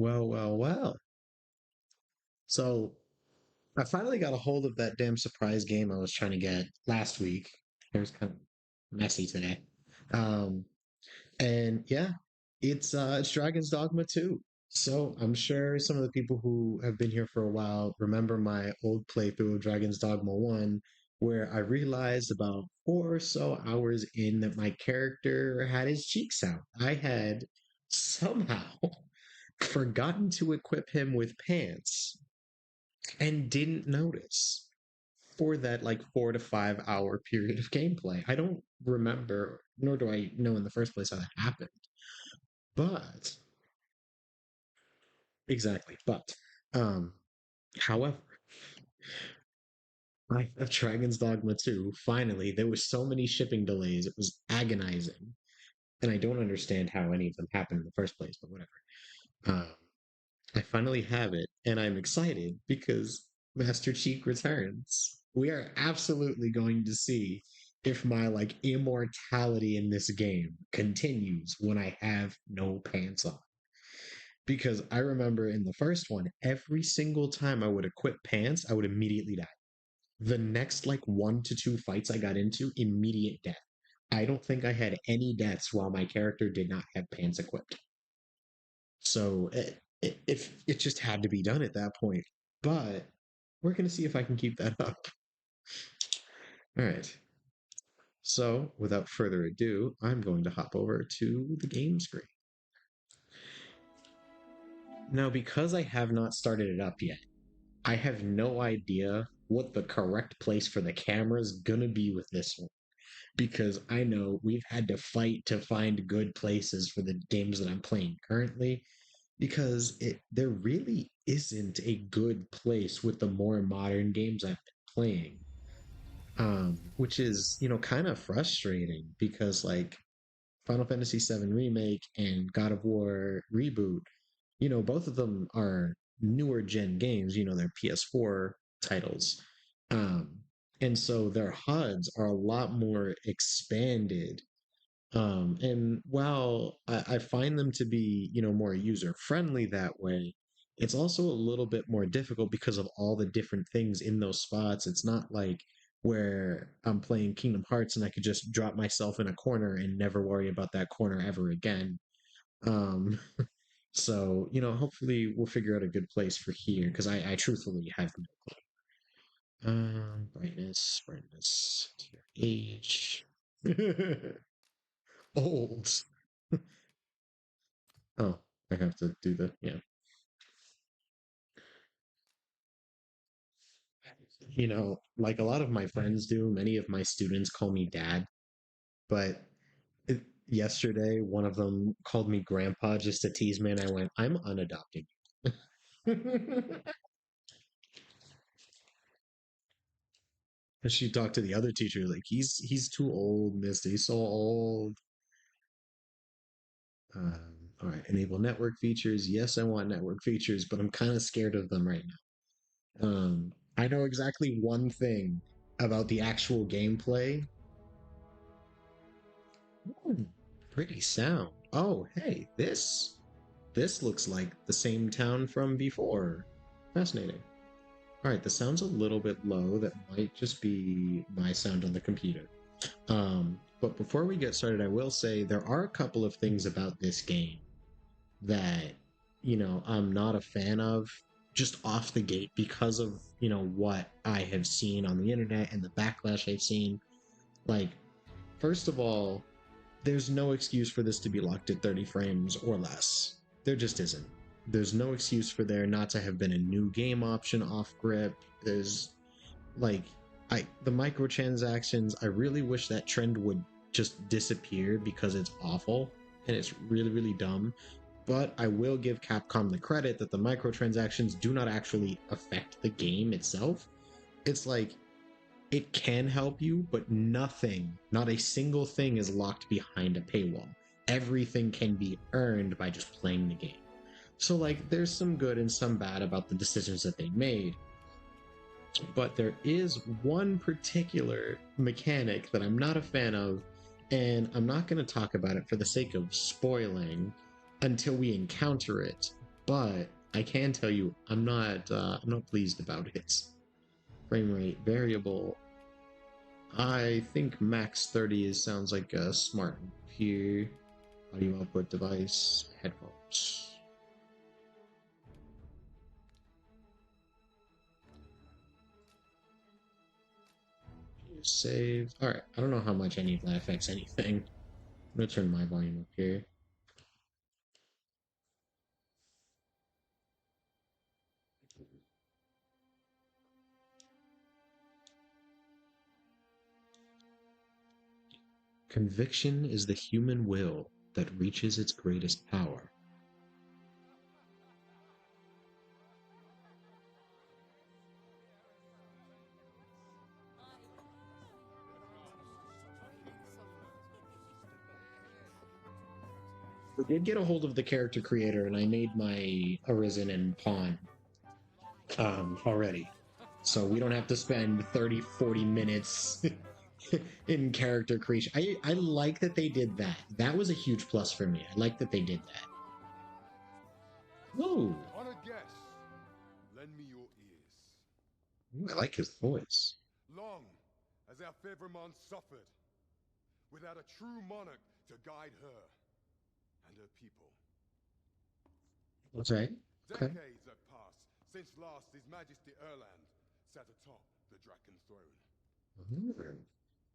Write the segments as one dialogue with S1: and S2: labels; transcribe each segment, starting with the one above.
S1: Well, well, well. So I finally got a hold of that damn surprise game I was trying to get last week. It was kind of messy today. Um, and yeah, it's Dragon's Dogma 2. So I'm sure some of the people who have been here for a while remember my old playthrough of Dragon's Dogma 1, where I realized about 4 or so hours in that my character had his cheeks out. I had somehow forgotten to equip him with pants and didn't notice for that like 4 to 5 hour period of gameplay. I don't remember, nor do I know in the first place how that happened. But exactly. But um, however, I have Dragon's Dogma 2. Finally, there were so many shipping delays. It was agonizing. And I don't understand how any of them happened in the first place, but whatever. Um, I finally have it, and I'm excited because Master Chief returns. We are absolutely going to see if my like immortality in this game continues when I have no pants on. Because I remember in the first one, every single time I would equip pants, I would immediately die. The next like 1 to 2 fights I got into, immediate death. I don't think I had any deaths while my character did not have pants equipped. So it just had to be done at that point. But we're going to see if I can keep that up. All right. So without further ado, I'm going to hop over to the game screen. Now, because I have not started it up yet, I have no idea what the correct place for the camera is going to be with this one. Because I know we've had to fight to find good places for the games that I'm playing currently, because there really isn't a good place with the more modern games I've been playing. Which is, kind of frustrating because like Final Fantasy VII Remake and God of War Reboot, both of them are newer gen games, they're PS4 titles. Um, and so their HUDs are a lot more expanded. And while I find them to be, more user friendly that way, it's also a little bit more difficult because of all the different things in those spots. It's not like where I'm playing Kingdom Hearts and I could just drop myself in a corner and never worry about that corner ever again. Um, so, hopefully we'll figure out a good place for here because I truthfully have no clue. Brightness, tier age. Old. Oh, I have to do the, yeah. Like a lot of my friends do, many of my students call me dad, but yesterday one of them called me grandpa just to tease me, and I went, I'm unadopted. And she talked to the other teacher, like, he's too old, Misty, he's so old. All right, enable network features. Yes, I want network features, but I'm kind of scared of them right now. I know exactly one thing about the actual gameplay. Hmm, pretty sound. Oh, hey, this looks like the same town from before. Fascinating. All right, the sound's a little bit low. That might just be my sound on the computer. But before we get started, I will say there are a couple of things about this game that, I'm not a fan of just off the gate because of, what I have seen on the internet and the backlash I've seen. Like, first of all, there's no excuse for this to be locked at 30 frames or less. There just isn't. There's no excuse for there not to have been a new game option off grip. There's like the microtransactions, I really wish that trend would just disappear because it's awful and it's really, really dumb. But I will give Capcom the credit that the microtransactions do not actually affect the game itself. It's like it can help you, but nothing, not a single thing is locked behind a paywall. Everything can be earned by just playing the game. So, like, there's some good and some bad about the decisions that they made. But there is one particular mechanic that I'm not a fan of, and I'm not going to talk about it for the sake of spoiling until we encounter it. but I can tell you I'm not pleased about it. Frame rate variable. I think max 30 sounds like a smart here. Audio output device, headphones. Save. Alright, I don't know how much any of that affects anything. I'm gonna turn my volume up here. Conviction is the human will that reaches its greatest power. I did get a hold of the character creator and I made my Arisen and Pawn already. So we don't have to spend 30-40 minutes in character creation. I like that they did that. That was a huge plus for me. I like that they did that. Whoa.
S2: Honored guests, lend me your ears.
S1: Ooh, I like his voice.
S2: Long has our Fevrimon suffered, without a true monarch to guide her and her people.
S1: That's right. Okay.
S2: Decades have passed since last His Majesty Erland sat atop the Draken throne.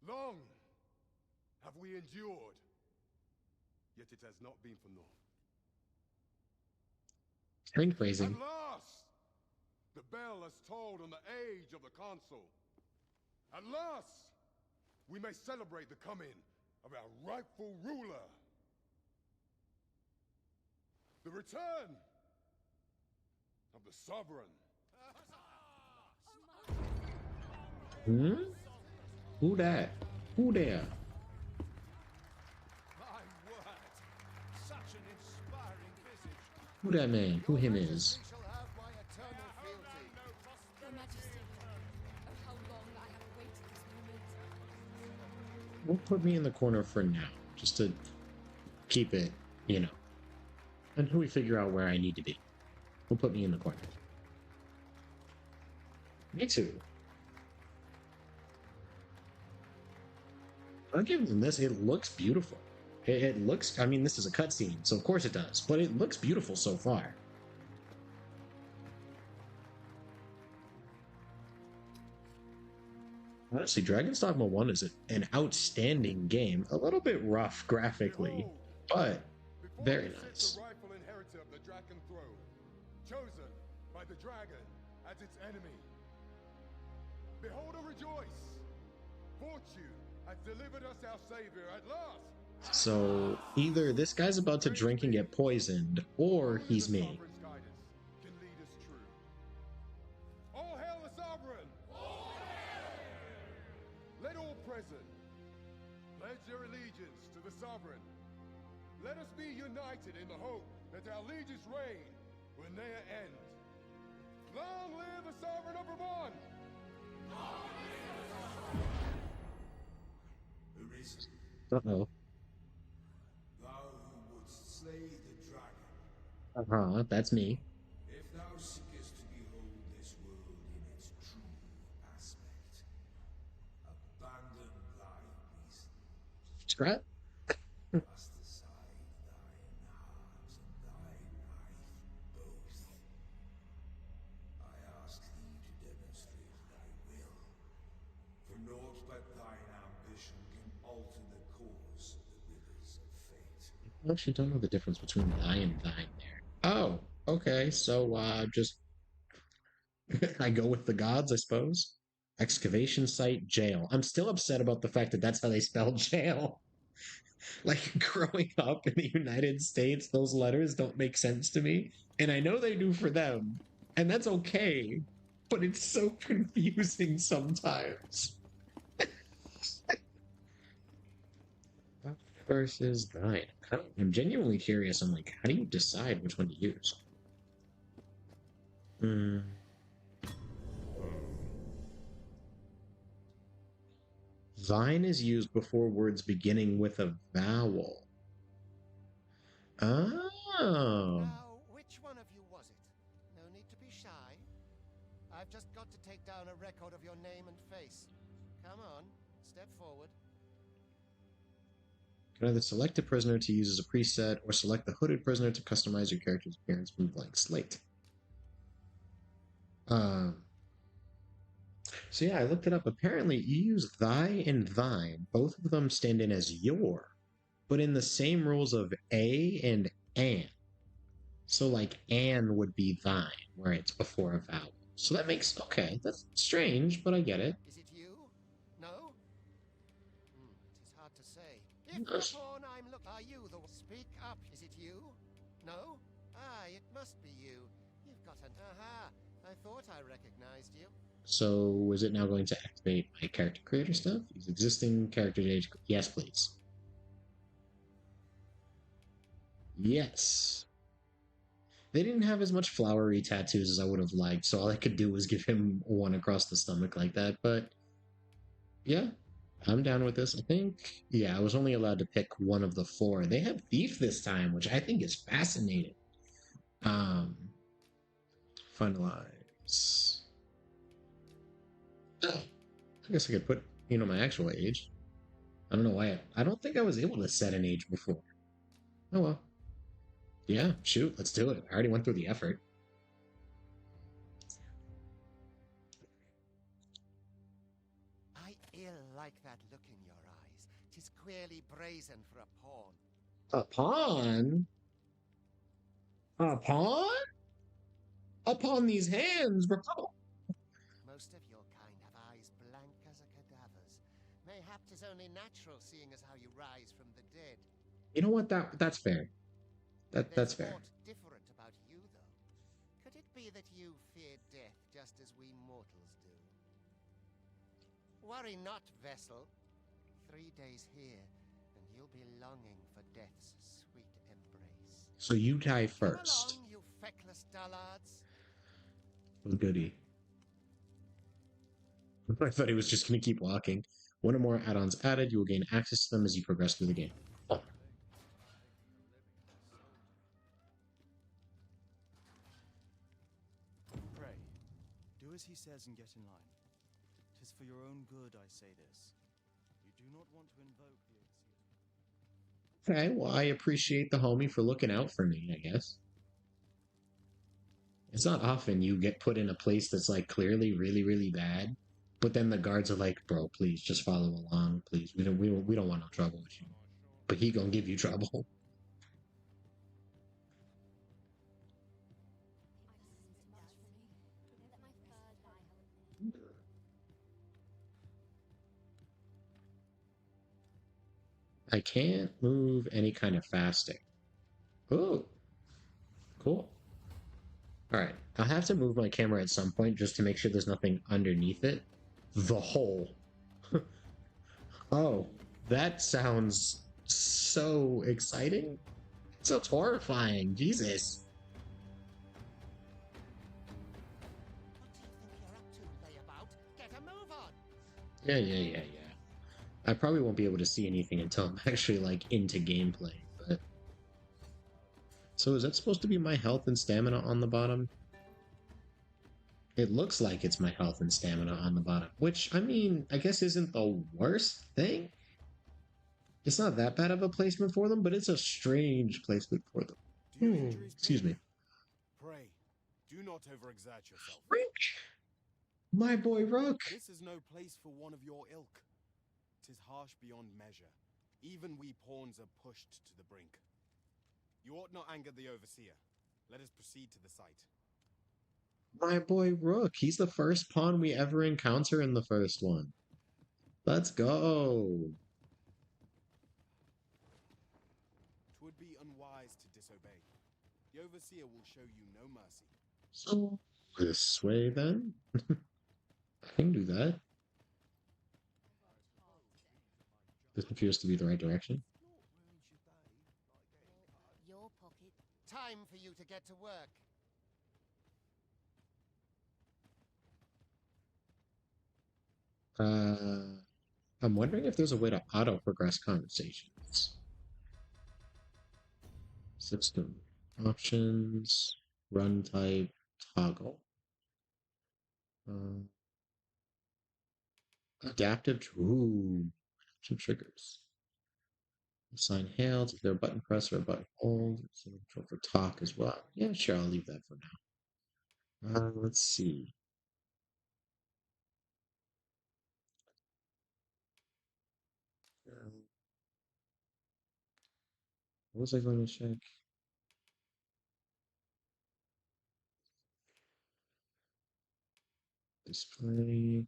S2: Long have we endured, yet it has not been for naught.
S1: String phrasing.
S2: At last, the bell has tolled on the age of the console. At last, we may celebrate the coming of our rightful ruler. The return of the sovereign.
S1: Hmm? Who that? Who there?
S2: My word, such an inspiring visage.
S1: Who that man? Who him is?
S2: We shall have my eternal fealty.
S3: Your Majesty, oh how long I have awaited this moment.
S1: We'll put me in the corner for now, just to keep it, you know, until we figure out where I need to be. We'll put me in the corner. Me too. I'll give them this. It looks beautiful. It looks, I mean, this is a cutscene, so of course it does, but it looks beautiful so far. Honestly, Dragon's Dogma 1 is an outstanding game. A little bit rough graphically, but very nice.
S2: The rightful inheritor of the Draken throne, chosen by the dragon as its enemy. Behold and rejoice! Fortune has delivered us our savior at last!
S1: So either this guy's about to drink and get poisoned, or he's
S2: Only the
S1: me.
S2: sovereign's guidance can lead us true. All hail the sovereign! All hail! Let all present pledge their allegiance to the sovereign. Let us be united in the hope that our liege's reign will ne'er end. Long live the sovereign of Vermont!
S4: Arisen,
S1: Uh-oh.
S4: thou who wouldst slay the dragon,
S1: Uh-huh, that's me.
S4: if thou seekest to behold this world in its true aspect, abandon thy reason,
S1: Scrap?
S4: cast aside thine heart and thine knife both. I ask thee to demonstrate thy will, for naught but thine ambition can alter the course of the rivers of fate.
S1: I actually don't know the difference between thy and thine there. Oh, okay, so, just... I go with the gods, I suppose? Excavation site, jail. I'm still upset about the fact that that's how they spell jail. Like, growing up in the United States, those letters don't make sense to me. And I know they do for them. And that's okay. But it's so confusing sometimes. Versus thine. I'm genuinely curious. I'm like, how do you decide which one to use? Thine is used before words beginning with a vowel. Oh.
S5: Now, which one of you I've just got to take down a record of your name and face. Come on, step forward.
S1: You can either select a prisoner to use as a preset, or select the hooded prisoner to customize your character's appearance from a blank slate. So yeah, I looked it up. Apparently, you use thy and thine. Both of them stand in as your, but in the same rules of a and an. So like an would be thine, where it's before a vowel. So that makes okay. That's strange, but I get it.
S5: Is it you? No? It is hard to say. If
S1: Yes.
S5: the pawn I'm look, are you the one? Speak up. Is it you? No? Ah, it must be you. You've got an aha. I thought I recognized you.
S1: So is it now going to activate my character creator stuff? Use existing character data. Yes, please. Yes. They didn't have as much flowery tattoos as I would have liked, so all I could do was give him one across the stomach like that. But yeah, I'm down with this. I think, yeah, I was only allowed to pick one of the four. They have Thief this time, which I think is fascinating. Finalize. Oh, I guess I could put, my actual age. I don't know why. I don't think I was able to set an age before. Oh well. Yeah, shoot, let's do it. I already went through the effort.
S5: I ill like that look in your eyes. 'Tis queerly brazen for a pawn.
S1: A pawn? A pawn? Upon these hands, bro.
S5: Most of your kind have eyes blank as a cadaver's. Mayhap 'tis only natural, seeing as how you rise from the dead.
S1: You know what? That's fair. That's
S5: There's
S1: fair.
S5: aught different about you, though. Could it be that you fear death just as we mortals do? Worry not, vessel. 3 days here, and you'll be longing for death's sweet embrace.
S1: So you die
S5: Come
S1: first.
S5: along, you feckless dullards.
S1: Oh, goody. I thought he was just going to keep walking. One or more add-ons added, you will gain access to them as you progress through the game. Oh.
S6: Pray, do as he says and get in line. 'Tis for your own good I say this. You do not want to invoke the Exeus.
S1: Okay, well, I appreciate the homie for looking out for me, I guess. It's not often you get put in a place that's like clearly really, really bad, but then the guards are like, "Bro, please just follow along, please. We don't want no trouble with you." But he gonna give you trouble. I can't move any kind of fasting. Ooh, cool. All right, I'll have to move my camera at some point just to make sure there's nothing underneath it. The hole. Oh, that sounds so exciting. It sounds horrifying. Jesus.
S5: What do you think you're up to, layabout? Get a move on!
S1: Yeah. I probably won't be able to see anything until I'm actually like into gameplay, but so is that supposed to be my health and stamina on the bottom? It looks like it's my health and stamina on the bottom, which I mean, I guess isn't the worst thing. It's not that bad of a placement for them, but it's a strange placement for them.
S2: Do your injuries
S1: Excuse
S2: pain
S1: me.
S2: you? Pray, do not overexert yourself.
S1: Rook! My boy Rook!
S2: This is no place for one of your ilk. 'Tis harsh beyond measure. Even we pawns are pushed to the brink. You ought not anger the overseer. Let us proceed to the site.
S1: My boy Rook. He's the first pawn we ever encounter in the first one. Let's go.
S2: 'Twould be unwise to disobey. The overseer will show you no mercy.
S1: So, this way then? I can do that. This appears to be the right direction.
S3: Your pocket.
S5: Time for you to get to work.
S1: I'm wondering if there's a way to auto-progress conversations. System options, run type, toggle. Uh, ooh, some triggers. Assign hail to their button press or a button hold. So control for talk as well. Yeah, sure, I'll leave that for now. Let's see. Um, what was I going to check? Display.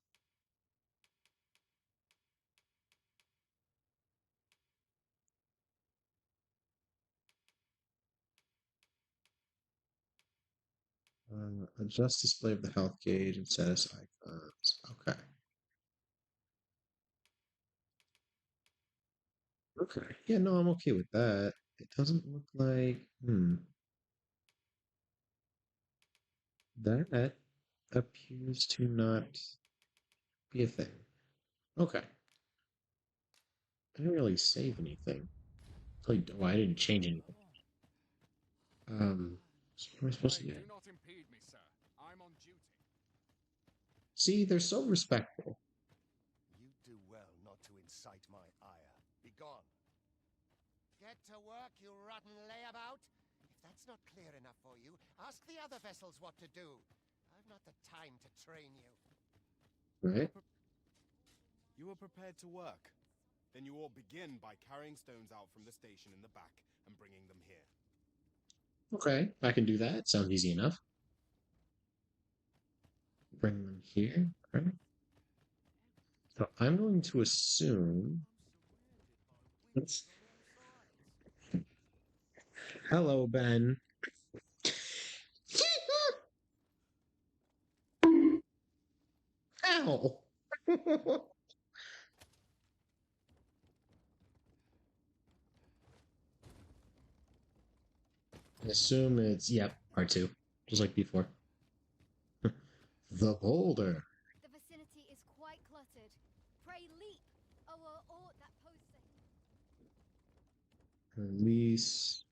S1: Adjust display of the health gauge and status icons. Okay. Okay. Yeah, no, I'm okay with that. It doesn't look like, that appears to not be a thing. Okay. I didn't really save anything. Like, oh, I didn't change anything. So what am I supposed to
S2: Pray,
S1: do?
S2: do not impede me, sir. I'm on duty.
S1: See, they're so respectful.
S5: You do well not to incite my ire. Be gone. Get to work, you rotten layabout. If that's not clear enough for you, ask the other vessels what to do. I've not the time to train you.
S1: Right?
S6: You were prepared to work.
S2: Then you all begin by carrying stones out from the station in the back and bringing them here.
S1: Okay, I can do that. Sounds easy enough. Bring them here. Right? So I'm going to assume. Hello, Ben. Ow! I assume it's, yep, R2, just like before. The boulder.
S3: The vicinity is quite cluttered. Pray leap, or that post
S1: Release.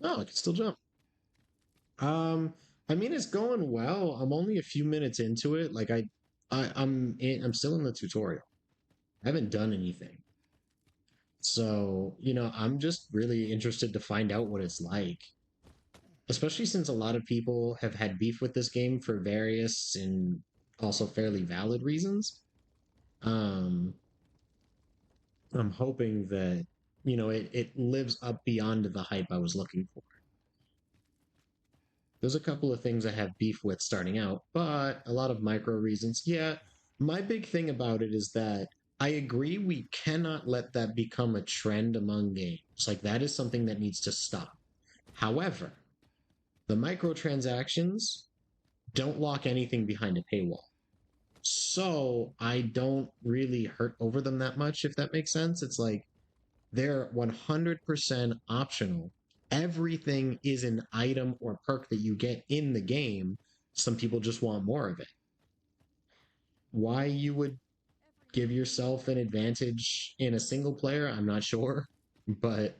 S1: Oh, I can still jump. I mean, it's going well. I'm only a few minutes into it. Like I'm still in the tutorial. I haven't done anything. So, I'm just really interested to find out what it's like. Especially since a lot of people have had beef with this game for various and also fairly valid reasons. Um, I'm hoping that, it lives up beyond the hype I was looking for. There's a couple of things I have beef with starting out, but a lot of micro reasons. Yeah, my big thing about it is that I agree we cannot let that become a trend among games. Like, that is something that needs to stop. However, the microtransactions don't lock anything behind a paywall. So I don't really hurt over them that much, if that makes sense. It's like they're 100% optional. Everything is an item or perk that you get in the game. Some people just want more of it. Why you would give yourself an advantage in a single player, I'm not sure. But,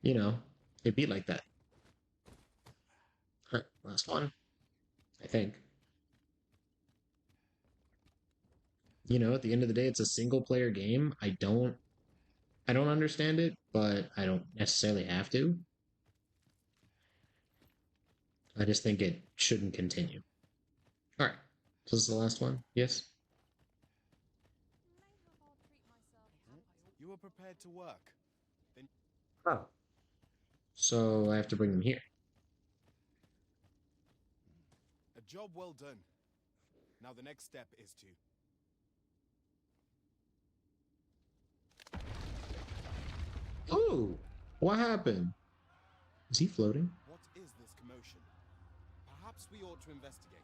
S1: it'd be like that. All right, last one, I think. At the end of the day, it's a single player game. I don't understand it, but I don't necessarily have to. I just think it shouldn't continue. All right. So this is the last one. Yes.
S6: You were prepared to work. Then
S1: Oh. So I have to bring them here.
S2: A job well done. Now the next step is to...
S1: Ooh, what happened? Is he floating?
S2: What is this commotion? Perhaps we ought to investigate.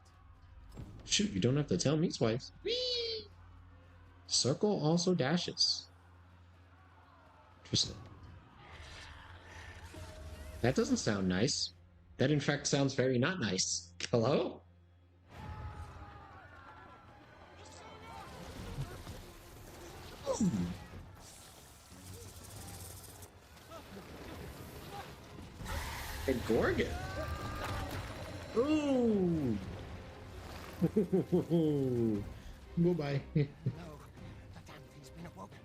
S1: Shoot, you don't have to tell me twice. Whee! Circle also dashes. Interesting. That doesn't sound nice. That in fact sounds very not nice. Hello? Ooh. A Gorgon. Ooh. Goodbye.
S5: No, the damn thing's been awoken.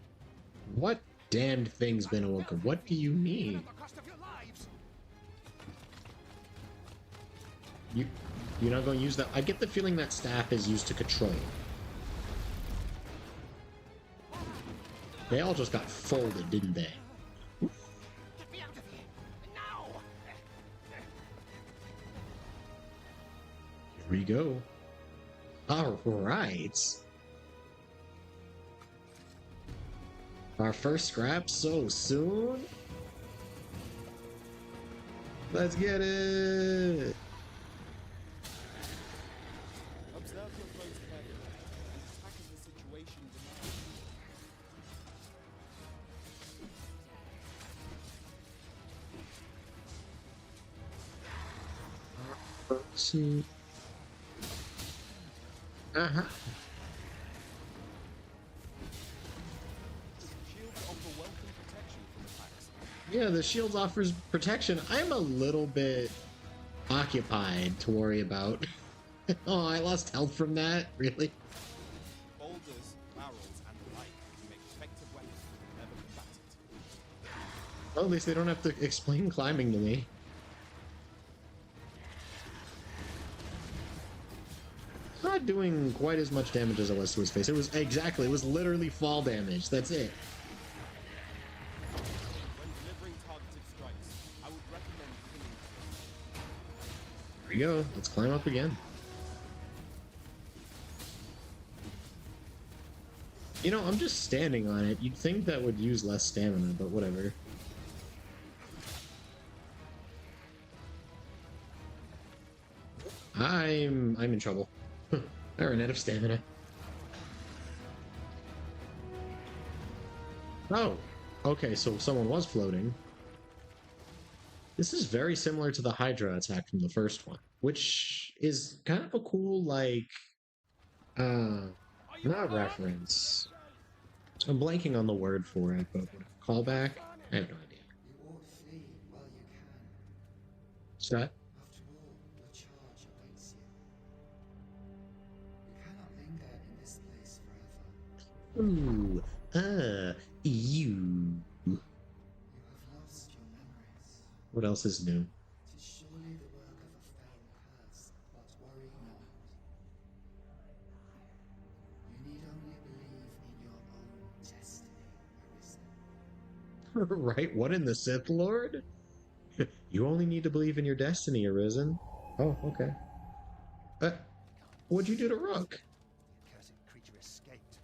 S1: What damned thing's been awoken? What do you
S5: Even
S1: mean?
S5: at the cost of your lives.
S1: You're not going to use that? I get the feeling that staff is used to control. They all just got folded, didn't they?
S5: Get me out of here now.
S1: Here we go. All right. Our first scrap so soon? Let's get it!
S6: Observe your foes carefully and attack as the situation demands.
S1: Let's see. Uh-huh.
S6: Shields offer welcome protection from attacks.
S1: Yeah, the shields offers protection. I'm a little bit occupied to worry about. Oh, I lost health from that? Really?
S6: Boulders, barrels, and the like can make effective weapons whenever combated.
S1: Well, at least they don't have to explain climbing to me. It's not doing quite as much damage as it was to his face. It was literally fall damage. That's it.
S6: When delivering targeted strikes, I would recommend pinging.
S1: Here we go. Let's climb up again. You know, I'm just standing on it. You'd think that would use less stamina, but whatever. I'm in trouble. I ran out of stamina. Oh, okay, so someone was floating. This is very similar to the Hydra attack from the first one, which is kind of a cool, like, not reference. I'm blanking on the word for it, but callback? I have no idea.
S4: You ought flee while you can.
S1: What's that?
S4: After all, your charge awaits you. You cannot linger in this place forever.
S1: Ooh, you.
S4: You have lost your memories.
S1: What else is new?
S4: It is surely the work of a fell curse, but worry not. You need only believe in your own destiny, Arisen.
S1: Right? What in the Sith Lord? You only need to believe in your destiny, Arisen. Oh, okay. What'd you do to Rook?
S5: The accursed creature escaped.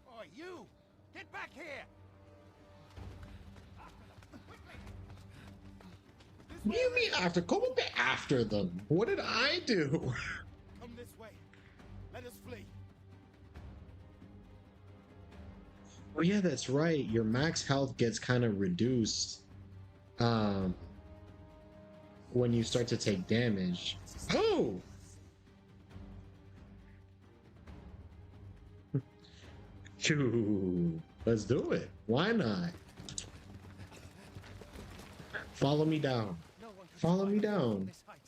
S5: Oh, you! Get back here!
S1: What do you mean after? Go after them. What did I do?
S6: Come this way. Let us flee.
S1: Oh yeah, that's right. Your max health gets kind of reduced when you start to take damage. Oh! Choo. Let's do it. Why not? Follow me down.
S5: No one could
S1: Follow me
S5: survive
S1: down.
S5: from this height.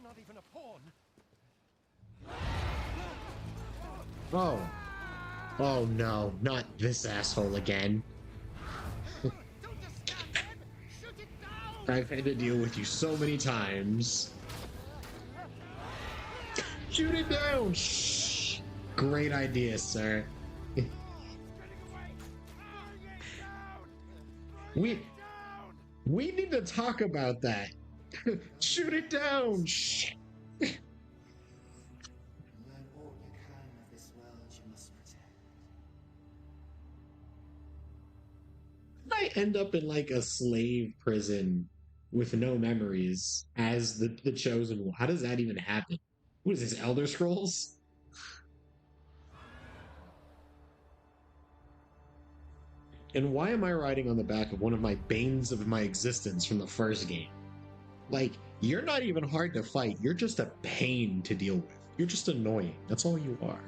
S5: Not even a pawn.
S1: Oh. Oh no, not this asshole again.
S5: Don't just stand there! Shoot it down!
S1: I've had to deal with you so many times. Shoot it down! Shh. Great idea, sir.
S5: It's getting away! Get down!
S1: We
S5: Down!
S1: we need to talk about that. Shoot it down! Shh.
S4: Learn all you can of this world you must protect.
S1: I end up in like a slave prison with no memories as the chosen one. How does that even happen? What is this, Elder Scrolls? And why am I riding on the back of one of my banes of my existence from the first game? Like, you're not even hard to fight, you're just a pain to deal with. You're just annoying. That's all you are.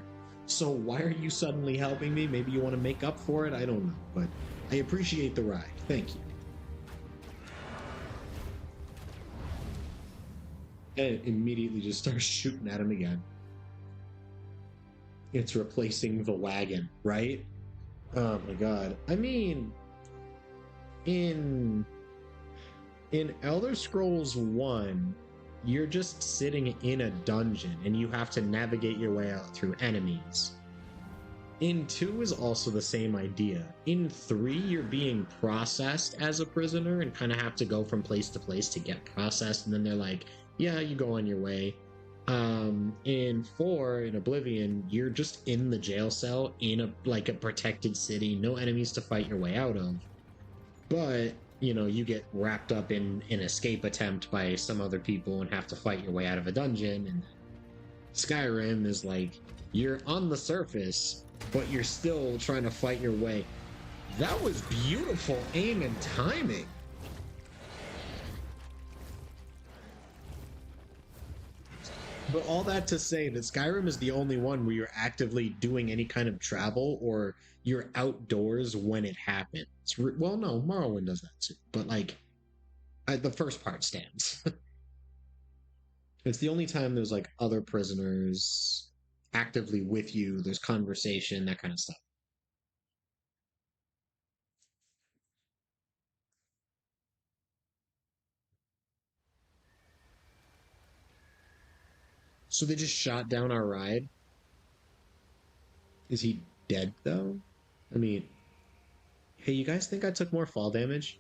S1: So why are you suddenly helping me? Maybe you want to make up for it? I don't know, but I appreciate the ride. Thank you. and immediately just starts shooting at him again. It's replacing the wagon, right? Oh my god. I mean, in Elder Scrolls 1, you're just sitting in a dungeon and you have to navigate your way out through enemies. In 2 is also the same idea. In 3, you're being processed as a prisoner and kind of have to go from place to place to get processed, and then they're like, yeah, you go on your way. In 4, in Oblivion, you're just in the jail cell in a protected city, no enemies to fight your way out of. But, you get wrapped up in an escape attempt by some other people and have to fight your way out of a dungeon. And Skyrim is like, you're on the surface, but you're still trying to fight your way. That was beautiful aim and timing. But all that to say that Skyrim is the only one where you're actively doing any kind of travel or you're outdoors when it happens. Well, no, Morrowind does that too. But the first part stands. It's the only time there's other prisoners actively with you. There's conversation, that kind of stuff. So they just shot down our ride? Is he dead, though? I mean, hey, you guys think I took more fall damage?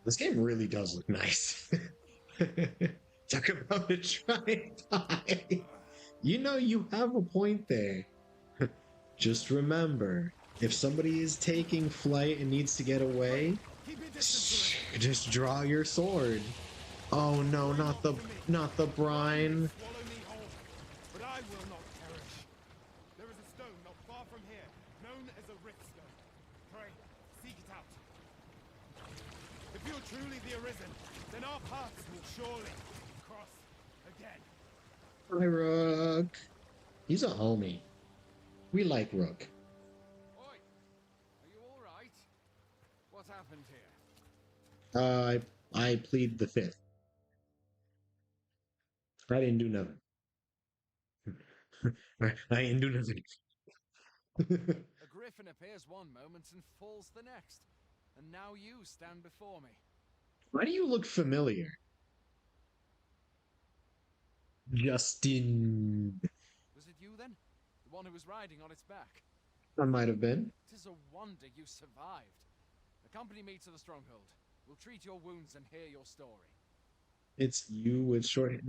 S1: This game really does look nice. Talk about a try-and-die. You have a point there. Just remember, if somebody is taking flight and needs to get away, just draw your sword. Oh no, not the brine.
S2: Swallow me whole, but I will not perish. There is a stone not far from here, known as a Riftstone. Pray, seek it out. If you're truly the Arisen, then our paths will surely cross again.
S1: Hi, Rook. He's a homie. We like Rook.
S7: Oi! Are you alright? What happened here?
S1: I plead the fifth. I didn't do nothing. I didn't do nothing.
S7: A griffin appears one moment and falls the next. And now you stand before me.
S1: Why do you look familiar? Justin.
S7: Was it you then? The one who was riding on its back?
S1: I might have been.
S7: It is a wonder you survived. Accompany me to the stronghold. We'll treat your wounds and hear your story.
S1: It's you with short hair.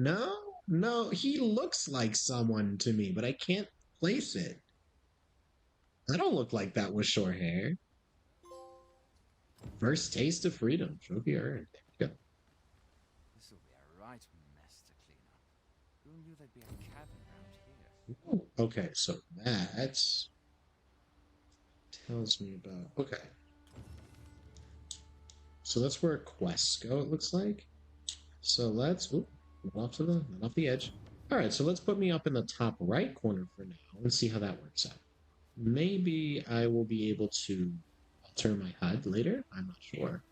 S1: No, he looks like someone to me, but I can't place it. I don't look like that with short hair. First taste of freedom. Trophy earned. There we go.
S7: This'll be a right mess to clean up. Who knew there'd be a cabin around here?
S1: Ooh, okay, so that tells me about... Okay. So that's where quests go, it looks like. So let's... Ooh, not off the edge. Alright, so let's put me up in the top right corner for now and see how that works out. Maybe I will be able to alter my HUD later? I'm not sure.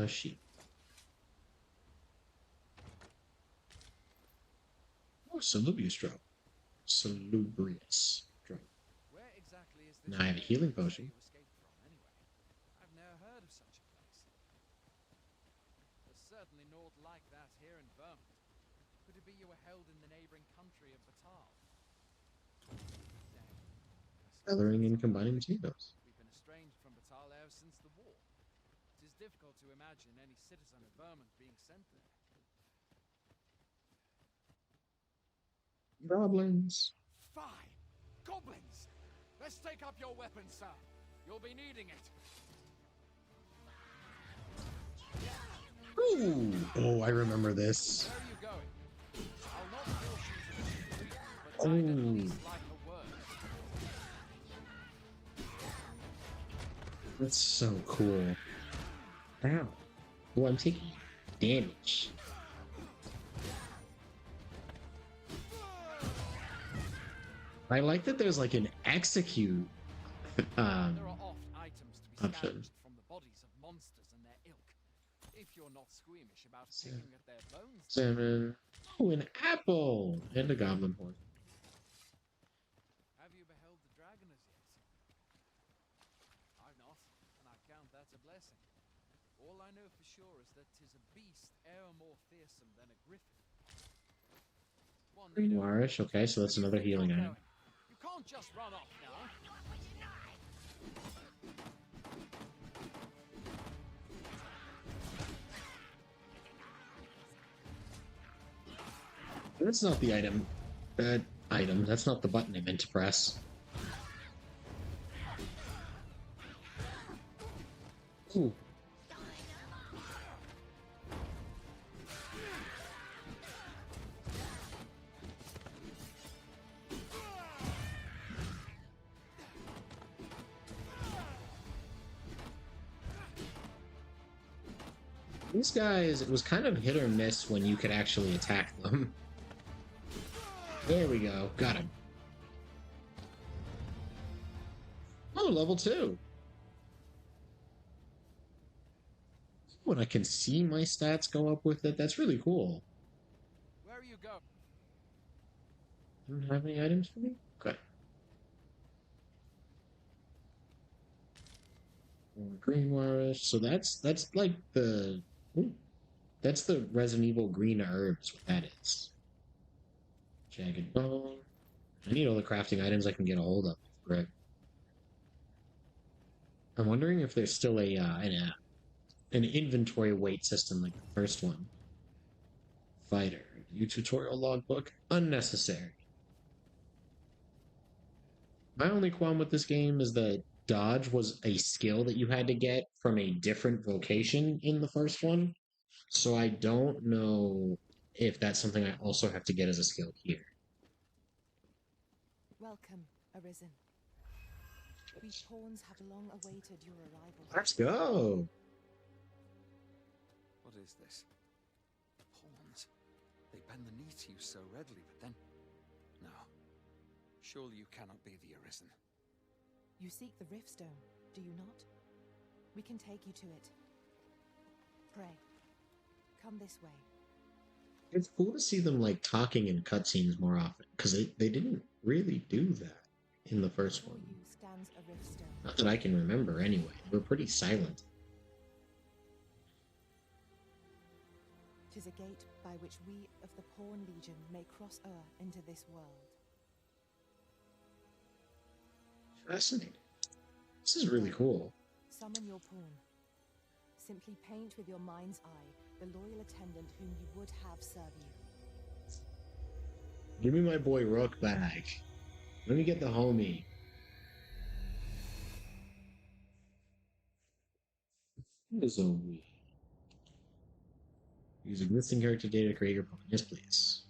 S1: Sheep. Oh, Salubrious drone. Salubrious drone.
S7: Where exactly is this?
S1: Now I have a healing potion.
S7: You escaped from, anyway? I've never heard of such a place. There's certainly naught like that here in Vermont. Could it be you were held in the neighboring country of Batal?
S1: Feathering and combining potatoes.
S7: We've been estranged from Batal ever since the war. It is difficult to imagine any citizen of Vermont being sent there.
S1: Goblins.
S7: Fie! Goblins! Let's take up your weapons, sir. You'll be needing it.
S1: Ooh. Oh, I remember this.
S7: Where are you going? I'll not force you to retreat, but I'd at least like a word.
S1: That's so cool. Ow. Oh, I'm taking damage. I like that there's like an execute
S7: There are oft items to be
S1: option.
S7: scavenged from the bodies of monsters and their ilk. If you're not squeamish about
S1: So-
S7: picking at their bones,
S1: Salmon. Oh, an apple and a goblin horn.
S7: have you beheld the dragon as yet? I've not, and I count that a blessing. All I know for sure is that 'tis a beast e'er more fearsome than a griffin. One need only
S1: Greenwarish. Okay, so that's
S7: Where do you
S1: another
S7: think you're
S1: healing item.
S7: going? You can't just run off now.
S1: That's not the item. That item. That's not the button I meant to press. Ooh. These guys, it was kind of hit or miss when you could actually attack them. There we go. Got him. Oh, level 2. When I can see my stats go up with it, that's really cool.
S7: Where are you going?
S1: You don't have any items for me? Okay. Greenwarish. So that's like the... Ooh. That's the Resident Evil green herbs, what that is. Jagged bone. I need all the crafting items I can get a hold of. Right. I'm wondering if there's still an inventory weight system like the first one. Fighter. New tutorial logbook. Unnecessary. My only qualm with this game is that dodge was a skill that you had to get from a different vocation in the first one. So I don't know if that's something I also have to get as a skill here.
S8: Welcome, Arisen. We pawns have long awaited your arrival.
S1: Let's go.
S7: What is this? Pawns. They bend the knee to you so readily, but then... No. Surely you cannot be the Arisen.
S8: You seek the Riftstone, do you not? We can take you to it. Pray. Come this way.
S1: It's cool to see them like talking in cutscenes more often because they didn't really do that in the first
S8: Before
S1: one.
S8: you stands a Riftstone.
S1: Not that I can remember anyway. They were pretty silent.
S8: Tis a gate by which we of the Pawn Legion may cross into this world.
S1: Fascinating. This is really cool.
S8: Summon your pawn. Simply paint with your mind's eye the loyal attendant whom you would have serve you.
S1: Give me my boy Rook back. Let me get the homie. What is a we? Use existing character data to create your pawn. Yes, please.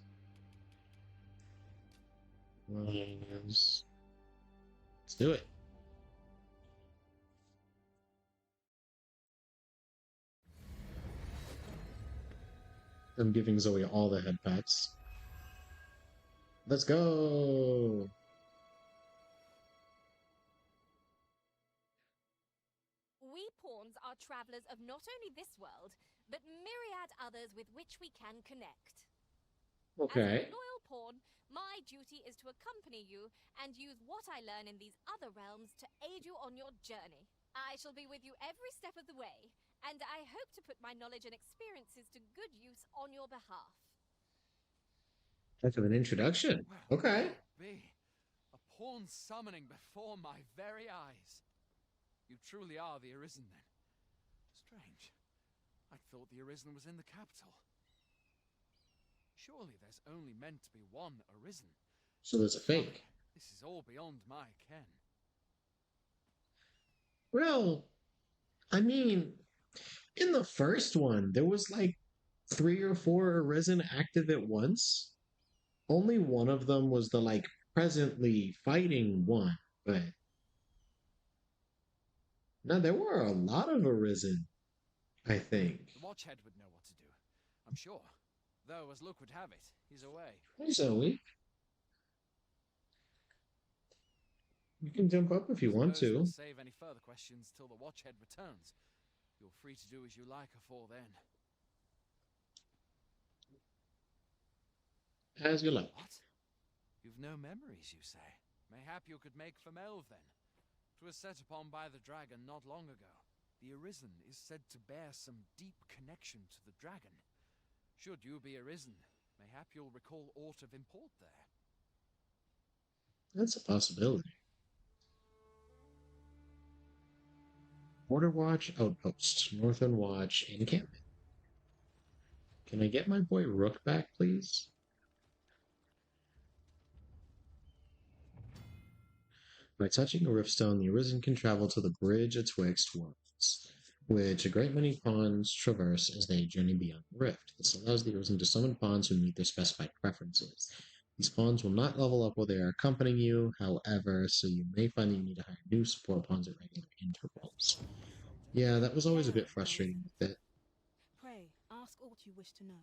S1: Let's do it. I'm giving Zoe all the head pats. Let's go!
S9: We pawns are travelers of not only this world, but myriad others with which we can connect.
S1: Okay.
S9: As a loyal pawn, my duty is to accompany you and use what I learn in these other realms to aid you on your journey. I shall be with you every step of the way, and I hope to put my knowledge and experiences to good use on your behalf.
S1: That's an introduction.
S7: Well,
S1: Okay.
S7: be a pawn summoning before my very eyes. You truly are the Arisen, then. Strange. I thought the Arisen was in the capital. Surely there's only meant to be one Arisen.
S1: So there's a fake.
S7: This is all beyond my ken.
S1: Well, I mean, in the first one, there was like 3 or 4 Arisen active at once. Only one of them was the like presently fighting one, but no, there were a lot of Arisen, I think.
S7: The Watchhead would know what to do, I'm sure. Though, as luck would have it, he's away.
S1: Hey, Zoe. You can jump up if you want
S7: Suppose we'll
S1: to.
S7: save any further questions till the Watchhead returns. You're free to do as you like afore then.
S1: As you like.
S7: What? You've no memories, you say? Mayhap you could make for Melve, then. 'Twas set upon by the dragon not long ago. The Arisen is said to bear some deep connection to the dragon. Should you be Arisen, mayhap you'll recall aught of import there.
S1: That's a possibility. Border Watch Outpost, Northern Watch encampment. Can I get my boy Rook back, please? By touching a riftstone, the Arisen can travel to the bridge atwixt worlds, which a great many pawns traverse as they journey beyond the rift. This allows the Arisen to summon pawns who meet their specified preferences. These pawns will not level up while they are accompanying you, however, so you may find that you need to hire new support pawns at regular intervals. Yeah, that was always a bit frustrating with it.
S10: Pray, ask aught you wish to know.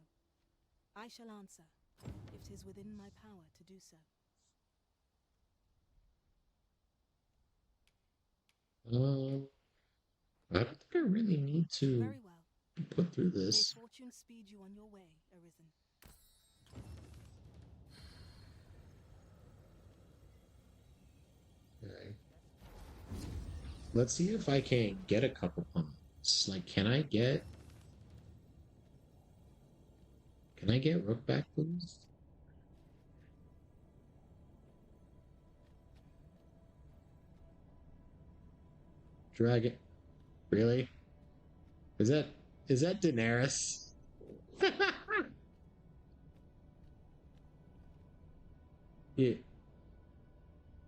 S10: I shall answer, if 'tis within my power to do so.
S1: I don't think I really need to
S10: Very well.
S1: be put through
S10: May
S1: this.
S10: fortune speed you on your way, Arisen.
S1: Okay. Let's see if I can get a couple pawns. Like, can I get Rook back, please? Dragon. Really? Is that Daenerys? Yeah.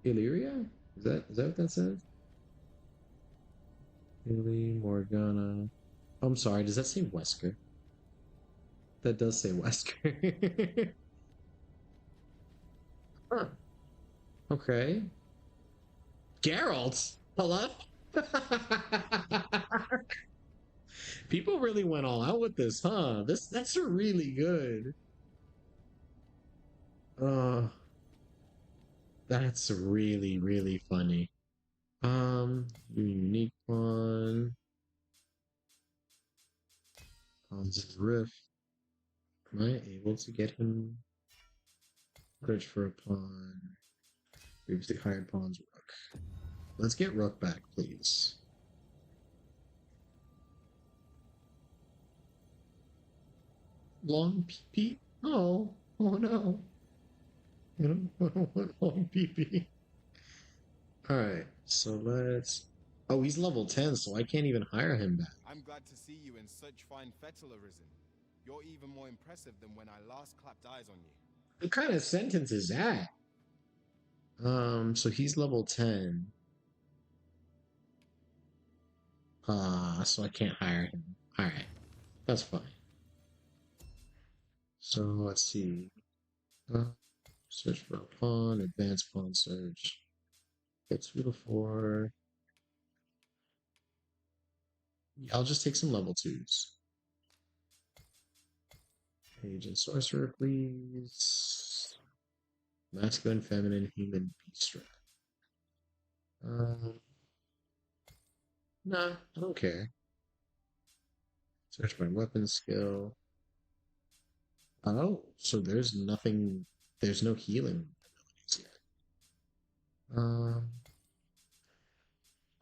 S1: Illyria? Is that what that says? Illy, Morgana. I'm sorry, does that say Wesker? That does say Wesker. Huh. Okay. Geralt? Hello? People really went all out with this, huh? That's really good. That's really, really funny. Unique one. Pawns Rift. Am I able to get him? Search for a pawn. Previously hired pawns Rook. Let's get Rook back, please. Long PP? Oh no. I don't want long PP. Alright, so let's... Oh, he's level 10, so I can't even hire him back.
S2: I'm glad to see you in such fine fettle, Arisen. You're even more impressive than when I last clapped eyes on you.
S1: What kind of sentence is that? So he's level 10. So I can't hire him. Alright, that's fine. So let's see. Search for a pawn, advanced pawn search. Get 2 to 4. Yeah, I'll just take some level 2s. Page and sorcerer, please. Masculine, feminine, human, beast. Nah, I don't care. Search by weapon skill. Oh, so there's nothing. There's no healing abilities yet.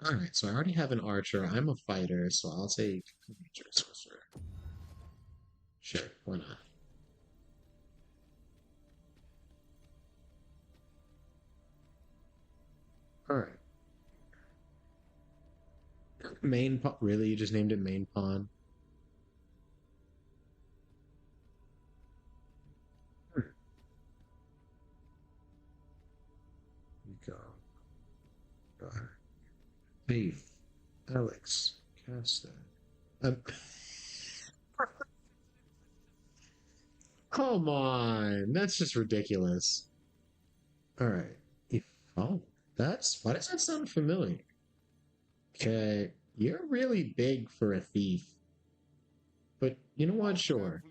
S1: Alright, so I already have an archer. I'm a fighter, so I'll take nature sorcerer. Sure, why not? Alright. Main pawn. Really? You just named it main pawn? You go. Faith. Alex. Cast that. Come on. That's just ridiculous. Alright. Oh, why does that sound familiar? Okay, you're really big for a thief. But you know what? Sure.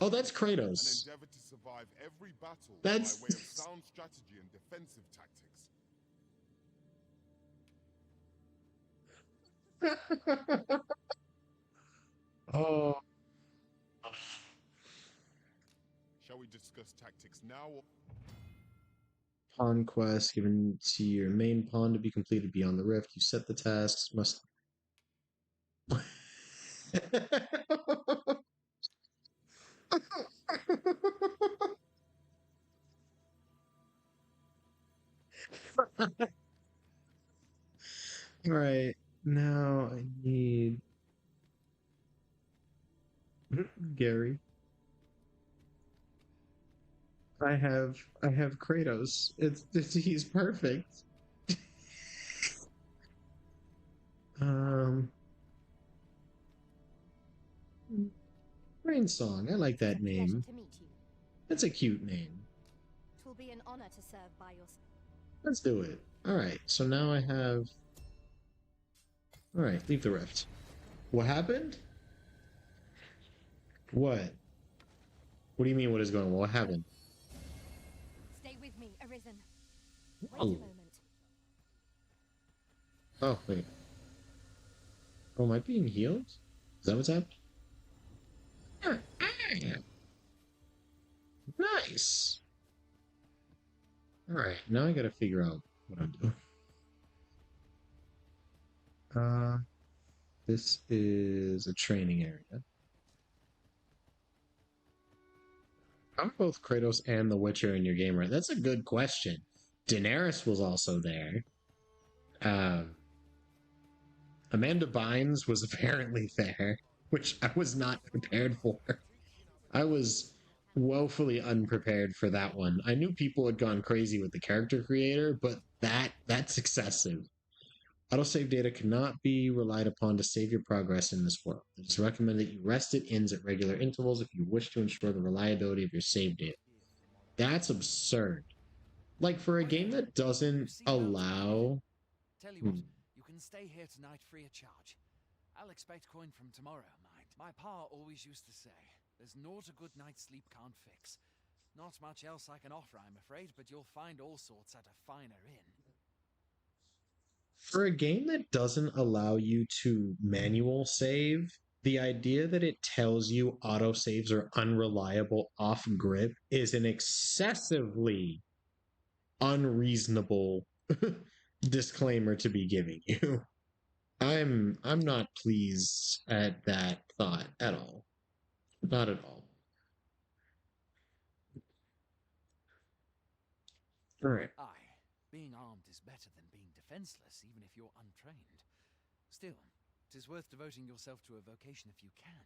S1: Oh, that's Kratos.
S2: And endeavor to survive every battle
S1: That's
S2: by way of sound strategy and defensive tactics.
S1: Oh.
S2: Shall we discuss tactics now or...
S1: Pawn quest given to your main pawn to be completed beyond the rift. You set the tasks. Must. All right. Now I need Gary. I have Kratos. He's perfect. Um Rain Song. I like that name.
S9: To meet you.
S1: That's a cute name.
S9: It will be an honor to serve by your side.
S1: Let's do it. Alright, so now I have. Alright, leave the rift. What happened? What? What do you mean what is going on? What happened?
S9: Stay with me, Arisen. Wait
S1: Oh.
S9: a moment.
S1: Oh, wait. Oh, am I being healed? Is that what's happening? Nice. Alright, now I gotta figure out what I'm doing. This is a training area. How are both Kratos and The Witcher in your game, right? That's a good question. Daenerys was also there. Amanda Bynes was apparently there, which I was not prepared for. I was woefully unprepared for that one. I knew people had gone crazy with the character creator, but that's excessive. Autosave data cannot be relied upon to save your progress in this world. It is recommended that you rest at inns at regular intervals if you wish to ensure the reliability of your save data. That's absurd. Like, for a game that doesn't allow...
S7: Tell you what, you can stay here tonight free of charge. I'll expect coin from tomorrow, mind. My pa always used to say, there's naught a good night's sleep can't fix. Not much else I can offer, I'm afraid, but you'll find all sorts at a finer inn.
S1: For a game that doesn't allow you to manual save, the idea that it tells you autosaves are unreliable off grip is an excessively unreasonable disclaimer to be giving you. I'm not pleased at that thought at all. Not at all. All right.
S7: Aye, being armed is better than being defenseless, even if you're untrained. Still, 'tis worth devoting yourself to a vocation if you can.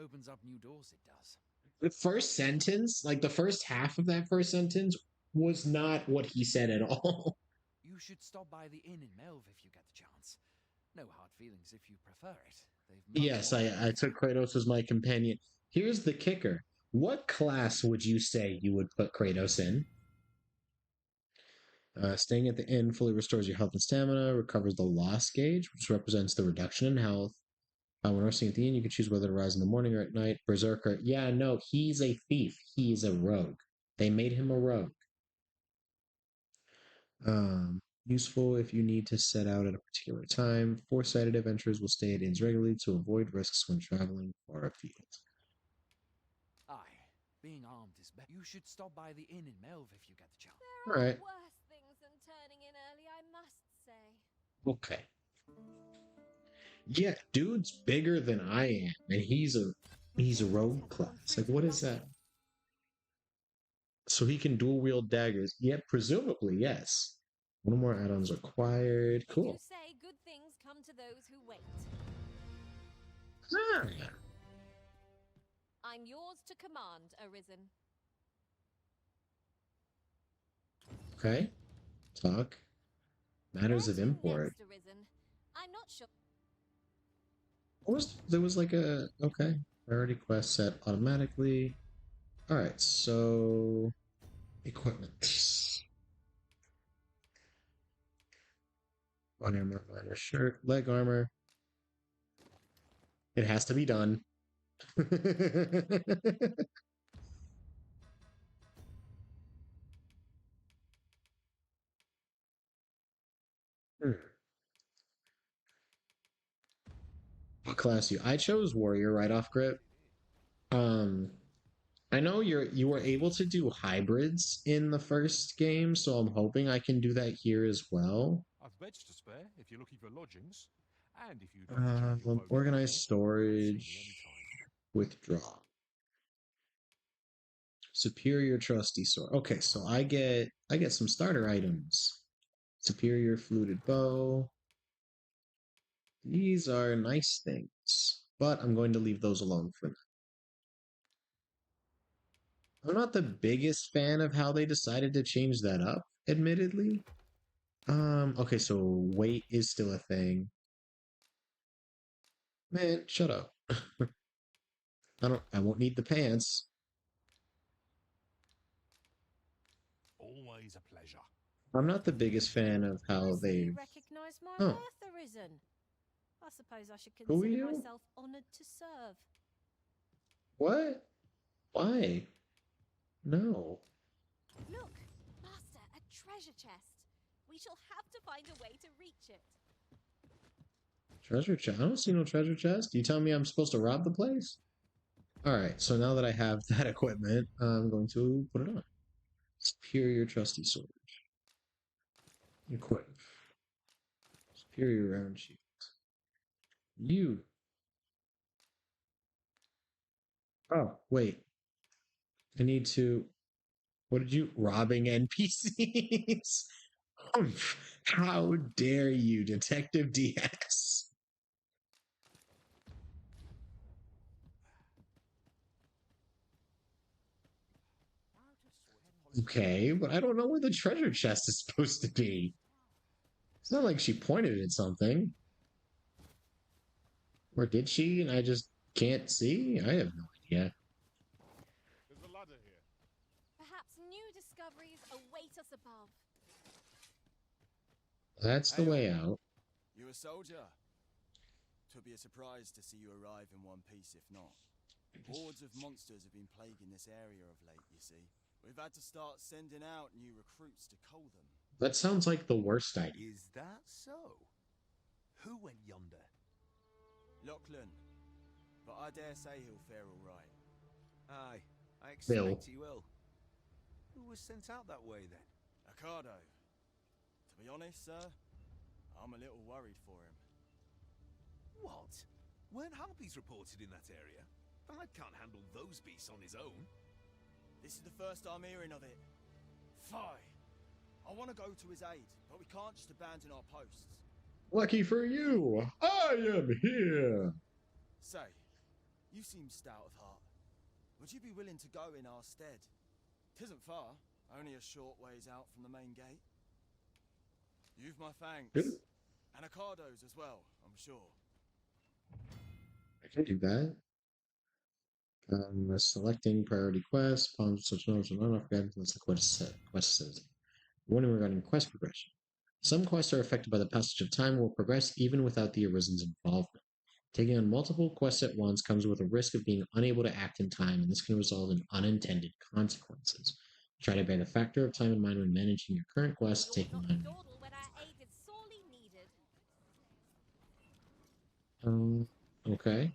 S7: Opens up new doors, it does.
S1: The first sentence, like the first half of that first sentence, was not what he said at all.
S7: You should stop by the inn in Melve if you get the chance. No hard feelings if you prefer it.
S1: Yes, I took Kratos as my companion. Here's the kicker. What class would you say you would put Kratos in? Staying at the inn fully restores your health and stamina, recovers the loss gauge, which represents the reduction in health. When resting at the inn, you can choose whether to rise in the morning or at night. Berserker. Yeah, no, he's a thief. He's a rogue. They made him a rogue. Useful if you need to set out at a particular time. Foresighted adventurers will stay at inns regularly to avoid risks when traveling far afield.
S7: Aye, being armed is better. You should stop by the inn in Melve if you get the chance.
S9: There are
S1: Alright.
S9: worse things than turning in early, I must say.
S1: Okay. Yeah, dude's bigger than I am, and he's a rogue class. Like, what is that? So he can dual wield daggers. Yeah, presumably, yes. One more add-ons required. Cool.
S9: You say good things come to those who wait.
S1: Ah.
S9: I'm yours to command, Arisen.
S1: Okay. Talk. Matters of import.
S9: Next, Arisen. I'm not sure.
S1: There was like a okay. Priority quest set automatically. Alright, so equipment. Body armor, minor shirt, leg armor. It has to be done. class you? I chose warrior right off grip. I know you were able to do hybrids in the first game, so I'm hoping I can do that here as well.
S11: I've beds to spare if you're looking for lodgings, and if you'd like to change your boat
S1: Organized
S11: before,
S1: storage, withdraw. Superior trusty sword. Okay, so I get some starter items. Superior fluted bow. These are nice things, but I'm going to leave those alone for now. I'm not the biggest fan of how they decided to change that up, admittedly. Okay, so weight is still a thing. Man, shut up. I won't need the pants.
S11: Always a pleasure.
S1: I'm not the biggest fan of how they
S9: You recognize my worth, Arisen. I suppose I should
S1: Who are
S9: consider
S1: you?
S9: myself honored to serve.
S1: What? Why? No.
S9: Look, Master, a treasure chest. We shall have to find a way to reach it.
S1: Treasure chest? I don't see no treasure chest. You tell me I'm supposed to rob the place? Alright, so now that I have that equipment, I'm going to put it on. Superior trusty sword. Equip. Superior round shield. You. Oh, wait. I need to. What did you. Robbing NPCs? How dare you, Detective DS? Okay, but I don't know where the treasure chest is supposed to be. It's not like she pointed at something. Or did she and I just can't see? I have no idea.
S2: There's a ladder here.
S9: Perhaps new discoveries await us above.
S1: That's the way out.
S6: You a soldier? Twould be a surprise to see you arrive in one piece, if not. Hordes of monsters have been plaguing this area of late, you see. We've had to start sending out new recruits to cull them.
S1: That sounds like the worst idea.
S11: Is that so? Who went yonder?
S6: Lachlan. But I dare say he'll fare all right.
S11: Aye, I
S1: Bill.
S11: expect he will. Who was sent out that way then?
S6: Accardo. To be honest, sir, I'm a little worried for him.
S11: What? Weren't harpies reported in that area? I can't handle those beasts on his own.
S6: This is the first I'm hearing of it. Fie! I want to go to his aid, but we can't just abandon our posts.
S1: Lucky for you, I am here.
S6: Say, you seem stout of heart. Would you be willing to go in our stead? 'Tisn't far, only a short ways out from the main gate. You've my thanks.
S1: Good.
S6: And Accardo's as well, I'm sure.
S1: I can do that. Selecting priority quests, palms, such notes, and runoff guidance unless the quest says. Warning regarding quest progression. Some quests are affected by the passage of time and will progress even without the Arisen's involvement. Taking on multiple quests at once comes with a risk of being unable to act in time, and this can result in unintended consequences. Try to bear the factor of time in mind when managing your current quests, taking on.
S9: When our aid is sorely needed.
S1: Okay.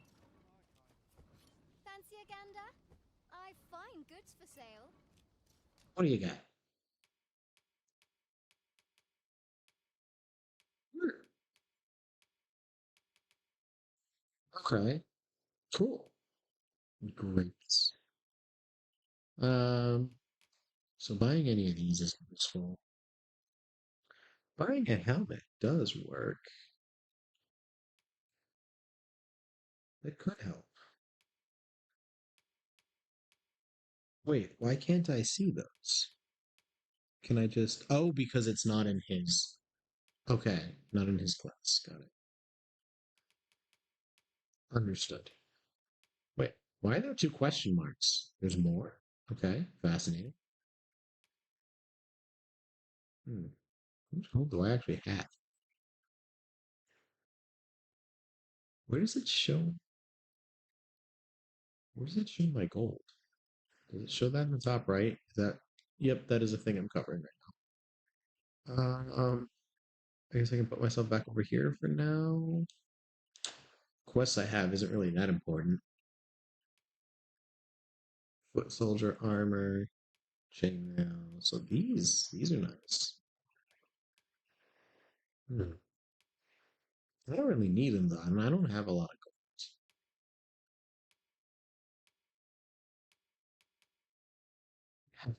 S9: Fancy a gander? I've fine goods for sale.
S1: What do you got? Okay. Cool. Great. So buying any of these is useful. Buying a helmet does work. That could help. Wait, why can't I see those? Can I just... Oh, because it's not in his... Okay, not in his class. Got it. Understood. Wait, why are there 2 question marks? There's more? Okay, fascinating. What do I actually have? Where does it show? Where does it show my gold? Does it show that in the top right? Is that... Yep, that is a thing I'm covering right now. I guess I can put myself back over here for now. quests I have isn't really that important. Foot soldier armor, chainmail. So these are nice. I don't really need them though. I don't have a lot of gold.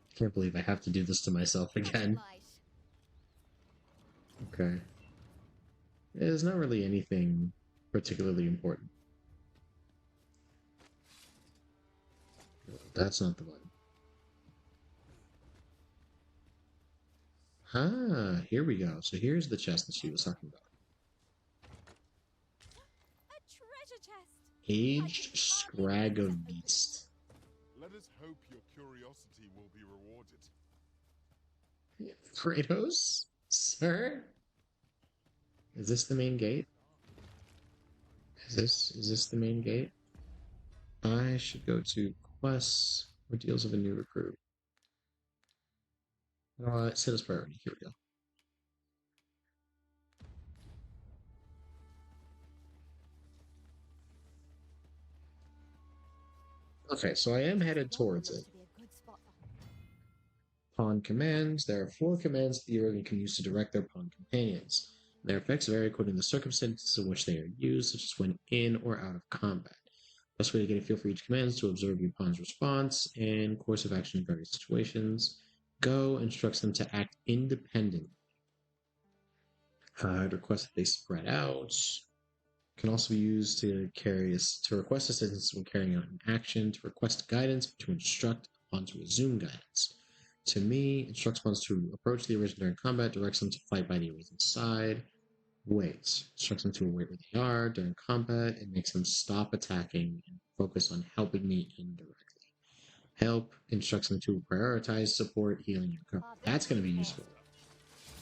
S1: I can't believe I have to do this to myself again. Okay. It's not really anything particularly important. That's not the button. Ah, here we go. So here's the chest that she was talking about.
S9: A treasure chest.
S1: Aged Scrag of Beast.
S2: Let us hope your curiosity will be rewarded.
S1: Kratos? Sir? Is this the main gate? Is this the main gate? I should go to quests. Ordeals of a new recruit. Set as priority. Here we go. Okay, so I am headed towards it. Pawn commands. There are 4 commands the Urigan can use to direct their pawn companions. Their effects vary according to the circumstances in which they are used, such as when in or out of combat. Best way to get a feel for each command is to observe your pawn's response and course of action in various situations. Go instructs them to act independently. I'd request that they spread out. Can also be used to request assistance when carrying out an action, to request guidance, to instruct upon to resume guidance. To me, instructs pawns to approach the Arisen during combat, directs them to fight by the Arisen's side. Wait. Instructs them to wait where they are during combat, and makes them stop attacking and focus on helping me indirectly. Help instructs them to prioritize support, healing, and recovery. That's going to be useful.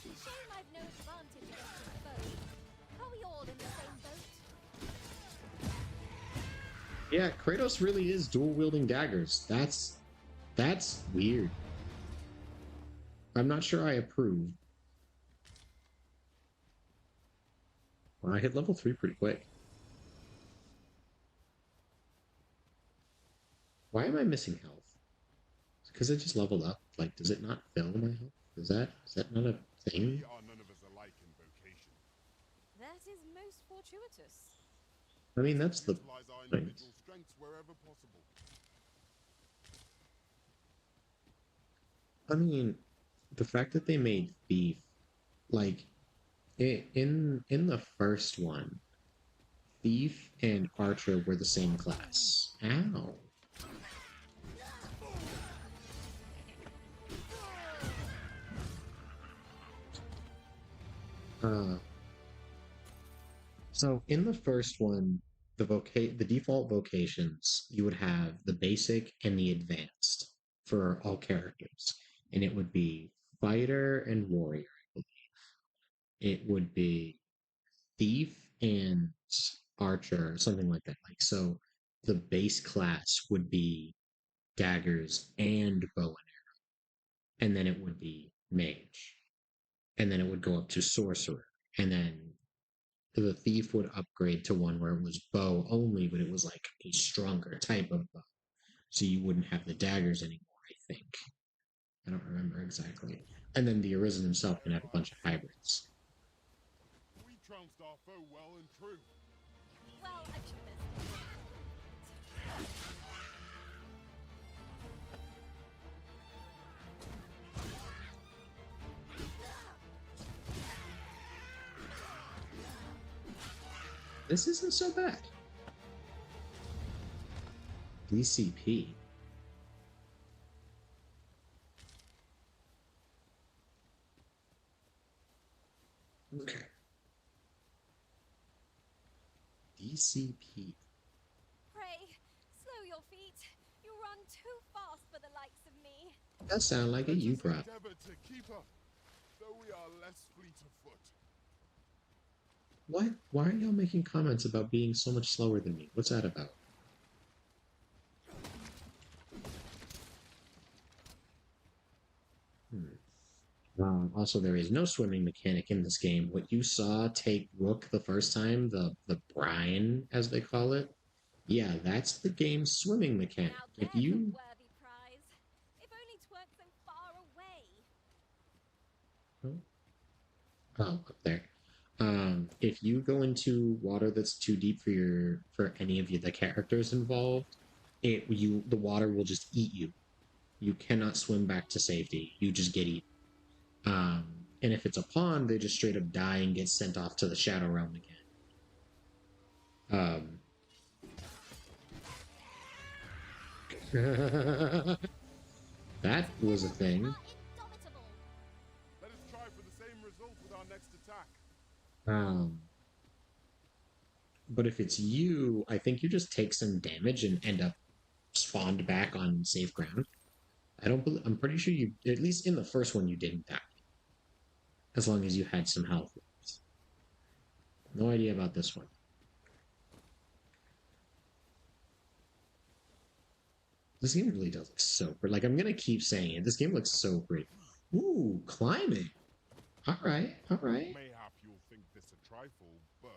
S9: Shame I've no advantage against the foe. Are we all in the same boat?
S1: Yeah, Kratos really is dual-wielding daggers. That's weird. I'm not sure I approve. Well, I hit level 3 pretty quick. Why am I missing health? Because I just leveled up. Like, does it not fill my health? Is that not a thing?
S2: We are none of us alike in vocation.
S9: That is most fortuitous.
S1: I mean, that's the
S2: Utilize our
S1: point.
S2: individual strengths wherever possible.
S1: I mean, the fact that they made Thief, like, in the first one, Thief and Archer were the same class. Ow. So in the first one, the default vocations, you would have the basic and the advanced for all characters, and it would be fighter and warrior, I believe. It would be thief and archer, something like that. Like, so the base class would be daggers and bow and arrow, and then it would be mage, and then it would go up to sorcerer, and then the thief would upgrade to one where it was bow only, but it was like a stronger type of bow. So you wouldn't have the daggers anymore, I think. I don't remember exactly. And then the Arisen himself can have a bunch of hybrids.
S2: We trounced our foe well and true.
S9: Well, achievers.
S1: This isn't so bad. DCP. Okay. DCP.
S9: Pray, slow your feet. You run too fast for the likes of me.
S1: That sounds like a
S2: Let
S1: you
S2: us
S1: prop.
S2: endeavor to keep up, though we are less fleet of foot.
S1: What? Why are y'all making comments about being so much slower than me? What's that about? Also, there is no swimming mechanic in this game. What you saw take Rook the first time, the brine, as they call it, yeah, that's the game's swimming mechanic.
S9: Now
S1: If
S9: there's a
S1: you
S9: worthy prize. If only 'tweren't so far away.
S1: up there, if you go into water that's too deep for any of the characters involved, the water will just eat you. You cannot swim back to safety. You just get eaten. And if it's a pond, they just straight up die and get sent off to the Shadow Realm again. That was a thing.
S2: Let us try for the same result with our next attack.
S1: But if it's you, I think you just take some damage and end up spawned back on safe ground. I'm pretty sure you, at least in the first one, you didn't die. As long as you had some health. No idea about this one. This game really does look so pretty. Like, I'm gonna keep saying it. This game looks so pretty. Ooh, climbing. Alright, alright.
S2: Mayhap you'll think this a trifle, but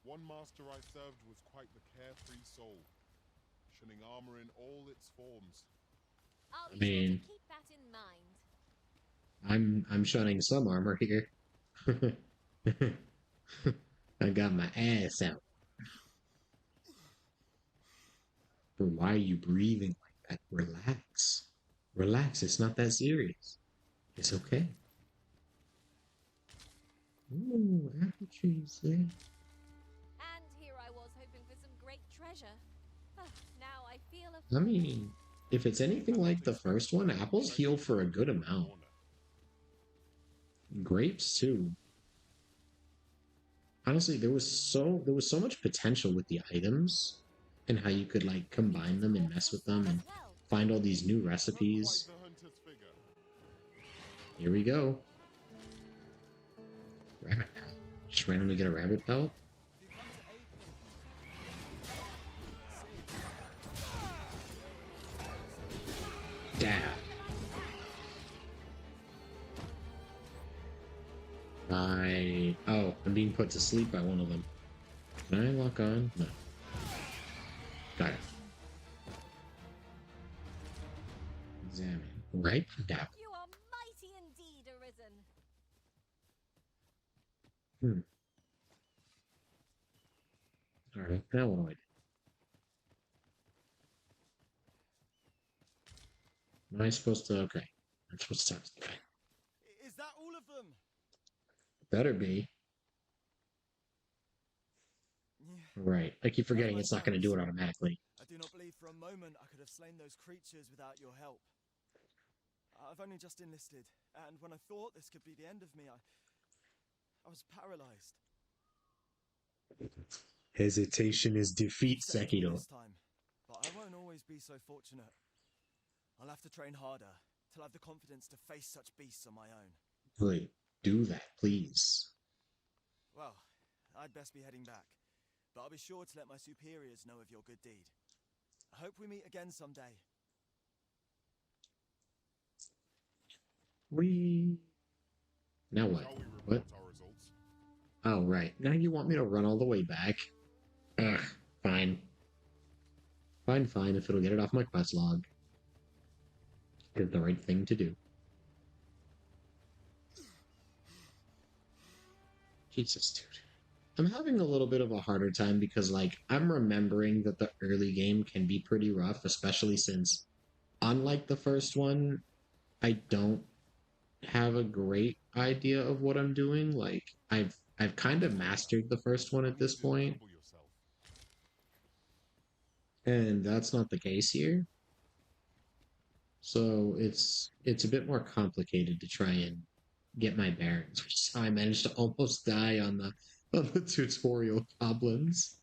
S2: one master I served was quite the carefree soul, shunning armor in all its forms.
S9: I'll
S1: I mean,
S9: keep that in mind.
S1: I'm shunning some armor here. I got my ass out. But why are you breathing like that? Relax. Relax, it's not that serious. It's okay. Ooh, apple trees there.
S9: And here I was hoping for some great treasure. Now I feel
S1: I mean, if it's anything like the first one, apples heal for a good amount. Grapes too. Honestly, there was so much potential with the items and how you could like combine them and mess with them and find all these new recipes. Here we go. Rabbit pelt. Just randomly get a rabbit pelt. Dab. I'm being put to sleep by one of them. Can I lock on? No. Got it. Examine. Right? Dab.
S9: You are mighty indeed, Arisen.
S1: Alright, now what do I do? Am I supposed to? Okay. I'm supposed to talk to the guy.
S6: Is that all of them?
S1: Better be. Right. I keep forgetting it's not going to do it automatically.
S6: I do not believe for a moment I could have slain those creatures without your help. I've only just enlisted, and when I thought this could be the end of me, I was paralyzed.
S1: Hesitation is defeat, Sekiro.
S6: This time, but I won't always be so fortunate. I'll have to train harder till I have the confidence to face such beasts on my own.
S1: Please, do that, please.
S6: Well, I'd best be heading back, but I'll be sure to let my superiors know of your good deed. I hope we meet again someday.
S1: Now what? What? Oh, right. Now you want me to run all the way back? Ugh, fine. Fine, if it'll get it off my quest log. It's the right thing to do. Jesus, dude. I'm having a little bit of a harder time because, like, I'm remembering that the early game can be pretty rough, especially since, unlike the first one, I don't have a great idea of what I'm doing. Like, I've kind of mastered the first one at this point. And that's not the case here. So it's a bit more complicated to try and get my bearings, which is how I managed to almost die on the tutorial goblins.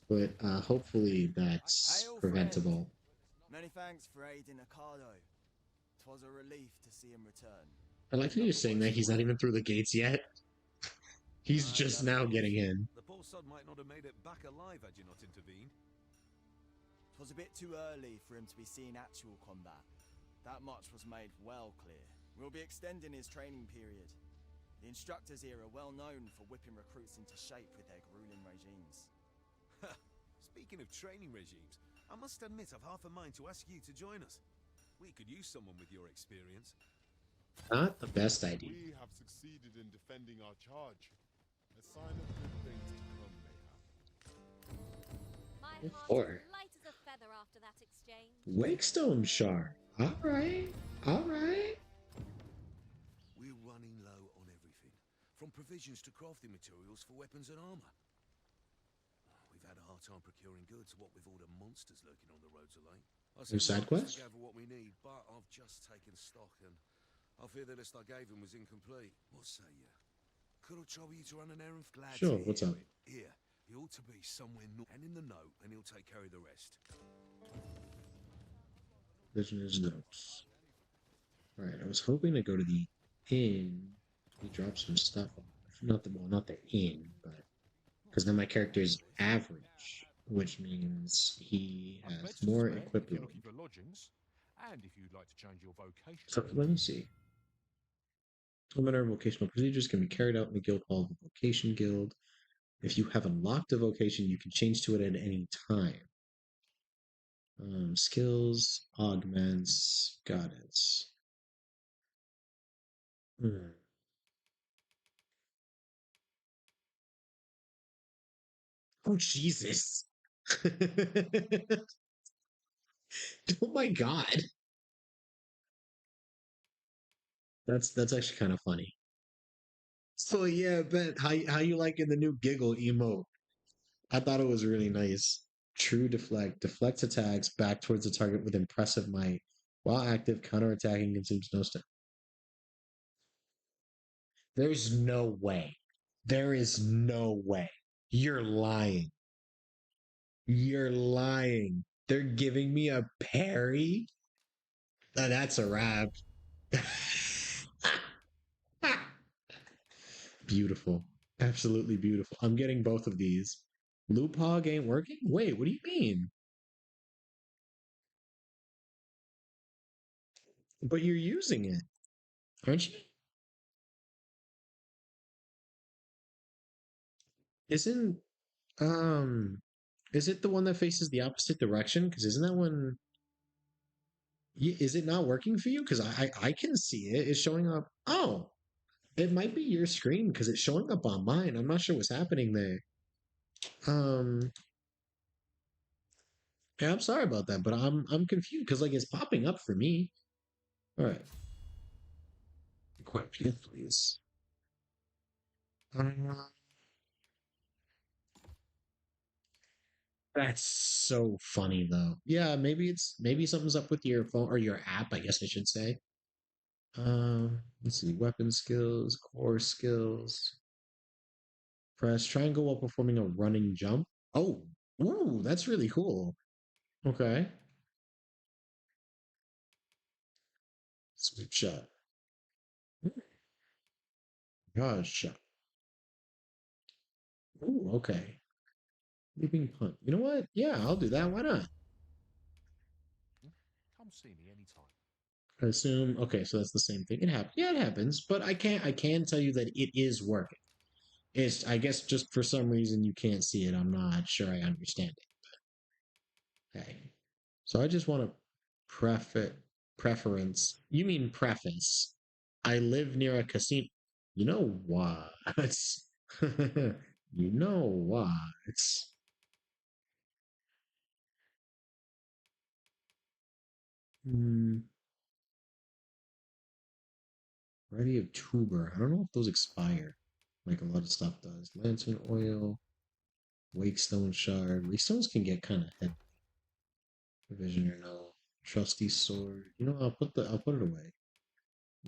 S1: But hopefully that's preventable.
S6: Many thanks for aiding Ricardo. 'Twas a relief to see him return.
S1: I like how you're saying that he's not even through the gates yet. He's just now getting in.
S11: The poor sod might not have made it back alive had you not intervened.
S6: 'Twas a bit too early for him to be seeing actual combat, That much was made well clear. We'll be extending his training period. The instructors here are well known for whipping recruits into shape with their grueling regimes.
S11: Speaking of training regimes, I must admit I've half a mind to ask you to join us. We could use someone with your experience.
S1: Not the best idea.
S2: We have succeeded in defending our charge. A sign of good things to come, mayhap.
S9: My heart
S1: Or
S9: is light as a feather after that exchange.
S1: Wakestone Shard. Alright. Alright.
S11: We're running low on everything, from provisions to crafting materials for weapons and armor. We've had a hard time procuring goods, what with all the monsters lurking on the roads of late. I
S1: Your side quest?
S11: gather what we need, but I've just taken stock and I fear the list I gave him was incomplete. What say you? Could I trouble you to run an errand? Glad
S1: Sure,
S11: to
S1: what's
S11: hear
S1: up?
S11: it. Here, he ought to be somewhere and in the note, and he'll take care of the rest.
S1: Visioners notes. Alright, I was hoping to go to the inn. He dropped some stuff off. Not the inn, but because then my character is average, which means he has more equipped load.
S12: For lodgings, and if you'd like to change your vocation.
S1: So let me see. Implementar vocational procedures can be carried out in the guild hall of the vocation guild. If you have unlocked a vocation, you can change to it at any time. Skills, augments, got it. Oh, Jesus. Oh my God. That's actually kind of funny. So yeah, Ben, how you liking the new giggle emote? I thought it was really nice. True deflect deflects attacks back towards the target with impressive might. While active, counterattacking consumes no stun. There's no way. There is no way. You're lying. You're lying. They're giving me a parry? That's a wrap. Beautiful. Absolutely beautiful. I'm getting both of these. Loop hog ain't working? Wait, what do you mean? But you're using it, aren't you? Isn't is it the one that faces the opposite direction? Because isn't that one? Is it not working for you? Because I can see it. It's showing up. Oh, it might be your screen because it's showing up on mine. I'm not sure what's happening there. Yeah, I'm sorry about that, but I'm confused because like it's popping up for me. All right, equip it, please. That's so funny though. Yeah, maybe something's up with your phone or your app, I guess I should say. Let's see, weapon skills, core skills. Press triangle while performing a running jump. Oh, ooh, that's really cool. Okay. Sweep shot. Dodge shot. Ooh, okay. Leaping punt. You know what? Yeah, I'll do that. Why not?
S12: Come see me anytime.
S1: I assume. Okay, so that's the same thing. It happens. Yeah, it happens. But I can tell you that it is working. It's, I guess, just for some reason you can't see it. I'm not sure I understand it. But, okay. So I just want to preference. You mean preface? I live near a casino. You know what? You know what? Variety of tuber. I don't know if those expire. Like a lot of stuff does. Lantern oil, wakestone shard. Wakestones can get kind of heavy. Provision or no. Trusty sword. You know, I'll put it away.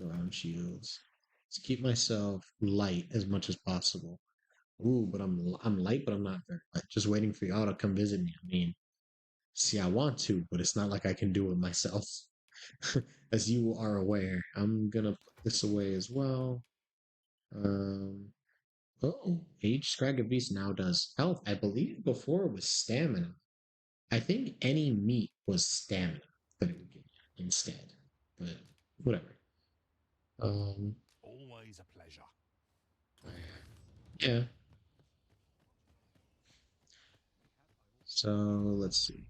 S1: Around shields. Let's keep myself light as much as possible. Ooh, but I'm light, but I'm not very light. Just waiting for y'all to come visit me. I mean, see, I want to, but it's not like I can do it myself. As you are aware, I'm gonna put this away as well. Oh, Age Scrag of Beast now does health. I believe before it was stamina. I think any meat was stamina that it would give you instead. but whatever.
S12: Always a pleasure.
S1: Yeah. So let's see.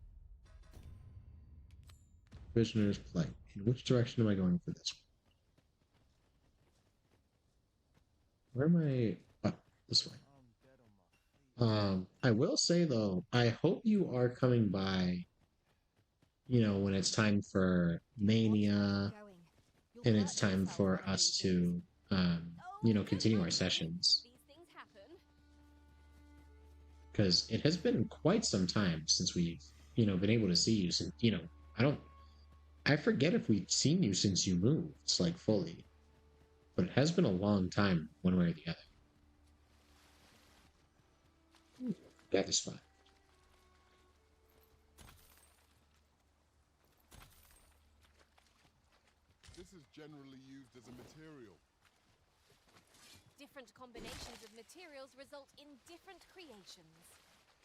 S1: Prisoner's plight. In which direction am I going for this one? Where am I? Oh, this way. I will say though, I hope you are coming by, when it's time for Mania and it's time for us to, continue our sessions. Because it has been quite some time since we've, been able to see you. Since, I forget if we've seen you since you moved, like fully. But it has been a long time, one way or the other. That is fine.
S2: This is generally used as a material.
S9: Different combinations of materials result in different creations.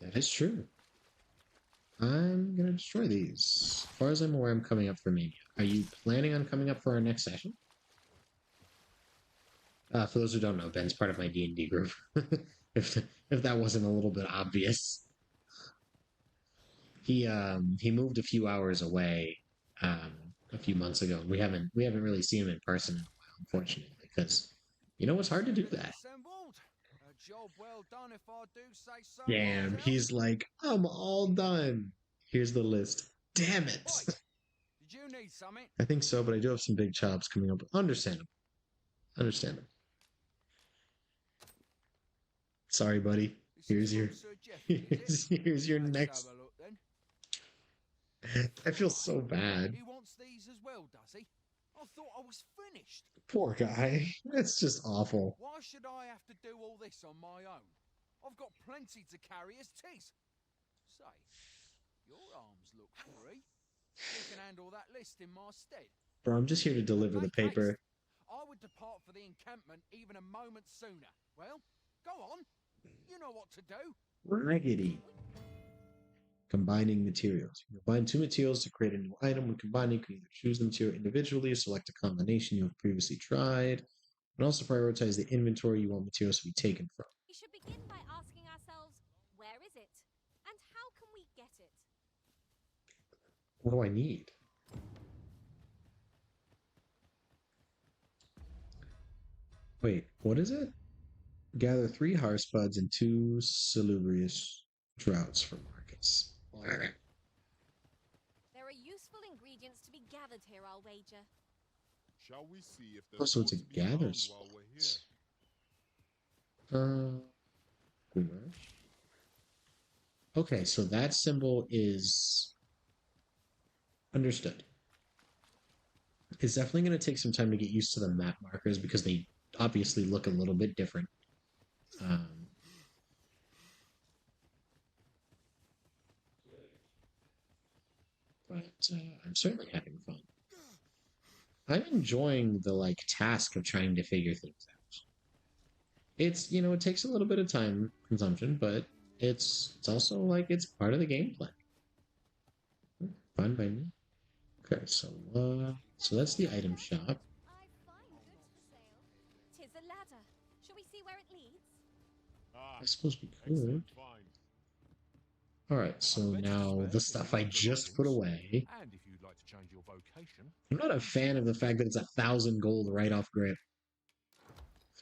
S1: That is true. I'm gonna destroy these. As far as I'm aware, I'm coming up for Mania. Are you planning on coming up for our next session? For those who don't know, Ben's part of my D&D group. if that wasn't a little bit obvious, he moved a few hours away a few months ago. We haven't really seen him in person in a while, unfortunately, because it's hard to do that.
S7: A job well done, if I do say so.
S1: Damn, he's like, I'm all done. Here's the list. Damn it.
S7: Did you need something?
S1: I think so, but I do have some big chops coming up. Understandable. Sorry, buddy. Here's your next. I feel so bad.
S7: He wants these as well, does he? I thought I was finished.
S1: Poor guy. That's just awful.
S7: Why should I have to do all this on my own? I've got plenty to carry as tis. Say, your arms look free. You can handle that list in my stead.
S1: Bro, I'm just here to deliver the paper.
S7: I would depart for the encampment even a moment sooner. Well, go on. You know what to do.
S1: Raggedy. Combining materials. You combine two materials to create a new item. When combining, you can either choose the material individually or select a combination you have previously tried. And also prioritize the inventory you want materials to be taken from.
S9: We should begin by asking ourselves, where is it? And how can we get it?
S1: What do I need? Wait, what is it? Gather 3 Harspuds and 2 Salubrious Droughts for Marcus.
S9: There are useful ingredients to be gathered here, I'll wager.
S2: Shall we see if
S1: Oh, so it's a gather spot. Okay, so that symbol is understood. It's definitely going to take some time to get used to the map markers because they obviously look a little bit different. But I'm certainly having fun. I'm enjoying the task of trying to figure things out. It's it takes a little bit of time consumption, but it's also it's part of the gameplay. Fine by me. Okay, so that's the item shop.
S9: I find goods for sale. 'Tis a ladder. Shall we see where it leads?
S1: I suppose we could. Alright, so now the stuff I just put away.
S12: And if you'd like to change your vocation.
S1: I'm not a fan of the fact that it's 1,000 gold right off grip.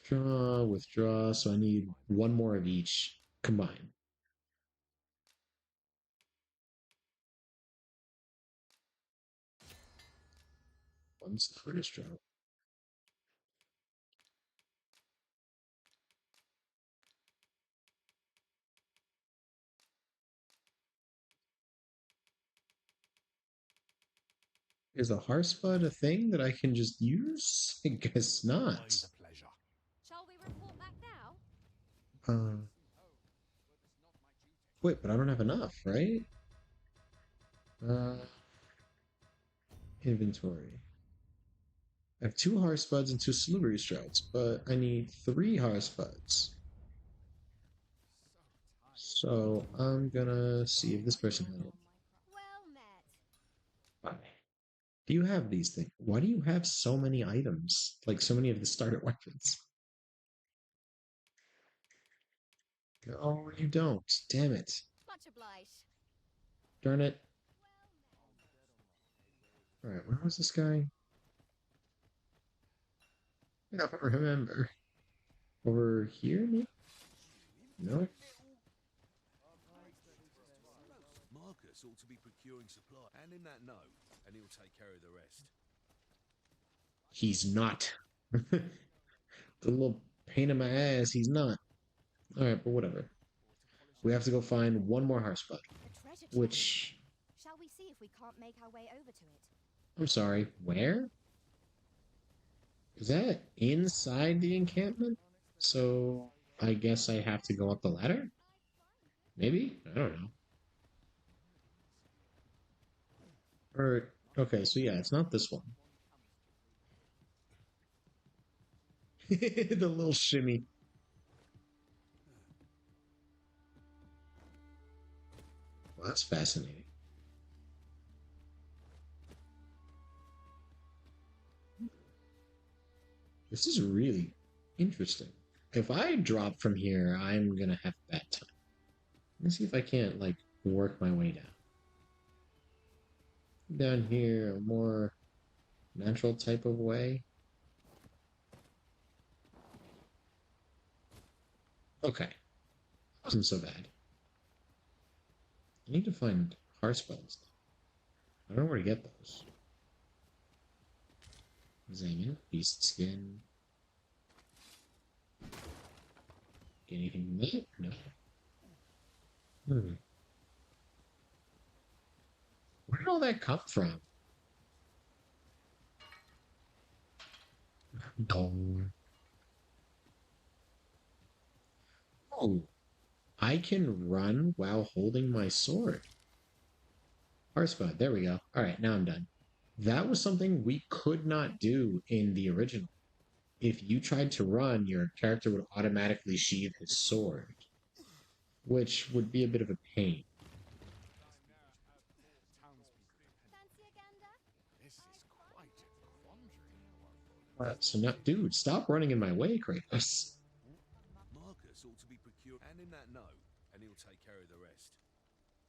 S1: Withdraw, so I need 1 more of each combined. One's the first drop. Is a Harspud a thing that I can just use? I guess not.
S9: Shall we report back now?
S1: Wait, but I don't have enough, right? Inventory. I have 2 Harspuds and 2 Salubrious Droughts, but I need 3 Harspuds. So I'm gonna see if this person has it.
S9: Well met.
S1: Bye. do you have these things? Why do you have so many items? Like so many of the starter weapons? Oh, you don't. Damn it.
S9: Much obliged.
S1: Darn it. Alright, where was this guy? I don't remember. Over here, maybe? No?
S11: Marcus ought to be procuring supply. Hand him that note, and he'll take care of the rest.
S1: He's not. The little pain in my ass, he's not. Alright, but whatever. We have to go find one more Hearthspud. Which...
S9: Shall we see if we can't make our way over to it?
S1: I'm sorry, where? Is that inside the encampment? So, I guess I have to go up the ladder? Maybe? I don't know. Or, okay, so yeah, it's not this one. The little shimmy. Well, that's fascinating. This is really interesting. If I drop from here, I'm gonna have a bad time. Let's see if I can't, like, work my way down. Down here, a more natural type of way. Okay. Wasn't so bad. I need to find Hearthspuds. I don't know where to get those. Examine. Beast skin. Get anything from that? No. Where did all that come from? Dong. Oh. I can run while holding my sword. Hearthspud, there we go. Alright, now I'm done. That was something we could not do in the original. If you tried to run, your character would automatically sheathe his sword, which would be a bit of a pain. So now, dude, stop running in my way, Kratos.
S11: Marcus ought to be procured. Hand him that note, and he'll take care of the rest.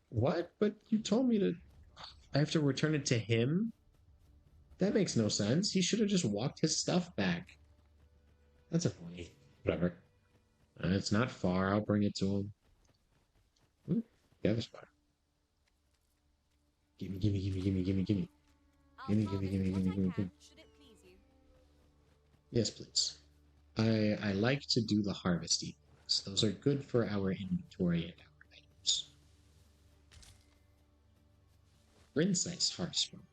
S1: What? But you told me to... I have to return it to him? That makes no sense. He should have just walked his stuff back. That's a funny. Whatever. It's not far. I'll bring it to him. Ooh, gather spot. Gimme, gimme, gimme, gimme, gimme, gimme. Gimme, gimme, gimme, gimme, gimme, gimme. Yes, please. I like to do the harvesting. Those are good for our inventory and our items. Princess Hearthstone.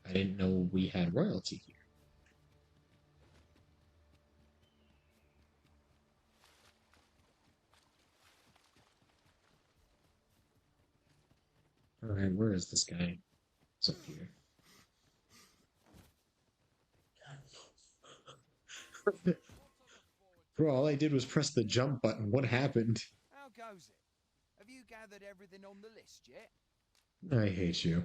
S1: I didn't know we had royalty here. Alright, where is this guy? It's up here. Bro, all I did was press the jump button. What happened?
S7: How goes it? Have you gathered everything on the list yet?
S1: I hate you.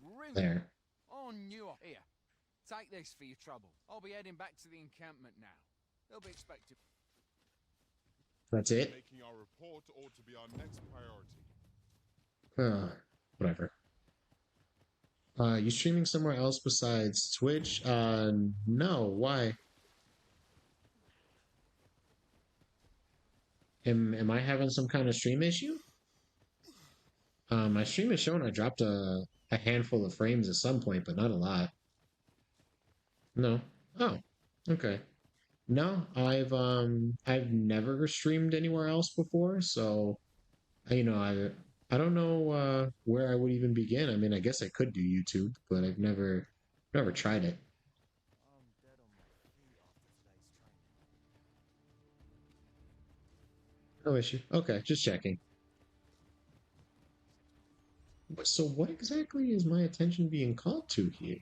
S7: Really?
S1: There.
S7: Oh, new. Here, take this for your trouble. I'll be heading back to the encampment now. They'll be expecting.
S1: That's it?
S2: Making our report ought to be our next priority.
S1: Whatever. You streaming somewhere else besides Twitch? No. Why? Am I having some kind of stream issue? My stream is showing I dropped a handful of frames at some point, but not a lot. No. Oh, okay. No, I've never streamed anywhere else before, so I don't know where I would even begin. I mean, I guess I could do YouTube, but I've never tried it. No issue. Okay, just checking. So what exactly is my attention being called to here?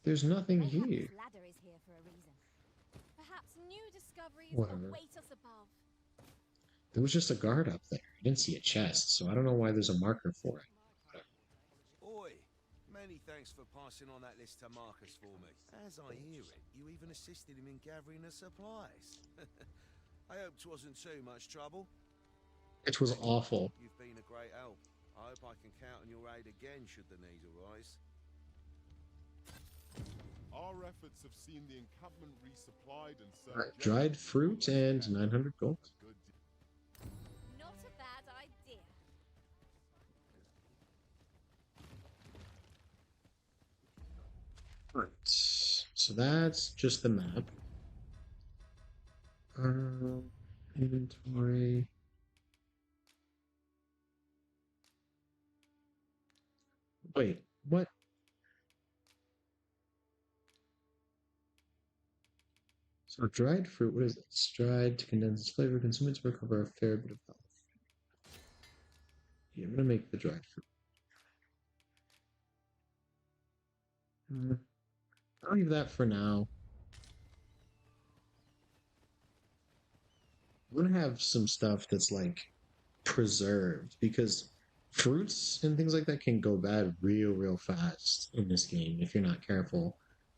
S1: There's nothing here.
S9: This ladder is here for a reason. Perhaps new discoveries
S1: Whatever.
S9: await us above.
S1: There was just a guard up there. I didn't see a chest, so I don't know why there's a marker for it.
S11: Oi, many thanks for passing on that list to Marcus for me. As I hear it, you even assisted him in gathering the supplies. I hope it wasn't too much trouble.
S1: It was awful.
S11: You've been a great help. I hope I can count on your aid again should the need arise.
S2: Our efforts have seen the encampment resupplied and
S1: Alright, dried fruit and 900 gold.
S9: Not a bad idea.
S1: Alright, so that's just the map. Inventory. Wait, what? So dried fruit, what is it? It's dried to condense its flavor, consume it to recover a fair bit of health. Yeah, I'm gonna make the dried fruit. I'll leave that for now. I'm gonna have some stuff that's like preserved because fruits and things like that can go bad real fast in this game if you're not careful.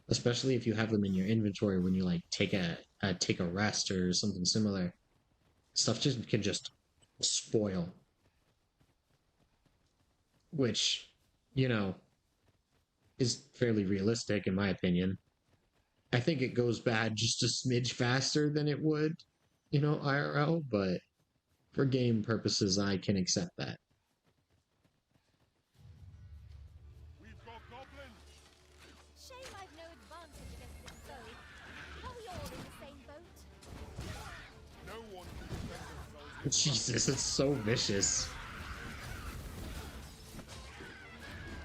S1: Especially if you have them in your inventory when you like take a rest or something similar. Stuff just can just spoil. Which, you know, is fairly realistic in my opinion. I think it goes bad just a smidge faster than it would, you know, IRL, but for game purposes I can accept that.
S9: Shame I've no advantage against this foe. Are we all in the same boat?
S2: No one can defend themselves.
S1: Jesus, it's so vicious.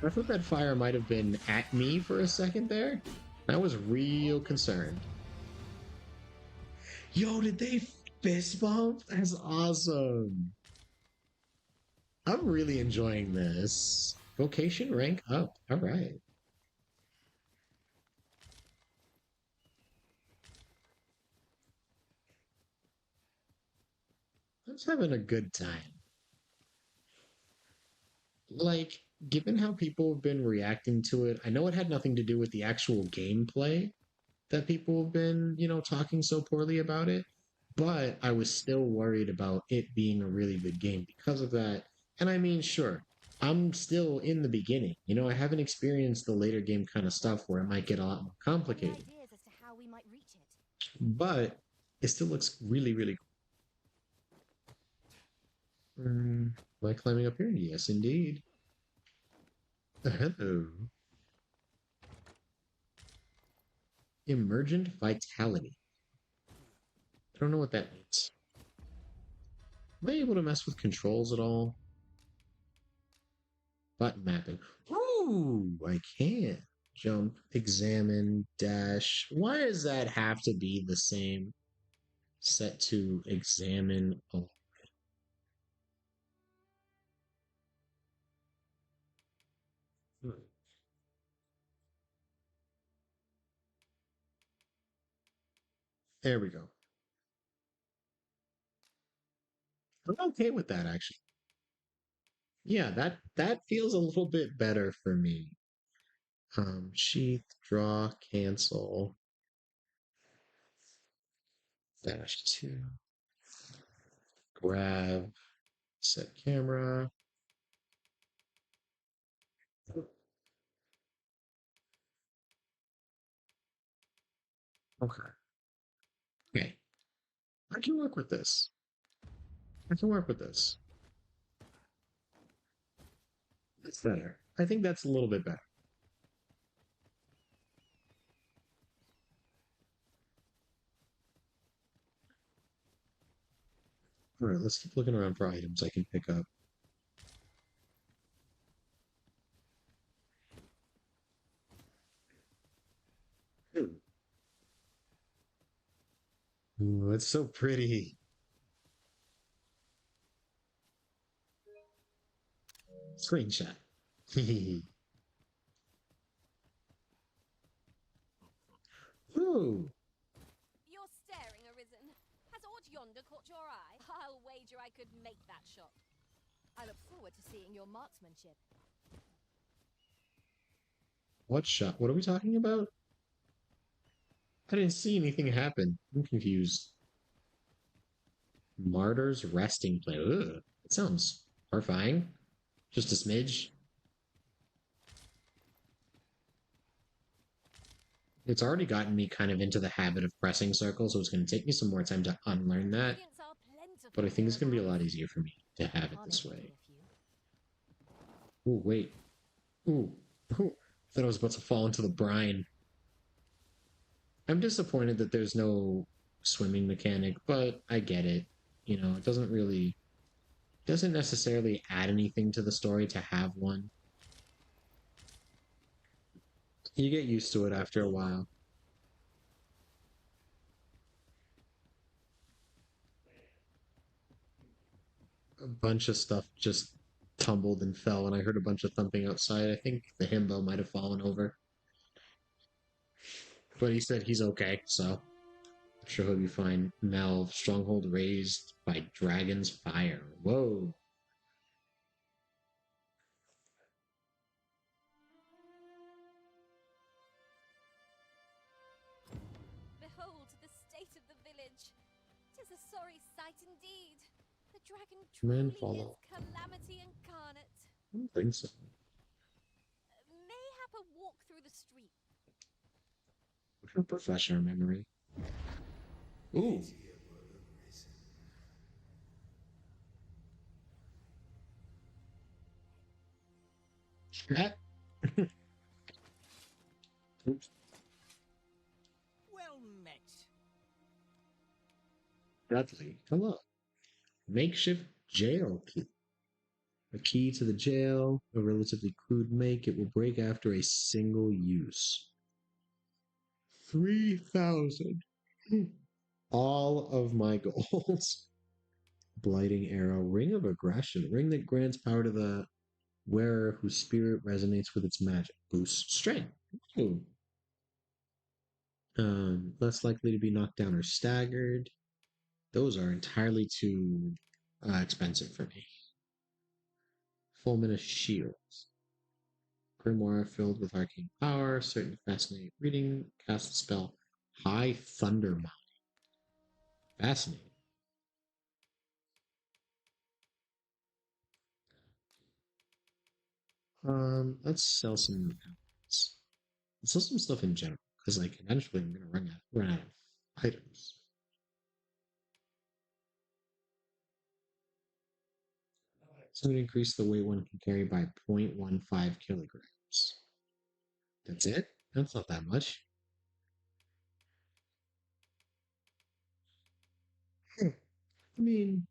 S1: I thought that fire might have been at me for a second there. I was real concerned. Yo, did they fist bump? That's awesome. I'm really enjoying this. Vocation rank up. All right. I was having a good time. Like, given how people have been reacting to it, I know it had nothing to do with the actual gameplay that people have been, you know, talking so poorly about it, but I was still worried about it being a really good game because of that. And I mean, sure, I'm still in the beginning. You know, I haven't experienced the later game kind of stuff where it might get a lot more complicated.
S9: Ideas as to how we might reach it.
S1: But it still looks really cool. Am I climbing up here? Yes, indeed. Hello. Emergent Vitality. I don't know what that means. Am I able to mess with controls at all? Button mapping. Ooh, I can. Jump, examine, dash. Why does that have to be the same? Set to examine only. There we go. I'm okay with that, actually. Yeah, that feels a little bit better for me. Sheath, draw, cancel. Dash 2. Grab, set camera. Okay. Okay. I can work with this. I can work with this. That's better. I think that's a little bit better. All right, let's keep looking around for items I can pick up. Ooh, it's so pretty. Screenshot. Ooh.
S9: You're staring, Arisen. Has fort yonder caught your eye? I'll wager I could make that shot.
S3: I look forward to seeing your marksmanship.
S1: What shot? What are we talking about? I didn't see anything happen. I'm confused. Martyr's resting place. Ugh, that sounds horrifying. Just a smidge. It's already gotten me kind of into the habit of pressing circles, so it's going to take me some more time to unlearn that. But I think it's going to be a lot easier for me to have it this way. Ooh, wait. Ooh. Ooh. I thought I was about to fall into the brine. I'm disappointed that there's no swimming mechanic, but I get it. You know, it doesn't necessarily add anything to the story to have one. You get used to it after a while. A bunch of stuff just tumbled and fell, and I heard a bunch of thumping outside. I think the himbo might have fallen over. But he said he's okay, so I'm sure he'll be fine. Melve, stronghold raised by dragon's fire. Whoa.
S9: Behold the state of the village. 'Tis a sorry sight indeed. The dragon
S1: Man,
S9: truly
S1: follow.
S9: is calamity incarnate.
S1: I don't think so.
S9: Mayhap a walk through the street.
S1: Refresh our memory. Ooh. Oops.
S13: Well met.
S1: Dudley, hello. Makeshift jail key. A key to the jail, a relatively crude make. It will break after a single use. 3,000. All of my goals. Blighting arrow, ring of aggression, ring that grants power to the wearer whose spirit resonates with its magic. Boosts strength. Ooh. Less likely to be knocked down or staggered. Those are entirely too expensive for me. Fulminous shields. Grimoire filled with arcane power. Certain fascinating reading. Cast the spell High Thunder Mountain. Fascinating. Let's sell some. Let's sell some stuff in general, because like eventually I'm gonna run out of items. It's going to increase the weight one can carry by 0.15 kilograms. That's it? That's not that much. I mean,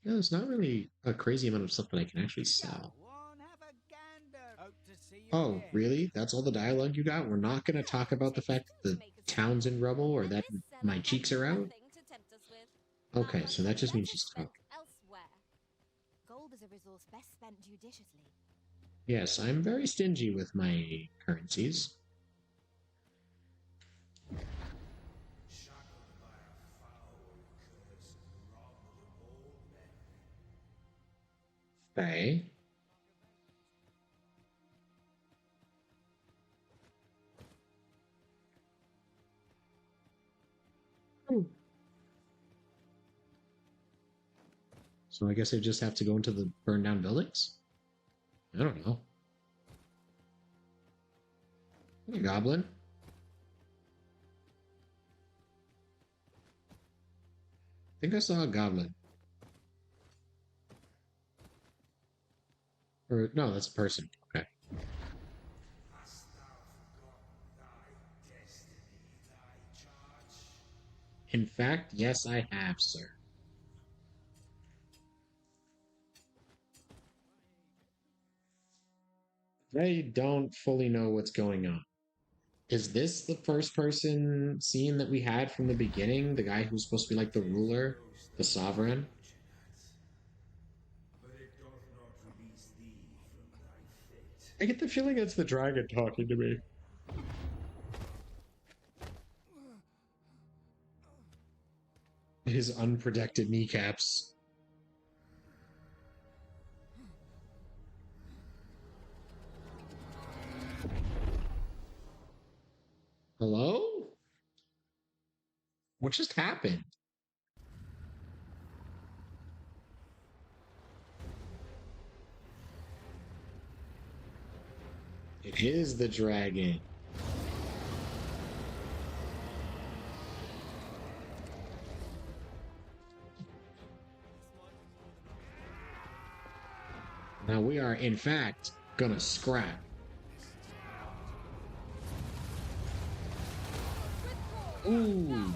S1: yeah, there's not really a crazy amount of stuff that I can actually sell. Oh, really? That's all the dialogue you got? We're not going to talk about the fact that the town's in rubble or that my cheeks are out? Okay, so that just means she's talking.
S3: Gold is a resource best spent judiciously.
S1: Yes, I'm very stingy with my currencies. Okay. So I guess I just have to go into the burned down buildings? I don't know. Hey, goblin. I think I saw a goblin. Or, no, that's a person. Okay. In fact, yes, I have, sir. I don't fully know what's going on. Is this the first person scene that we had from the beginning? The guy who's supposed to be like the ruler? The sovereign? I get the feeling it's the dragon talking to me. His unprotected kneecaps. Hello? What just happened? It is the dragon. Now we are, in fact, gonna scrap. Ooh.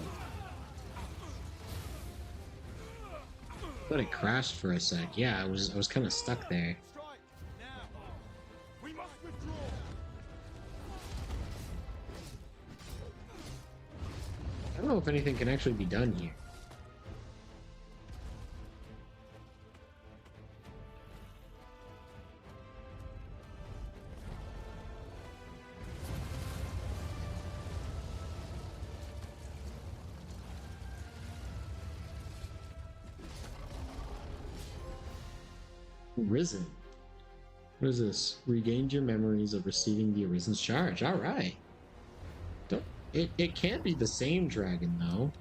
S1: But it crashed for a sec. Yeah, I was kind of stuck there.
S2: We must withdraw.
S1: I don't know if anything can actually be done here. Risen. What is this? Regained your memories of receiving the Arisen's charge. Alright. It can't be the same dragon, though.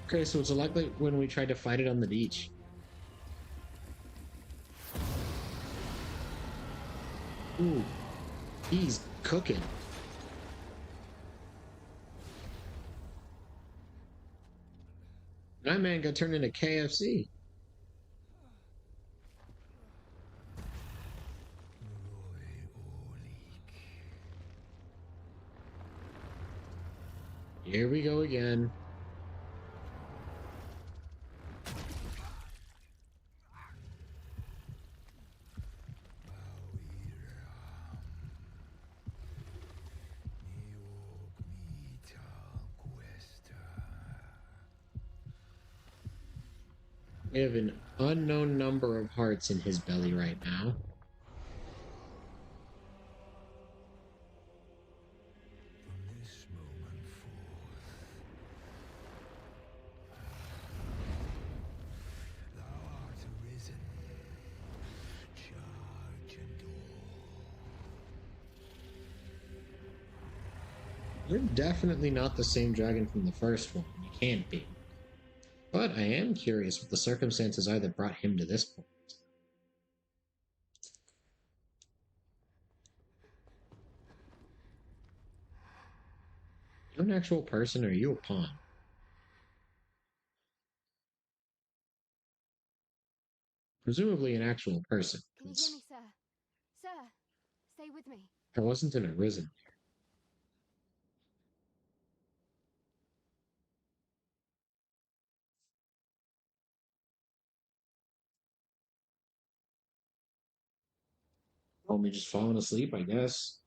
S1: Okay, so it's like when we tried to fight it on the beach. Ooh, he's cooking. That man got turned into KFC. Here we go again. We have an unknown number of hearts in his belly right now.
S4: From this moment forth, thou art arisen, charge and all.
S1: You're definitely not the same dragon from the first one. You can't be. But I am curious what the circumstances are that brought him to this point. Are you an actual person or are you a pawn? Presumably an actual person.
S9: Can you hear me, sir? Sir, stay with me.
S1: I wasn't an Arisen. Only just falling asleep, I guess.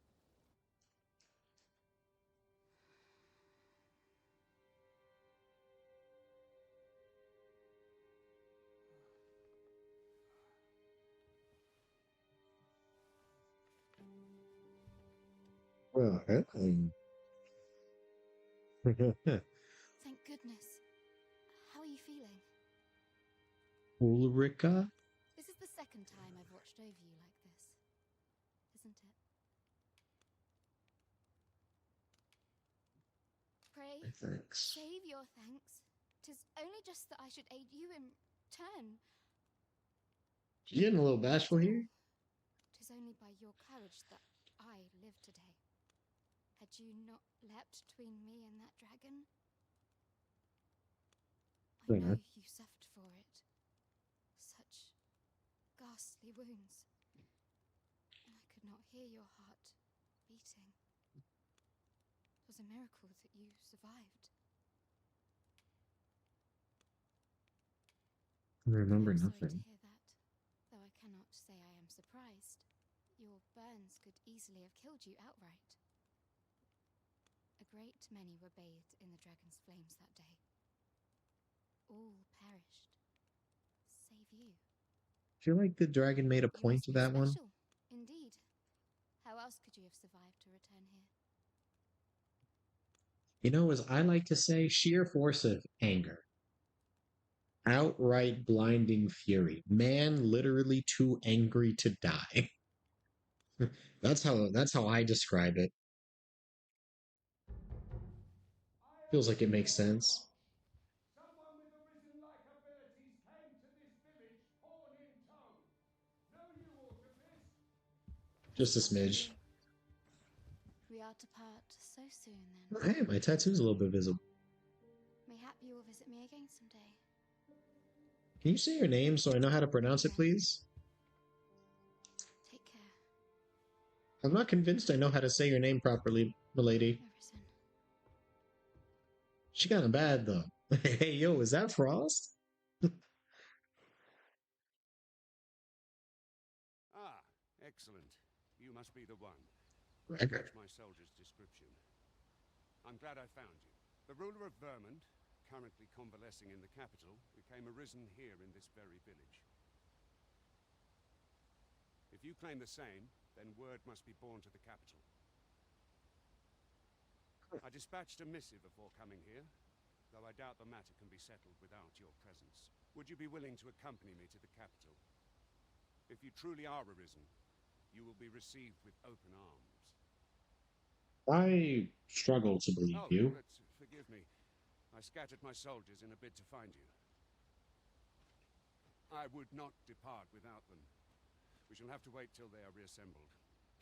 S1: Well,
S9: Thank goodness. How are you feeling?
S1: Ulrika?
S9: This is the second time I've watched over you like this, isn't it? Pray,
S1: Thanks.
S9: save your thanks. 'Tis only just that I should aid you in turn.
S1: You getting a little bashful here?
S9: 'Tis only by your courage that I live today. Had you not leapt between me and that dragon, I know you suffered for it. Such ghastly wounds. And I could not hear your heart beating. It was a miracle that you survived.
S1: I remember
S9: I'm
S1: nothing.
S9: sorry to hear that, though I cannot say I am surprised. Your burns could easily have killed you outright. A great many were bathed in the dragon's flames that day.
S3: all perished. Save you.
S1: I feel like the dragon made a
S3: You
S1: point
S3: must
S1: to
S3: be
S1: that one.
S3: special, indeed. How else could you have survived to return here?
S1: You know, as I like to say, sheer force of anger. Outright blinding fury. Man literally too angry to die. That's how I describe it. Feels like it makes sense.
S2: Someone with arisen-like abilities came to this village, horn in tow. Know you, Autofist?
S1: Just a smidge.
S3: We are to part so soon, then.
S1: Hey, my tattoo's a little bit visible.
S3: Mayhap you will visit me again someday.
S1: Can you say your name so I know how to pronounce it, please?
S3: Take care.
S1: I'm not convinced I know how to say your name properly, milady.
S3: Arisen.
S1: She kinda bad, though. Hey, yo, is that Frost?
S13: Ah, excellent. You must be the one.
S1: Record.
S13: Match my soldier's description. I'm glad I found you. The ruler of Vermund, currently convalescing in the capital, became arisen here in this very village. If you claim the same, then word must be borne to the capital. I dispatched a missive before coming here, though I doubt the matter can be settled without your presence. Would you be willing to accompany me to the capital? If you truly are arisen, you will be received with open arms.
S1: I struggle to believe you.
S13: But forgive me. I scattered my soldiers in a bid to find you. I would not depart without them. We shall have to wait till they are reassembled.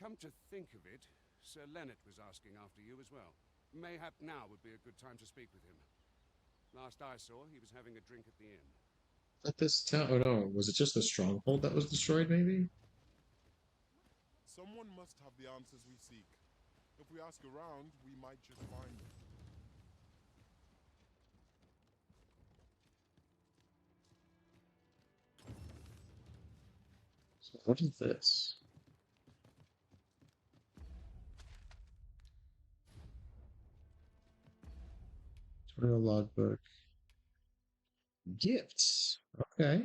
S13: Come to think of it, Sir Leonard was asking after you as well. Mayhap now would be a good time to speak with him. Last I saw, he was having a drink at the inn.
S1: At this town, oh no, was it just the stronghold that was destroyed, maybe?
S2: Someone must have the answers we seek. If we ask around, we might just find them.
S1: So what is this? Tutorial logbook. Gifts. Okay.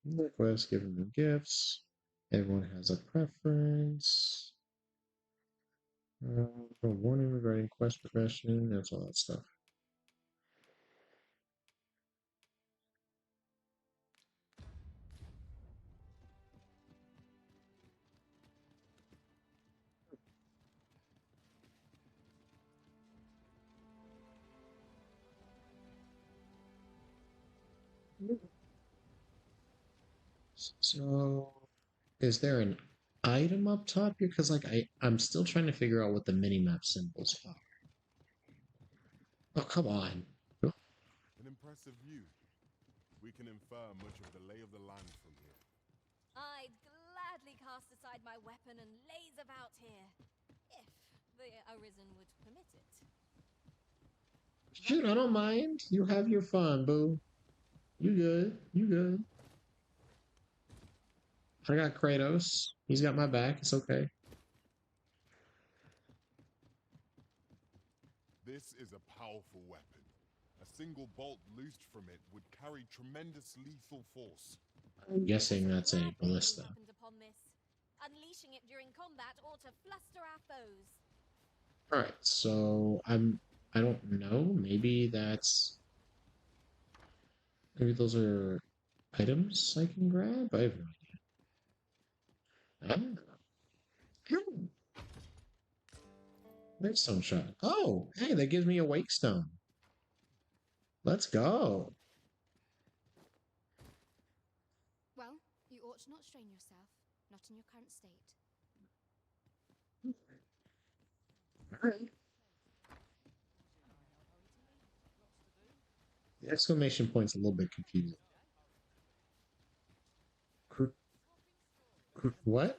S1: Request giving them gifts. Everyone has a preference. A warning regarding quest progression. That's all that stuff. So, is there an item up top here? Because like I'm still trying to figure out what the minimap symbols are. Oh, come on.
S2: An impressive view. We can infer much of the lay of the land from here.
S9: I'd gladly cast aside my weapon and laze about here, if the Arisen would permit it.
S1: Shoot, I don't mind. You have your fun, boo. You good. You good. I got Kratos. He's got my back. It's okay.
S2: This is a powerful weapon. A single bolt loosed from it would carry tremendous lethal force.
S1: I'm guessing that's a ballista.
S9: Upon this, unleashing it during combat ought to fluster our foes.
S1: Alright, so I don't know. Maybe those are items I can grab? I have no idea. Wakestone shot. Oh, hey, that gives me a Wakestone. Let's go.
S3: Well, you ought to not strain yourself, not in your current state.
S1: Alright. The exclamation point's a little bit confusing. What?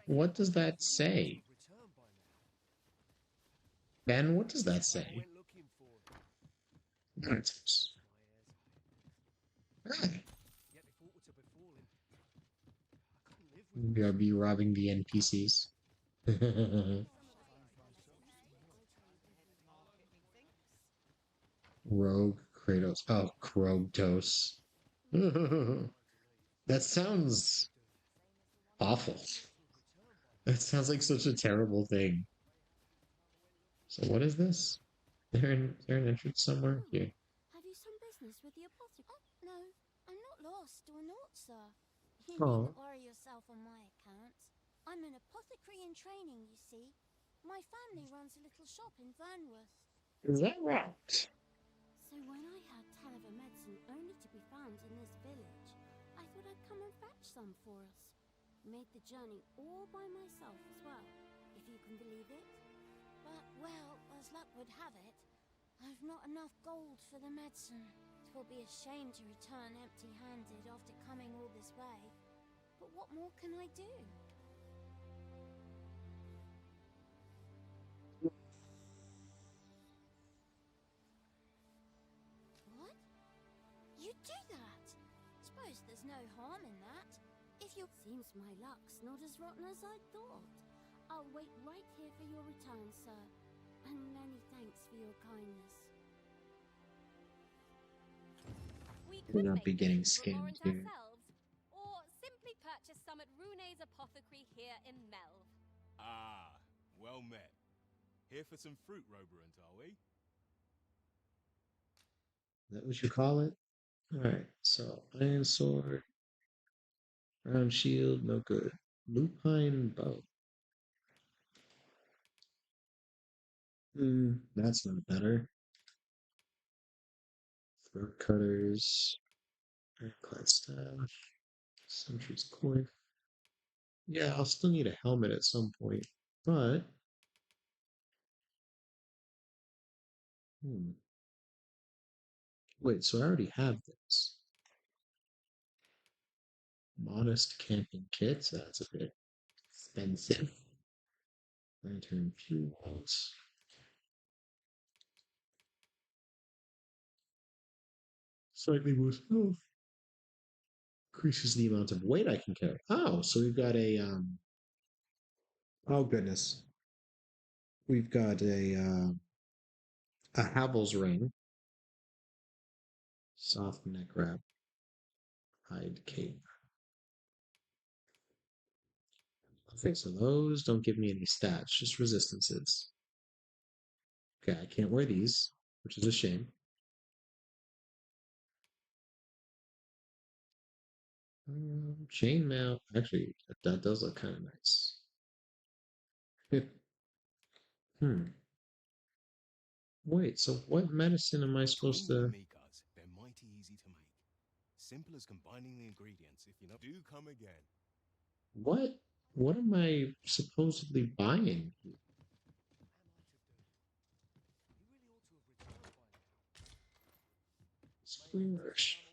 S1: What does that say? Ben, what does that say? Nonsense. Right. We are be robbing the NPCs. Rogue Kratos. Oh, Krogtos. That sounds awful. That sounds like such a terrible thing. So what is this? Is there an entrance somewhere here?
S14: Have you some business with the apothecary? Oh, no, I'm not lost or naught, sir. You
S1: Oh.
S14: needn't worry yourself on my account. I'm an apothecary in training, you see. My family runs a little shop in Vernworth.
S1: Is that right?
S14: So when I had tell of a medicine only to be found in this village, I thought I'd come and fetch some for us. Made the journey all by myself as well, if you can believe it. But, well, as luck would have it, I've not enough gold for the medicine. 'Twill be a shame to return empty-handed after coming all this way. But what more can I do? What? You do that? Suppose there's no harm in that. If you... Seems my luck's not as rotten as I thought. I'll wait right here for your return, sir. And many thanks for your kindness.
S9: We
S1: We'll
S9: could
S1: not be
S9: make
S1: getting
S9: things for
S1: scammed
S9: Laurent
S1: here.
S9: ourselves, or simply purchase some at Rune's apothecary here in Melve.
S15: Ah, well met. Here for some fruit, Roberant, are we?
S1: Is that what you call it? Alright, so iron sword, round shield, no good. Lupine bow. That's not better. Throat cutters, ironclad staff, sentry's coif. Yeah, I'll still need a helmet at some point, but wait, so I already have this. Modest camping kits, that's a bit expensive. Lantern fuels. Slightly boost health. Increases the amount of weight I can carry. Oh, so we've got a oh goodness. We've got a Havel's ring. Soft neck wrap. Hide cape. Okay, so those don't give me any stats, just resistances. Okay, I can't wear these, which is a shame. Chainmail. Actually, that does look kind of nice. Wait, so what medicine am I supposed to...
S15: Mikas, they're mighty easy to make. Simple as combining the ingredients, if you know. Do come again.
S1: What? What am I supposedly buying?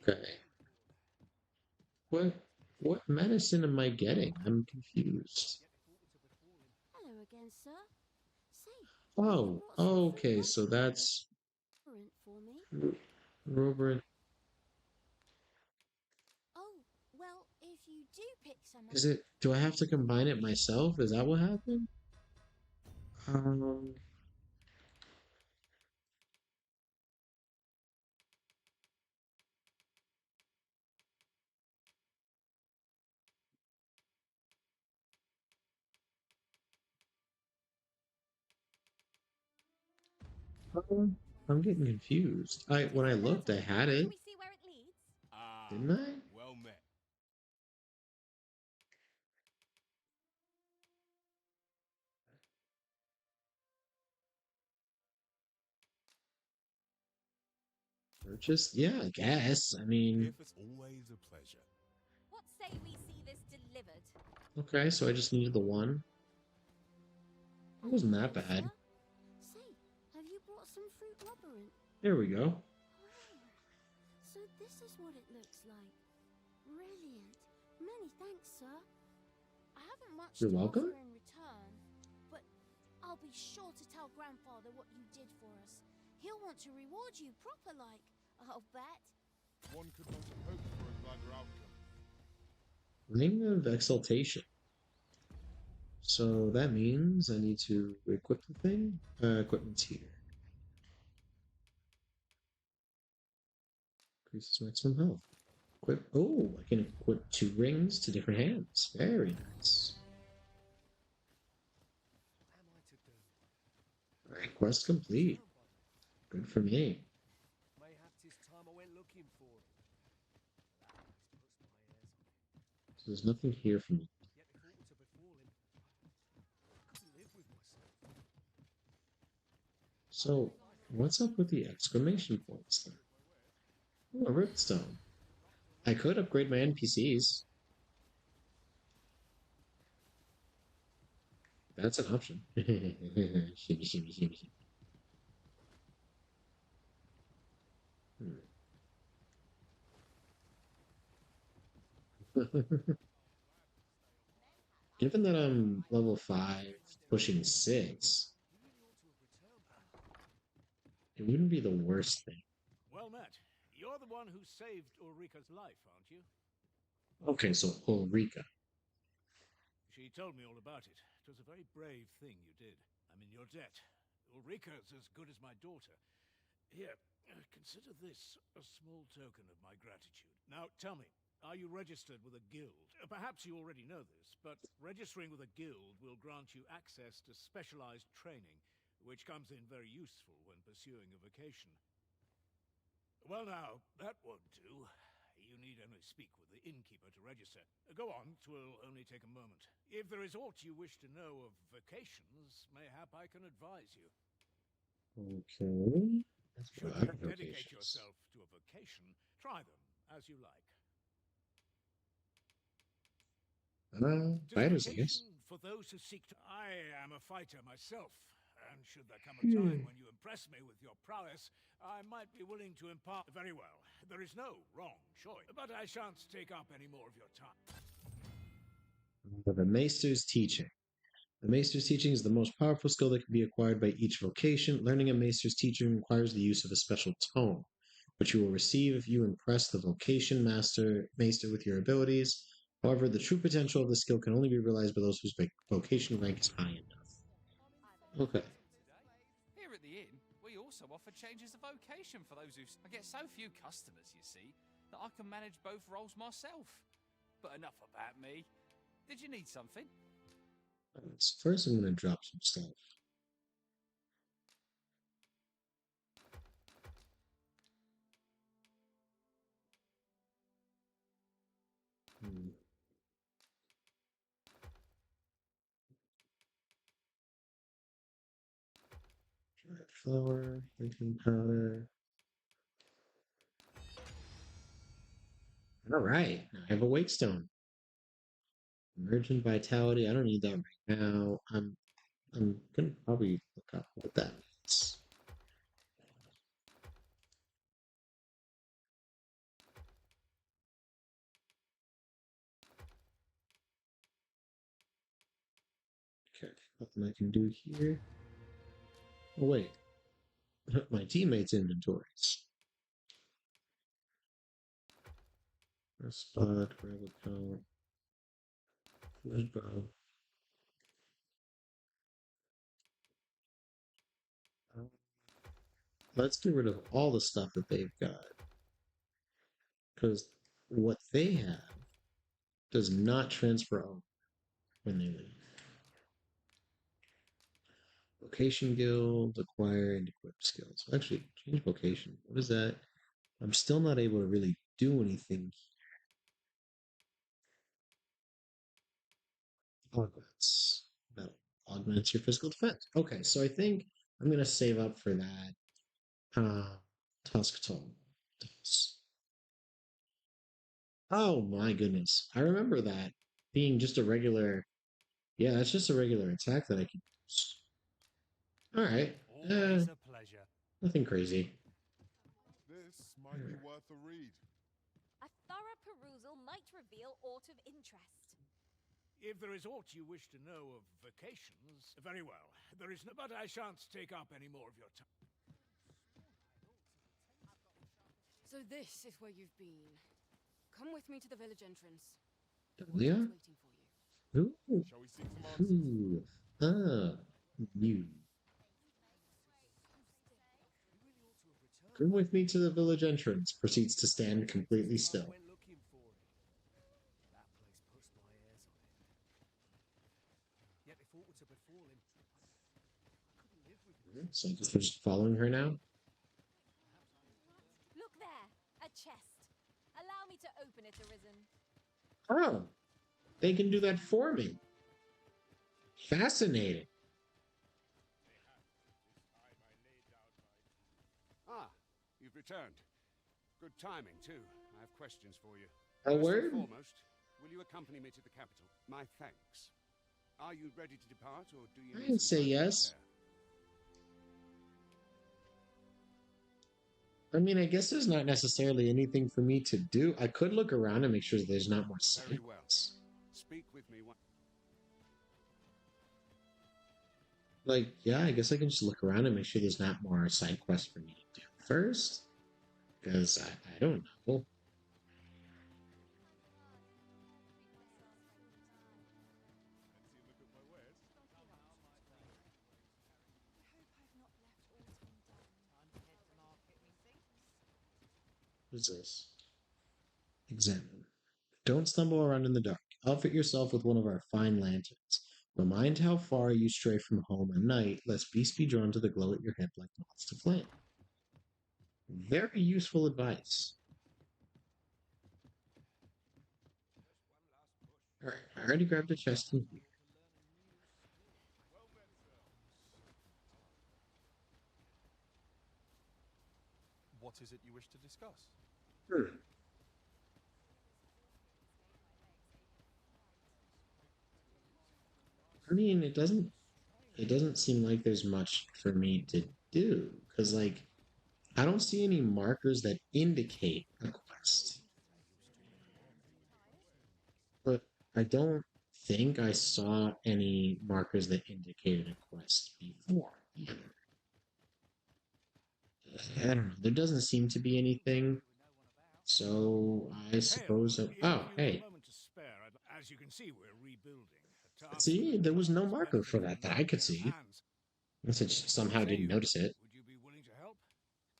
S1: Okay. What medicine am I getting? I'm confused.
S14: Hello again, sir. Say,
S1: Oh, okay, so that's
S14: for me?
S1: Robert.
S14: Oh, well, if you do pick some up...
S1: Is it? Do I have to combine it myself? Is that what happened? I'm getting confused. When I looked, I had it.
S9: Can we see where it leads?
S15: Ah,
S1: Didn't I?
S15: well met.
S1: Purchase? Yeah, I guess. I mean,
S15: It's always a pleasure.
S9: What say we see this delivered?
S1: okay, so I just needed the one. It wasn't that bad.
S14: Say, have you brought some fruit, Roberant?
S1: There we go.
S14: So this is what it looks like. Brilliant. Many thanks, sir. I haven't much
S1: You're
S14: to
S1: welcome.
S14: offer in return, but I'll be sure to tell Grandfather what you did for us. He'll want to reward you proper like, I'll bet.
S2: One could not have hoped for a gladder outcome.
S1: Ring of Exaltation. So that means I need to equip the thing. Equipment's here. Increases maximum health. Equip. Oh, I can equip 2 rings to different hands. Very nice. Alright, quest complete. Good for me.
S16: Mayhap 'tis time I went looking for it.
S1: So there's nothing here for me.
S16: Yet if aught to befall him, I couldn't live with myself.
S1: So, what's up with the exclamation points then? Oh, a ripstone. I could upgrade my NPCs. That's an option. Shimmy, shimmy, shimmy, shimmy. Given that I'm level 5, pushing 6, it wouldn't be the worst thing.
S17: Well met. You're the one who saved Ulrika's life, aren't you?
S1: Okay, so Ulrika.
S17: She told me all about it. It was a very brave thing you did. I'm in your debt. Ulrika's as good as my daughter. Here, consider this a small token of my gratitude. Now, tell me, are you registered with a guild? Perhaps you already know this, but registering with a guild will grant you access to specialized training, which comes in very useful when pursuing a vocation. Well now, that won't do. You need only speak with the innkeeper to register. Go on, 'twill only take a moment. If there is aught you wish to know of vocations, mayhap I can advise you.
S1: Okay.
S17: Should you dedicate yourself to a vocation, try them as you like.
S1: Fighters, I guess.
S17: For those who seek to... I am a fighter myself, and should there come a time when you impress me with your prowess, I might be willing to impart... Very well. There is no wrong choice, but I shan't take up any more of your time.
S1: The Maester's Teaching. The Maester's Teaching is the most powerful skill that can be acquired by each vocation. Learning a Maester's Teaching requires the use of a special tome, which you will receive if you impress the vocation master with your abilities. However, the true potential of the skill can only be realized by those whose vocation rank is high enough. Okay.
S7: Here at the inn, we also offer changes of vocation for those who... I get so few customers, you see, that I can manage both roles myself. But enough about me. Did you need something?
S1: First, I'm going to drop some stuff. Dried flour, baking powder. All right, now I have a wake stone. Emergent vitality. I don't need that right now. I'm gonna probably look up what that means. Okay, nothing I can do here. Oh wait, my teammates' inventories. Spot, grab a count. Bow. Let's get rid of all the stuff that they've got. Because what they have does not transfer over when they leave. Vocation guild, acquire and equip skills. Actually, change vocation. What is that? I'm still not able to really do anything. Augments. That augments your physical defense. Okay, so I think I'm gonna save up for that. Tusk Toll. Oh my goodness. I remember that being just a regular. Yeah, that's just a regular attack that I can use. Alright.
S16: Always a pleasure.
S1: Nothing crazy.
S2: This might be worth a read.
S9: A thorough perusal might reveal aught of interest.
S17: If there is aught you wish to know of vocations, very well. There is no... But I shan't take up any more of your time.
S3: So this is where you've been. Come with me to the village entrance.
S1: Yeah?
S3: Waiting for you.
S1: Ooh.
S2: Shall we seek some answers?
S1: Ooh. Ah. New. Come with me to the village entrance. Proceeds to stand completely still.
S16: Went looking for it. That place puts my hairs on it. Yet if aught were to befall him, I couldn't live with him.
S1: So just we're just following her now.
S9: Look there, a chest. Allow me to open it, Arisen.
S1: Oh, they can do that for me. Fascinating.
S13: Ah, you've returned. Good timing, too. I have questions for you.
S1: A
S13: First
S1: word?
S13: and foremost, will you accompany me to the capital? My thanks. Are you ready to depart, or do you
S1: I
S13: need
S1: can
S13: some
S1: say
S13: time to
S1: yes.
S13: prepare?
S1: I mean, I guess there's not necessarily anything for me to do. I could look around and make sure that there's not more
S13: Very
S1: side
S13: well.
S1: quests.
S13: Speak with me one.
S1: Like, yeah, I guess I can just look around and make sure there's not more side quests for me to do first. Because I don't know. What's this? Examine. Don't stumble around in the dark. Outfit yourself with one of our fine lanterns. Remind how far you stray from home at night, lest beasts be drawn to the glow at your hip like moths to flame. Very useful advice. Alright, I already grabbed a chest in here.
S18: What is it you wish to discuss?
S1: I mean, it doesn't seem like there's much for me to do because like I don't see any markers that indicate a quest. But I don't think I saw any markers that indicated a quest before either. I don't know. There doesn't seem to be anything. So I suppose oh, hey.
S17: As you can see, we're rebuilding.
S1: See, there was no marker for that I could see. Unless I just somehow didn't notice it.
S17: Would you be willing to help?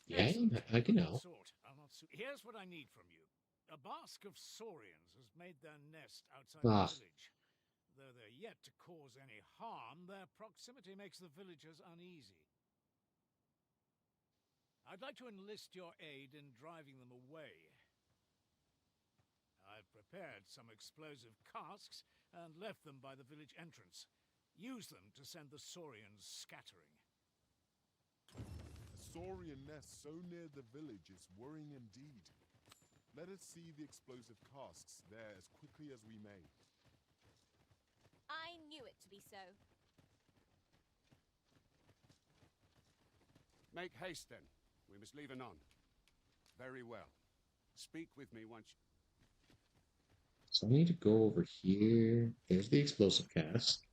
S1: Yeah, I can know.
S17: Here's what I need from you. A bask of saurians has made their nest outside
S1: Ah.
S17: the village. Though they're yet to cause any harm, their proximity makes the villagers uneasy. I'd like to enlist your aid in driving them away. I've prepared some explosive casks and left them by the village entrance. Use them to send the saurians scattering.
S2: A saurian nest so near the village is worrying indeed. Let us see the explosive casks there as quickly as we may.
S9: I knew it to be so.
S13: Make haste, then. We must leave anon. Very well. Speak with me once.
S1: So I need to go over here. There's the explosive cast.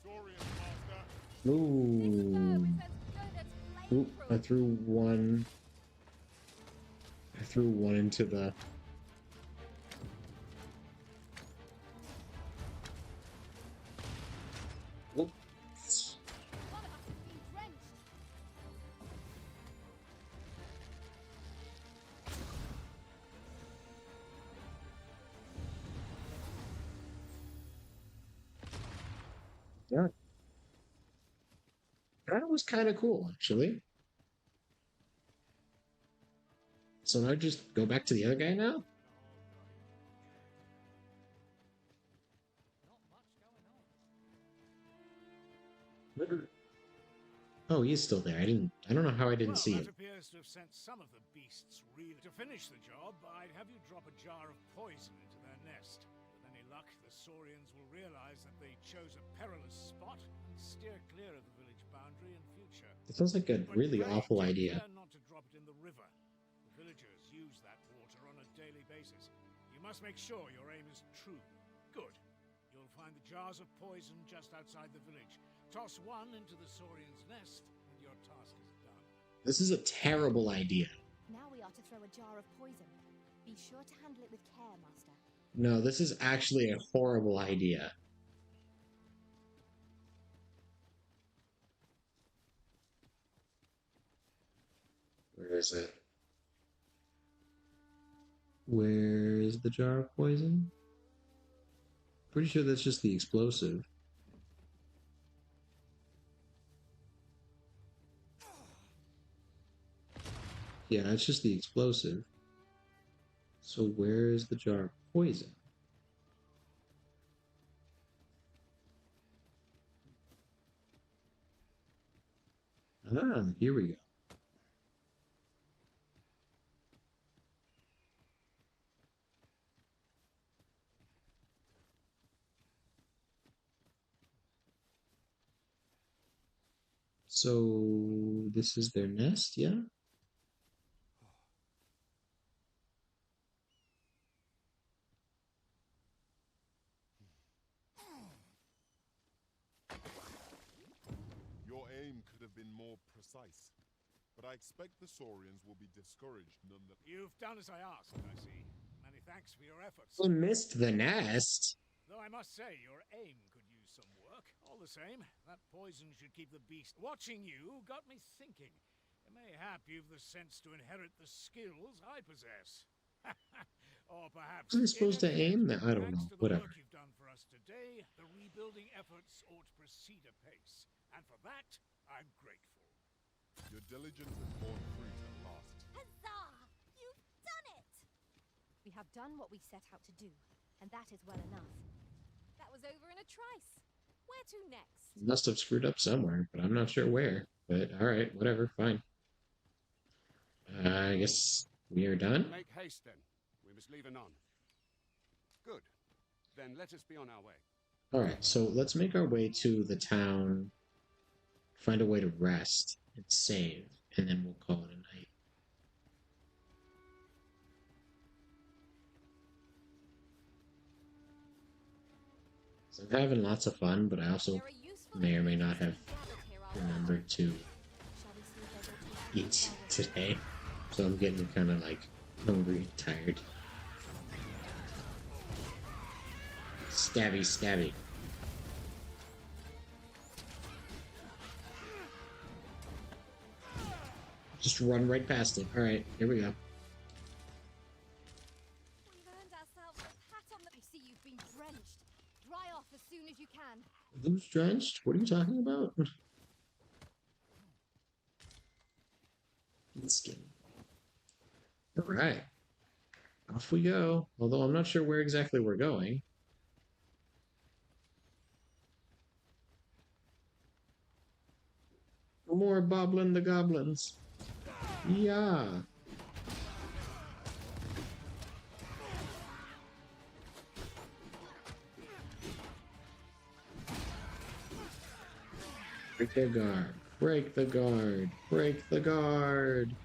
S2: Saurian master.
S1: Ooh. Ooh, I threw one into the Oops. Yeah. That was kind of cool, actually. So now just go back to the other guy now? Oh, he's still there. I don't know how I didn't see
S17: That
S1: it.
S17: appears to have sent some of the beasts really. To finish the job, I'd have you drop a jar of poison into their nest. With any luck, the saurians will realize that they chose a perilous spot and steer clear of the village boundary in future.
S1: It sounds like a
S17: But
S1: really
S17: pray
S1: awful
S17: take
S1: idea.
S17: care not to drop it in the river. The villagers use that water on a daily basis. You must make sure your aim is true. Good. You'll find the jars of poison just outside the village. Toss one into the saurian's nest, and your task is done.
S1: This is a terrible idea.
S19: Now we are to throw a jar of poison. Be sure to handle it with care, Master.
S1: No, this is actually a horrible idea. Where is it? Where is the jar of poison? Pretty sure that's just the explosive. Yeah, it's just the explosive. So where is the jar of poison? Ah, here we go. So this is their nest, yeah?
S2: Your aim could have been more precise, but I expect the Saurians will be discouraged nonetheless.
S17: You've done as I asked, I see. Many thanks for your efforts.
S1: We missed the nest.
S17: Though I must say, your aim could use some work. All the same, that poison should keep the beast. Watching you got me thinking. Mayhap you've the sense to inherit the skills I possess. Or perhaps...
S1: Am I supposed to aim that? I don't know.
S17: Thanks to the
S1: Whatever.
S17: work you've done for us today, the rebuilding efforts ought to proceed apace. And for that, I'm grateful.
S2: Your diligence has borne fruit at last.
S9: Huzzah! You've done it! We have done what we set out to do, and that is well enough. That was over in a trice. Where to next?
S1: Must have screwed up somewhere, but I'm not sure where. But alright, whatever, fine. I guess we are done.
S13: Make haste then. We must leave anon. Good. Then let us be on our way.
S1: Alright, so let's make our way to the town, find a way to rest and save, and then we'll call it a night. So I'm having lots of fun, but I also may or may not have remembered to eat today. So I'm getting kind of like hungry and tired. Stabby, stabby. Just run right past it. Alright, here we go.
S9: We've earned ourselves a pat on the... I see you've been drenched. Dry off as soon as you can.
S1: Who's drenched? What are you talking about? Skin. Alright. Off we go. Although I'm not sure where exactly we're going. More Boblin the Goblins. Yeah. Break the guard. Break the guard. Break the guard.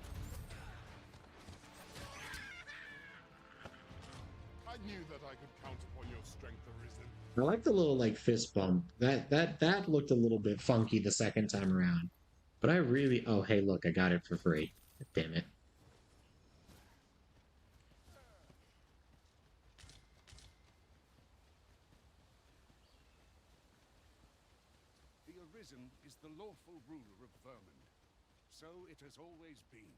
S2: I knew that I could count upon your strength, Arisen.
S1: I like the little like fist bump. That looked a little bit funky the second time around. But I really... Oh, hey, look, I got it for free. Damn it.
S13: The Arisen is the lawful ruler of Vermund. So it has always been.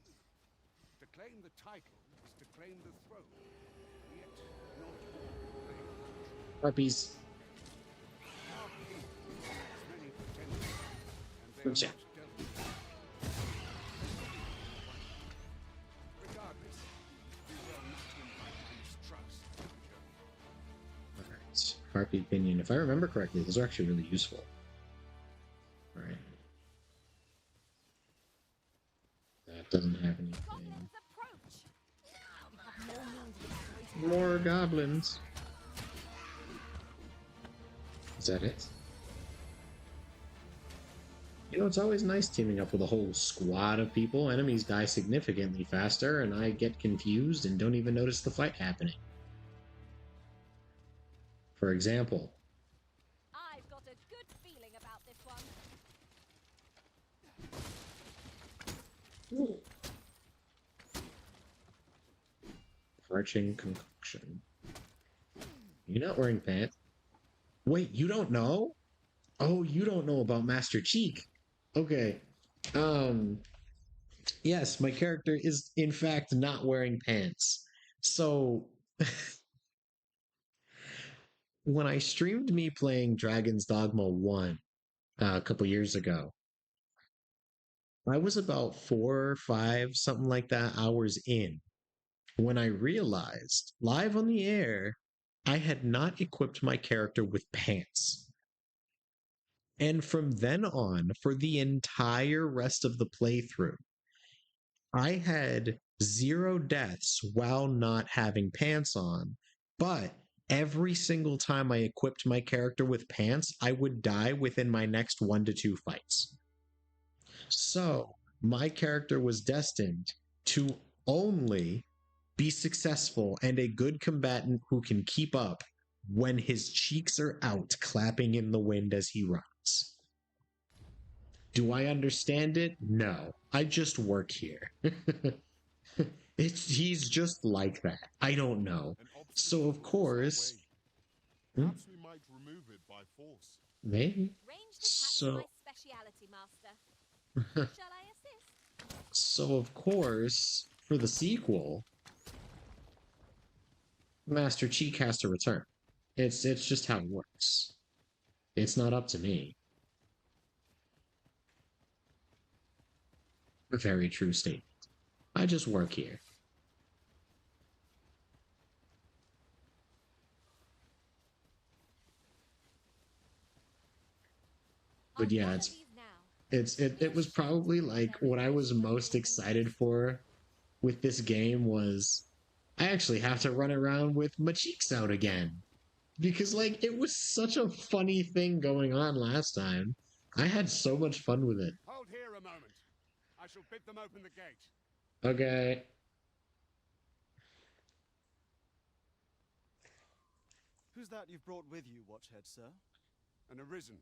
S13: To claim the title is to claim the throne. Yet not all claim the truth.
S1: Harpies.
S13: Our king has many pretenders, and they are
S1: Oops, yeah.
S13: not dealt with. Regardless, we will not invite mistrust to the journey.
S1: Alright. Harpy opinion. If I remember correctly, those are actually really useful. Alright. That doesn't have anything. More goblins. Is that it? You know, it's always nice teaming up with a whole squad of people. Enemies die significantly faster, and I get confused and don't even notice the fight happening. For example,
S9: I've got a good feeling about this one.
S1: parching concoction. You're not wearing pants. Wait, you don't know? Oh, you don't know about Master Cheek. Okay. Yes, my character is in fact not wearing pants. So when I streamed me playing Dragon's Dogma 1 a couple years ago, I was about 4 or 5, something like that, hours in when I realized live on the air I had not equipped my character with pants. And from then on, for the entire rest of the playthrough, I had 0 deaths while not having pants on, but every single time I equipped my character with pants, I would die within my next 1 to 2 fights. So, my character was destined to only be successful and a good combatant who can keep up when his cheeks are out clapping in the wind as he runs. Do I understand it? No. I just work here. He's just like that. I don't know. So of course,
S2: Perhaps we might remove it by force.
S1: maybe.
S9: Ranged attacks
S1: So
S9: my speciality, Master. Shall I assist?
S1: so of course, for the sequel, Master Cheek has to return. It's just how it works. It's not up to me. A very true statement. I just work here. But yeah, it was probably like what I was most excited for with this game was I actually have to run around with my cheeks out again. Because like it was such a funny thing going on last time. I had so much fun with it.
S13: Hold here a moment. I shall bid them open the gate.
S1: Okay.
S6: Who's that you've brought with you, Watchhead, sir?
S13: An Arisen,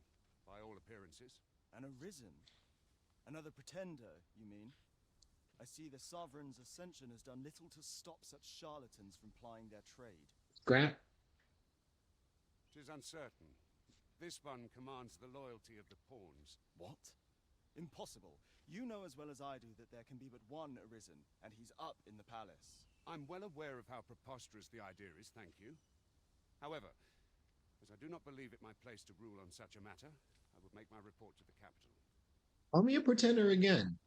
S13: by all appearances.
S6: An Arisen? Another pretender, you mean? I see the Sovereign's ascension has done little to stop such charlatans from plying their trade.
S1: Scrap.
S13: 'Tis uncertain. This one commands the loyalty of the pawns.
S6: What? Impossible. You know as well as I do that there can be but one Arisen, and he's up in the palace.
S13: I'm well aware of how preposterous the idea is, thank you. However, as I do not believe it my place to rule on such a matter, I would make my report to the capital.
S1: Call me a pretender again.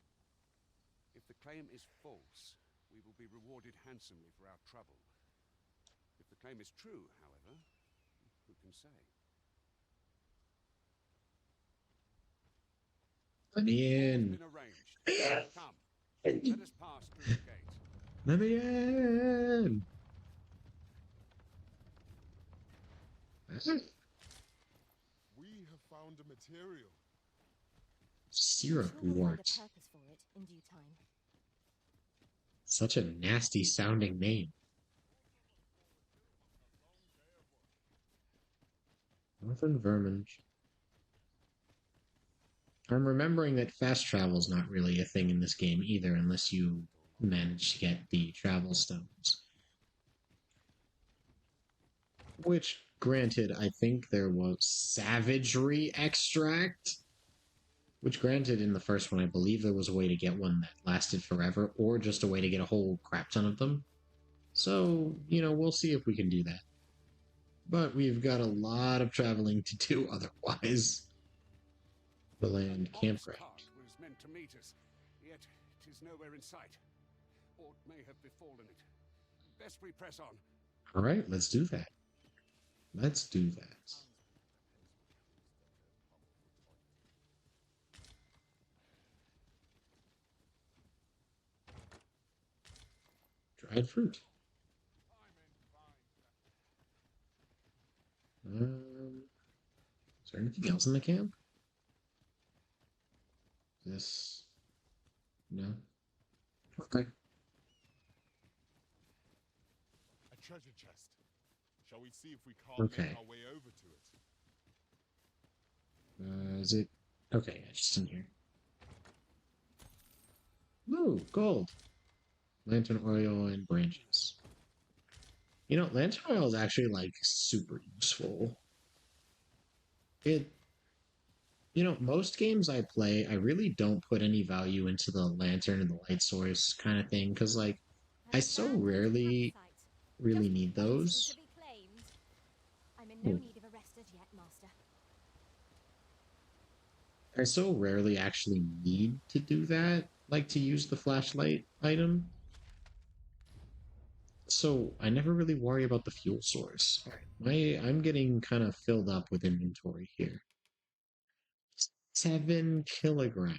S13: If the claim is false, we will be rewarded handsomely for our trouble. If the claim is true, however, who can say?
S1: Let me in.
S13: Been arranged. Come, let us pass through the gate.
S1: Let me in.
S2: We have found a material.
S1: Syrup
S14: We'll
S1: wart.
S14: find a purpose for it in due time.
S1: Such a nasty sounding name. Northern Vermin. I'm remembering that fast travel is not really a thing in this game either, unless you manage to get the travel stones. Which, granted, I think there was Savagery Extract. Which, granted, in the first one, I believe there was a way to get one that lasted forever, or just a way to get a whole crap ton of them. So, we'll see if we can do that. But we've got a lot of traveling to do otherwise. The land campground.
S13: Was meant to meet us, yet it is nowhere in sight. Aught may have befallen it. Best we press on.
S1: Alright, let's do that. Let's do that. Dried fruit. Is there anything else in the camp? This? No? Okay.
S2: A treasure chest. Shall we see if we can't
S1: Okay.
S2: make our way over to it?
S1: Is it? Okay, yeah, just in here. Ooh, gold. Lantern oil and branches. You know, lantern oil is actually like super useful. You know, most games I play, I really don't put any value into the lantern and the light source kind of thing, because like I so rarely really need those.
S9: I'm in no need of a rest as yet, Master.
S1: I so rarely actually need to do that, like to use the flashlight item. So I never really worry about the fuel source. I'm getting kind of filled up with inventory here. 7 kilograms.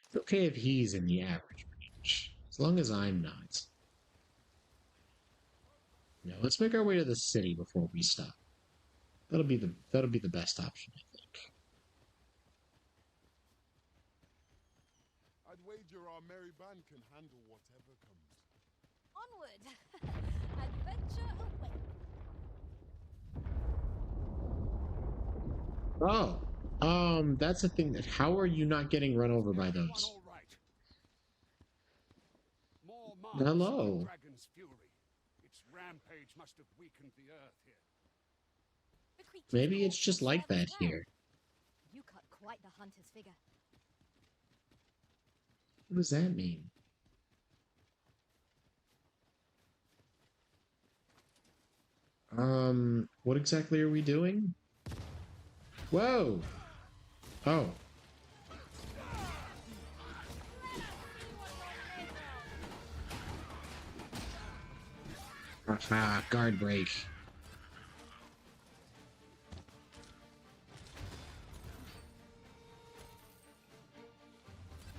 S1: It's okay if he's in the average range, as long as I'm not. Now let's make our way to the city before we stop. That'll be the best option, I think.
S2: I'd wager our merry band can handle whatever comes.
S9: Onward! Adventure away!
S1: Oh, that's the thing. That how are you not getting run over by those? Hello.
S13: Dragon's fury. Its rampage must have weakened the earth here.
S1: Maybe it's just like that here.
S9: You cut quite the hunter's figure.
S1: What does that mean? What exactly are we doing? Whoa! Oh. Ah, guard break.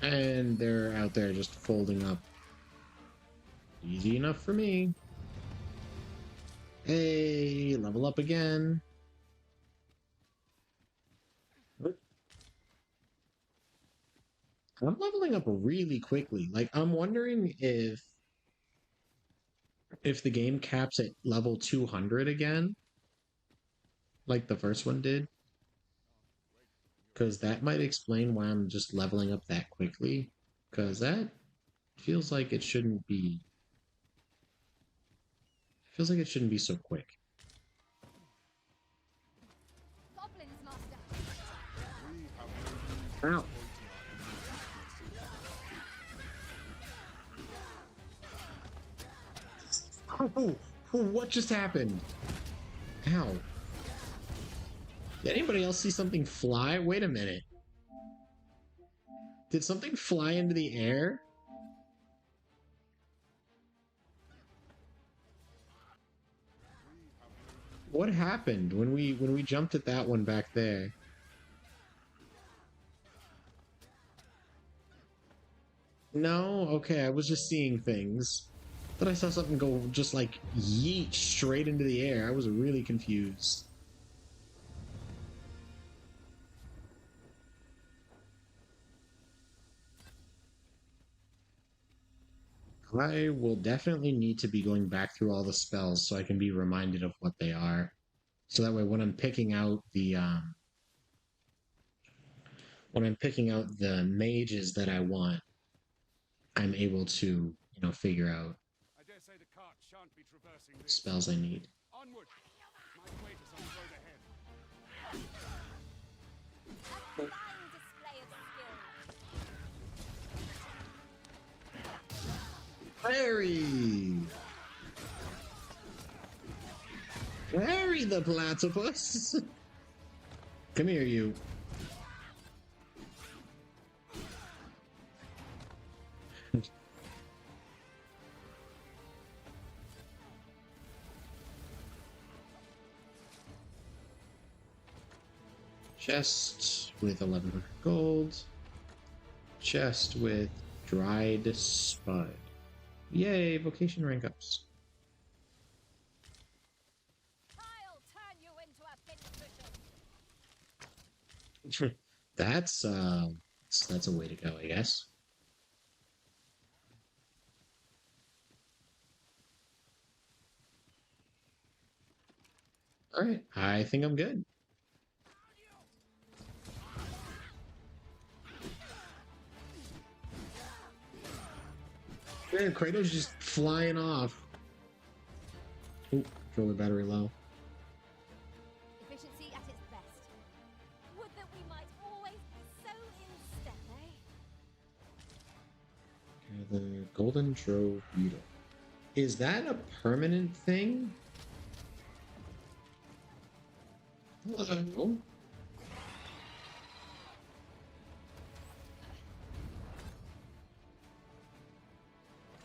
S1: And they're out there just folding up. Easy enough for me. Hey, level up again. I'm leveling up really quickly. Like, I'm wondering if the game caps at level 200 again, like the first one did. Because that might explain why I'm just leveling up that quickly. Because that feels like it shouldn't be... Feels like it shouldn't be so quick.
S9: Goblins, Master.
S1: Ow. Oh, what just happened? Ow. Did anybody else see something fly? Wait a minute. Did something fly into the air? What happened when we jumped at that one back there? No? Okay, I was just seeing things. Thought I saw something go just like yeet straight into the air. I was really confused. I will definitely need to be going back through all the spells so I can be reminded of what they are. So that way when I'm picking out the mages that I want, I'm able to, you know, figure out
S13: I dare say the cart shan't be traversing
S1: what
S13: this.
S1: spells I need.
S13: Onward! My weight is on the road ahead.
S9: A fine display of skill.
S1: Harry! Harry the platypus! Come here, you. Chest with 1100 gold. Chest with dried spud. Yay, vocation rank ups.
S9: I'll turn you into a pincushion.
S1: That's a way to go, I guess. All right, I think I'm good. Man, Kratos just flying off. Ooh, controller battery low.
S9: Efficiency at its best. Would that we might always be so in step, eh?
S1: Okay, the Golden Trove Beetle. Is that a permanent thing? Hello?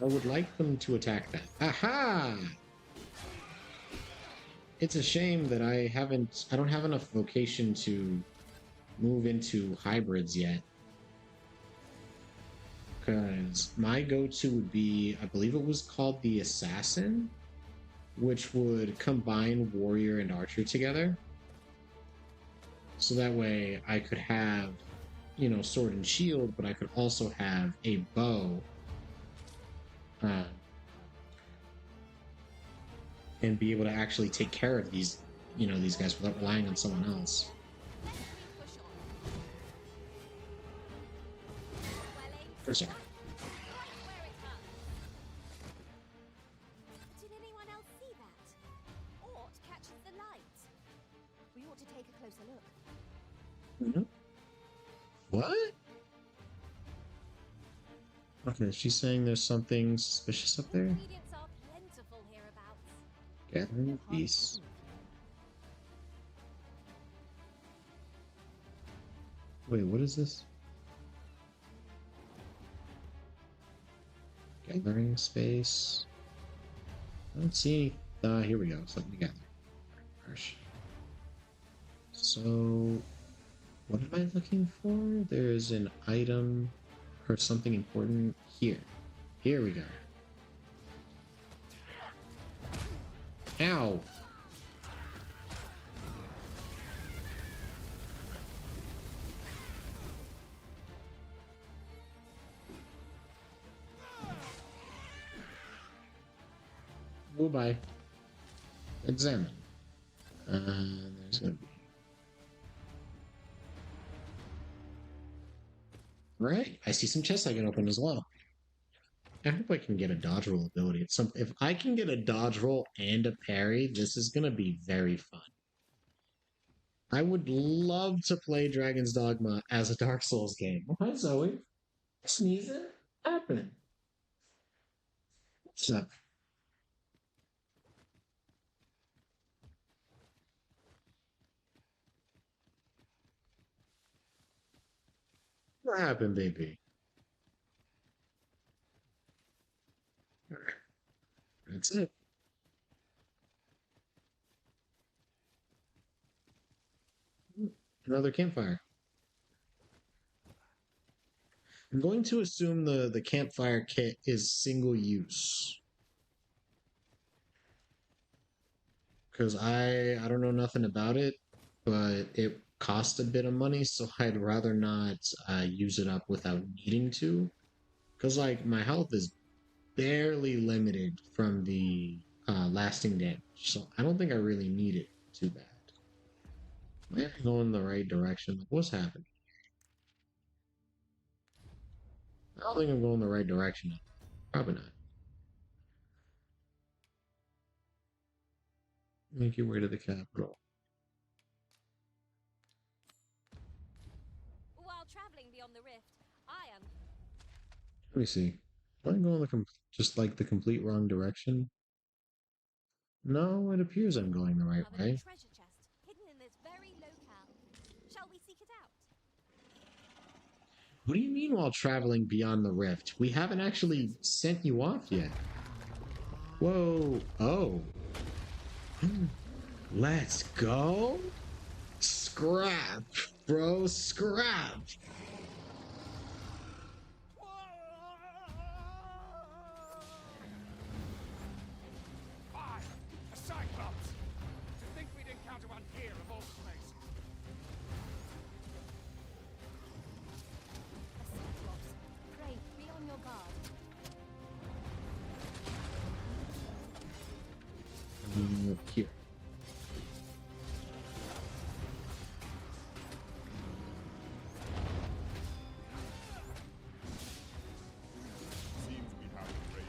S1: I would like them to attack that. Aha! It's a shame that I don't have enough vocation to move into hybrids yet. Because my go-to would be, I believe it was called the Assassin, which would combine Warrior and Archer together. So that way I could have, you know, sword and shield, but I could also have a bow. And be able to actually take care of these, you know, these guys without relying on someone else. For a second.
S9: Did anyone else see that? Ort catches the light.
S8: We ought to take a closer look.
S1: Mm-hmm. What? Okay, she's saying there's something suspicious up there.
S9: Ingredients are plentiful hereabouts.
S1: Gathering peace. Wait, what is this? Gathering space. I don't see any. Here we go. It's letting me gather. Gosh. So, what am I looking for? There's an item or something important here. Here we go. Ow! Goodbye. Examine. There's gonna be. Right, I see some chests I can open as well. I hope I can get a dodge roll ability. If I can get a dodge roll and a parry, this is gonna be very fun. I would love to play Dragon's Dogma as a Dark Souls game. Hi, Zoe. Sneezing? Happening. What's up? What happened, baby? That's it. Another campfire. I'm going to assume the campfire kit is single use. Because I don't know nothing about it, but it cost a bit of money, so I'd rather not use it up without needing to. Because, like, my health is barely limited from the lasting damage, so I don't think I really need it too bad. Am I going in the right direction? What's happening? I don't think I'm going the right direction. Probably not. Make your way to the capital.
S9: While traveling beyond the rift, I am.
S1: Let me see. Am I going just like the complete wrong direction? No, it appears I'm going the right way.
S9: Treasure chest hidden in this very locale. Shall we seek it out?
S1: What do you mean while traveling beyond the rift? We haven't actually sent you off yet. Whoa. Oh. Let's go. Scrap, bro. Scrap.
S13: A Cyclops! To think we'd encounter one here of all places.
S8: A Cyclops. Pray, be on your guard.
S1: Here.
S2: Seems we have a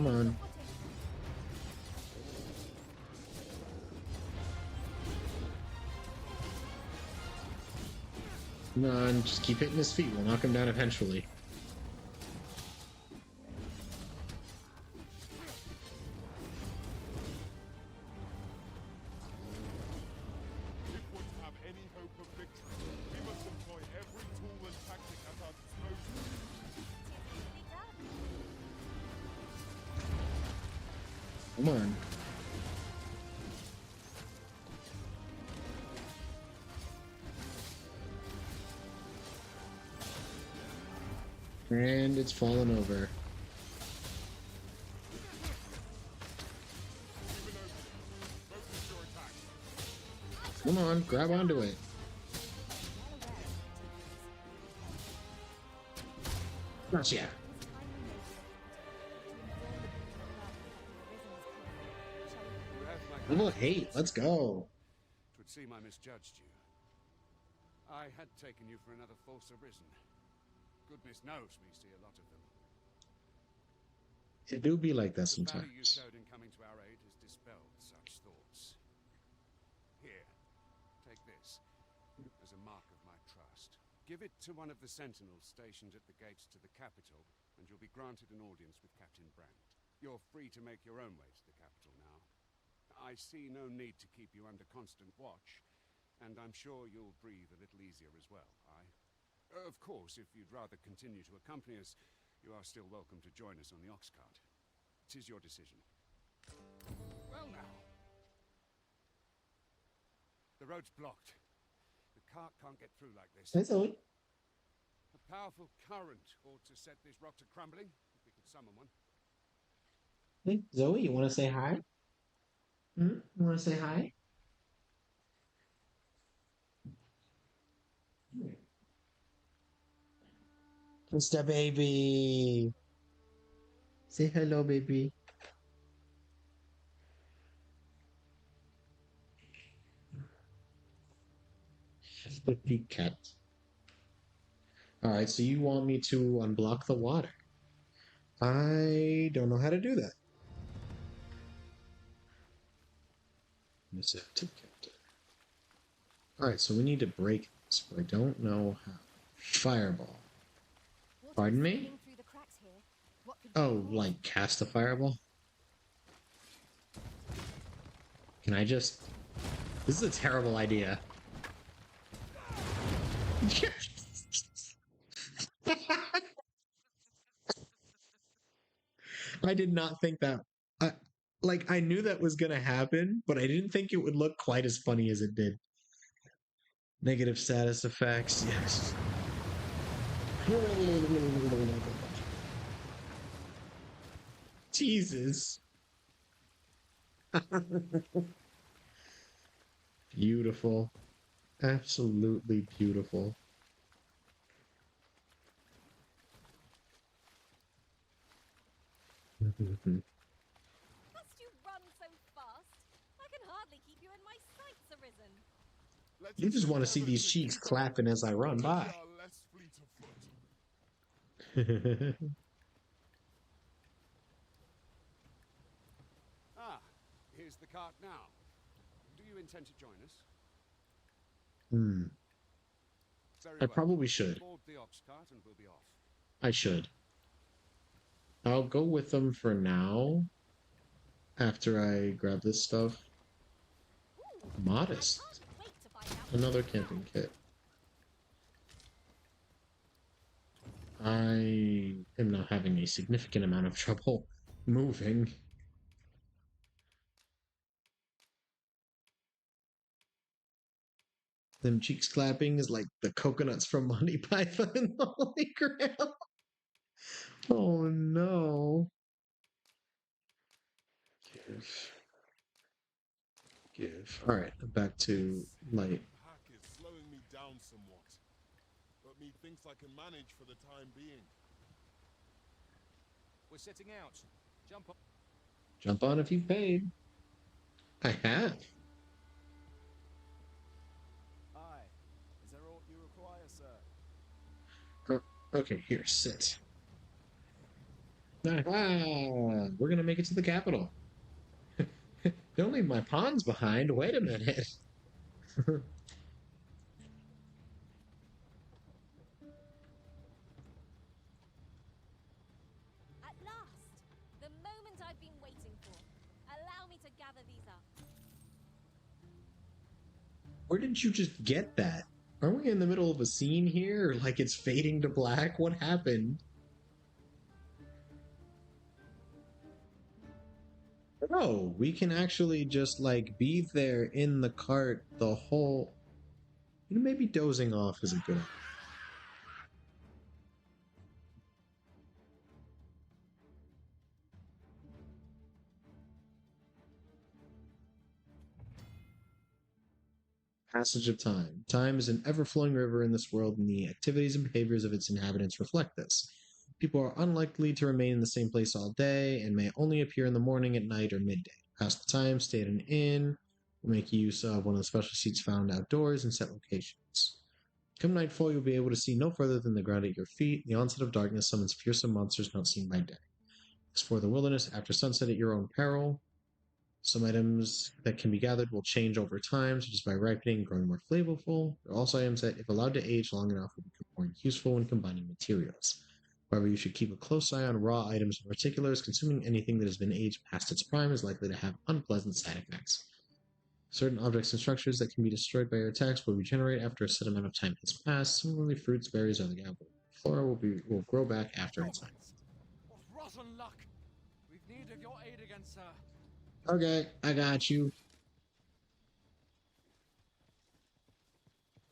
S1: Come on. Come on, just keep hitting his feet. We'll knock him down eventually.
S2: If we're to have any hope of victory, we must employ every tool and tactic at our disposal.
S1: Come on. And it's fallen over. Come on, grab onto it. Gotcha. Level 8, let's go.
S13: Twould seem I misjudged you. I had taken you for another false arisen. Goodness knows we see a lot of them.
S1: It do be like that
S13: The value you
S1: sometimes.
S13: showed in coming to our aid has dispelled such thoughts. Here, take this as a mark of my trust. Give it to one of the sentinels stationed at the gates to the capital, and you'll be granted an audience with Captain Brandt. You're free to make your own way to the capital now. I see no need to keep you under constant watch, and I'm sure you'll breathe a little easier as well. Of course, if you'd rather continue to accompany us, you are still welcome to join us on the ox cart. 'Tis your decision. Well now. The road's blocked. The cart can't get through like this.
S1: That's all.
S13: A powerful current ought to set this rock to crumbling, if we could summon one.
S1: Hey, Zoe, you want to say hi? You want to say hi? Mr. Baby. Say hello, baby. Flippy cat. Alright, so you want me to unblock the water. I don't know how to do that. Alright, so we need to break this, but I don't know how. Fireball. Pardon me? Oh, like cast a fireball? Can I just... This is a terrible idea. I did not think that... I knew that was gonna happen, but I didn't think it would look quite as funny as it did. Negative status effects, yes. Jesus. Beautiful. Absolutely beautiful.
S9: Must you run so fast? I can hardly keep you in my sights, Arisen.
S1: You just want to see these cheeks clapping as I run by.
S13: Here's the cart now. Do you intend to join us? Very
S1: I
S13: well.
S1: probably should.
S13: Board the ox cart and we'll be off.
S1: I should. I'll go with them for now. After I grab this stuff. Modest. Another camping kit. I am not having a significant amount of trouble moving. Them cheeks clapping is like the coconuts from Monty Python and the Holy Grail. Oh no. Give. Alright, back to light.
S2: Pack is slowing me down somewhat, but methinks I can manage for the time being.
S16: We're setting out. Jump on.
S1: Jump on if you've paid. I have.
S6: Aye. Is there aught you require, sir?
S1: Okay, here, sit. Ah, we're gonna make it to the capital. Don't leave my pawns behind. Wait a minute.
S9: At last! The moment I've been waiting for. Allow me to gather these up.
S1: Where did you just get that? Are we in the middle of a scene here? Or like it's fading to black? What happened? Oh, we can actually just like be there in the cart the whole. You know, maybe dozing off is a good idea. Passage of time. Time is an ever-flowing river in this world, and the activities and behaviors of its inhabitants reflect this. People are unlikely to remain in the same place all day, and may only appear in the morning, at night, or midday. Pass the time, stay at an inn, or make use of one of the special seats found outdoors in set locations. Come nightfall, you'll be able to see no further than the ground at your feet. The onset of darkness summons fearsome monsters not seen by day. As for the wilderness, after sunset at your own peril, some items that can be gathered will change over time, such as by ripening and growing more flavorful. There are also items that, if allowed to age long enough, will become more useful when combining materials. However, you should keep a close eye on raw items in particular, as consuming anything that has been aged past its prime is likely to have unpleasant side effects. Certain objects and structures that can be destroyed by your attacks will regenerate after a set amount of time has passed. Similarly, fruits, berries, or the apple flora will grow back after a time.
S7: What rotten luck! We've need of your aid against her.
S1: Okay, I got you.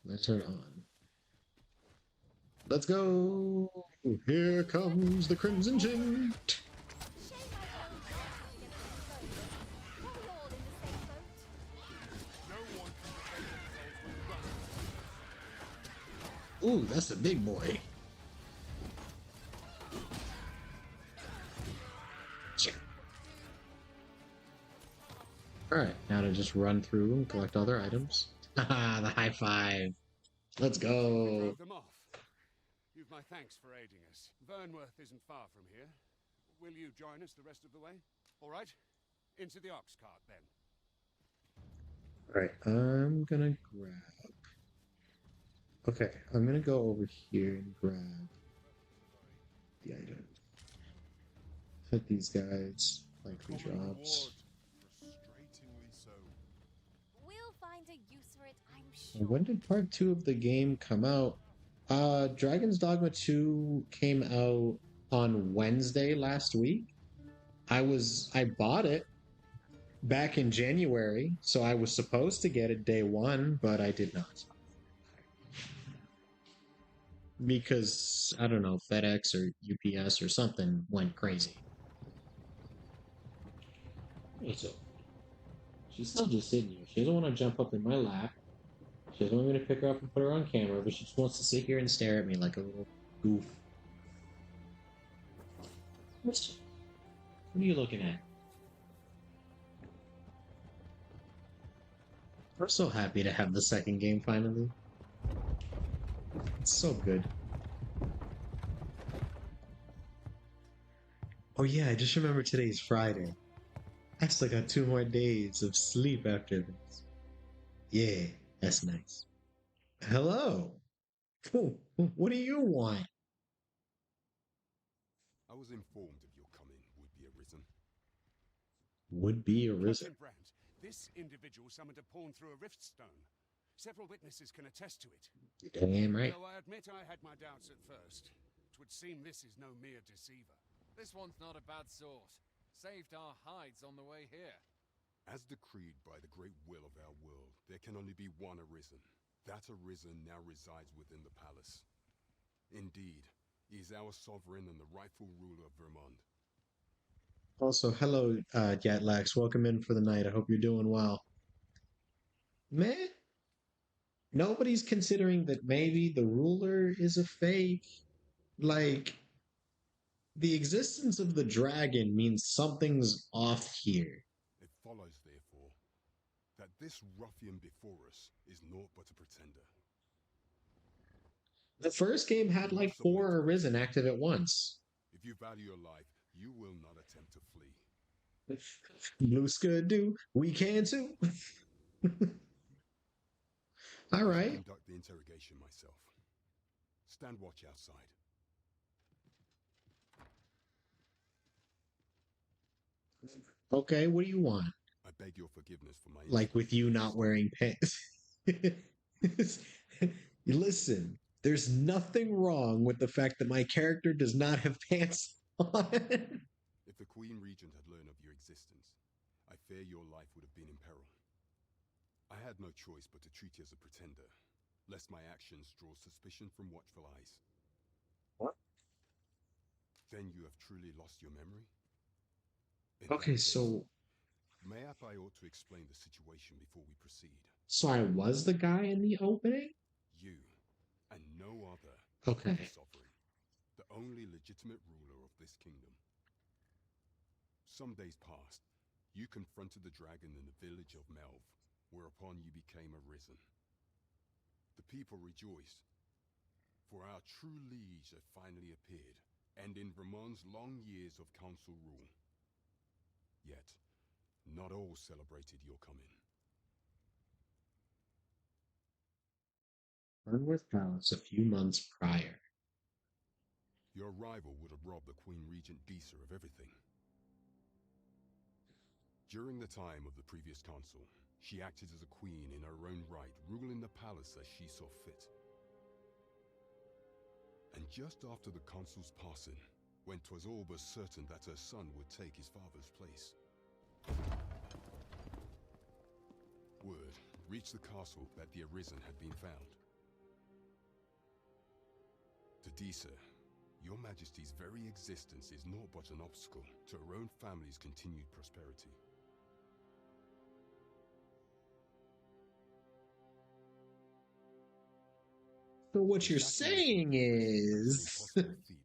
S1: Let's turn on. Let's go! Here comes the Crimson Jinn! Ooh, that's a big boy. Alright, now to just run through and collect other items. Haha, the high five. Let's go.
S13: Drove them off. You've my thanks for aiding us. Vernworth isn't far from here. Will you join us the rest of the way? All right. Into the ox cart, then.
S1: Alright, I'm gonna grab... Okay, I'm gonna go over here and grab the items. Hit these guys, likely drops.
S9: We'll find a use for it, I'm sure.
S1: When did part 2 of the game come out? Dragon's Dogma 2 came out on Wednesday last week. I bought it back in January, so I was supposed to get it day 1, but I did not. Because, I don't know, FedEx or UPS or something went crazy. So, she's still just sitting here. She doesn't want to jump up in my lap. She doesn't want me to pick her up and put her on camera, but she just wants to sit here and stare at me like a little goof. What are you looking at? We're so happy to have the second game finally. It's so good. Oh yeah, I just remember today's Friday. I still got 2 more days of sleep after this. Yeah, that's nice. Hello. What do you want?
S2: I was informed of your coming, would-be arisen.
S1: Would-be arisen.
S13: Captain Brandt, this individual summoned a pawn through a rift stone. Several witnesses can attest to it.
S1: Damn right.
S13: Though I admit I had my doubts at first. It would seem this is no mere deceiver.
S7: This one's not a bad sort. Saved our hides on the way here.
S2: As decreed by the great will of our world, there can only be one arisen. That arisen now resides within the palace. Indeed, he is our sovereign and the rightful ruler of Vermont.
S1: Also, hello, Yatlax. Welcome in for the night. I hope you're doing well. Man, nobody's considering that maybe the ruler is a fake. Like, the existence of the dragon means something's off here.
S2: It follows, therefore, that this ruffian before us is naught but a pretender.
S1: The first game had like 4 Arisen active at once.
S2: If you value your life, You will not attempt to flee.
S1: Blue could do. We can too. All
S2: I shall
S1: right.
S2: conduct the interrogation myself. Stand watch outside.
S1: Okay, what do you want?
S2: I beg your forgiveness for my
S1: Like with you not wearing pants. Listen, there's nothing wrong with the fact that my character does not have pants on.
S2: If the Queen Regent had learned of your existence, I fear your life would have been in peril. I had no choice but to treat you as a pretender, lest my actions draw suspicion from watchful eyes.
S1: What?
S2: Then you have truly lost your memory?
S1: Okay, so
S2: Mayhap I ought to explain the situation before we proceed.
S1: I was the guy in the opening?
S2: You, and no other,
S1: Okay.
S2: are the sovereign, the only legitimate ruler of this kingdom. Some days past, you confronted the dragon in the village of Melve, whereupon you became arisen. The people rejoiced, for our true liege had finally appeared, ending Ramon's long years of council rule. Yet, not all celebrated your coming.
S1: Fernworth Palace a few months prior.
S2: Your arrival would have robbed the Queen Regent Disa of everything. During the time of the previous council, she acted as a queen in her own right, ruling the palace as she saw fit. And just after the council's passing, when 'twas all but certain that her son would take his father's place, word reached the castle that the Arisen had been found. To Disa, your Majesty's very existence is naught but an obstacle to her own family's continued prosperity.
S1: So what you're saying is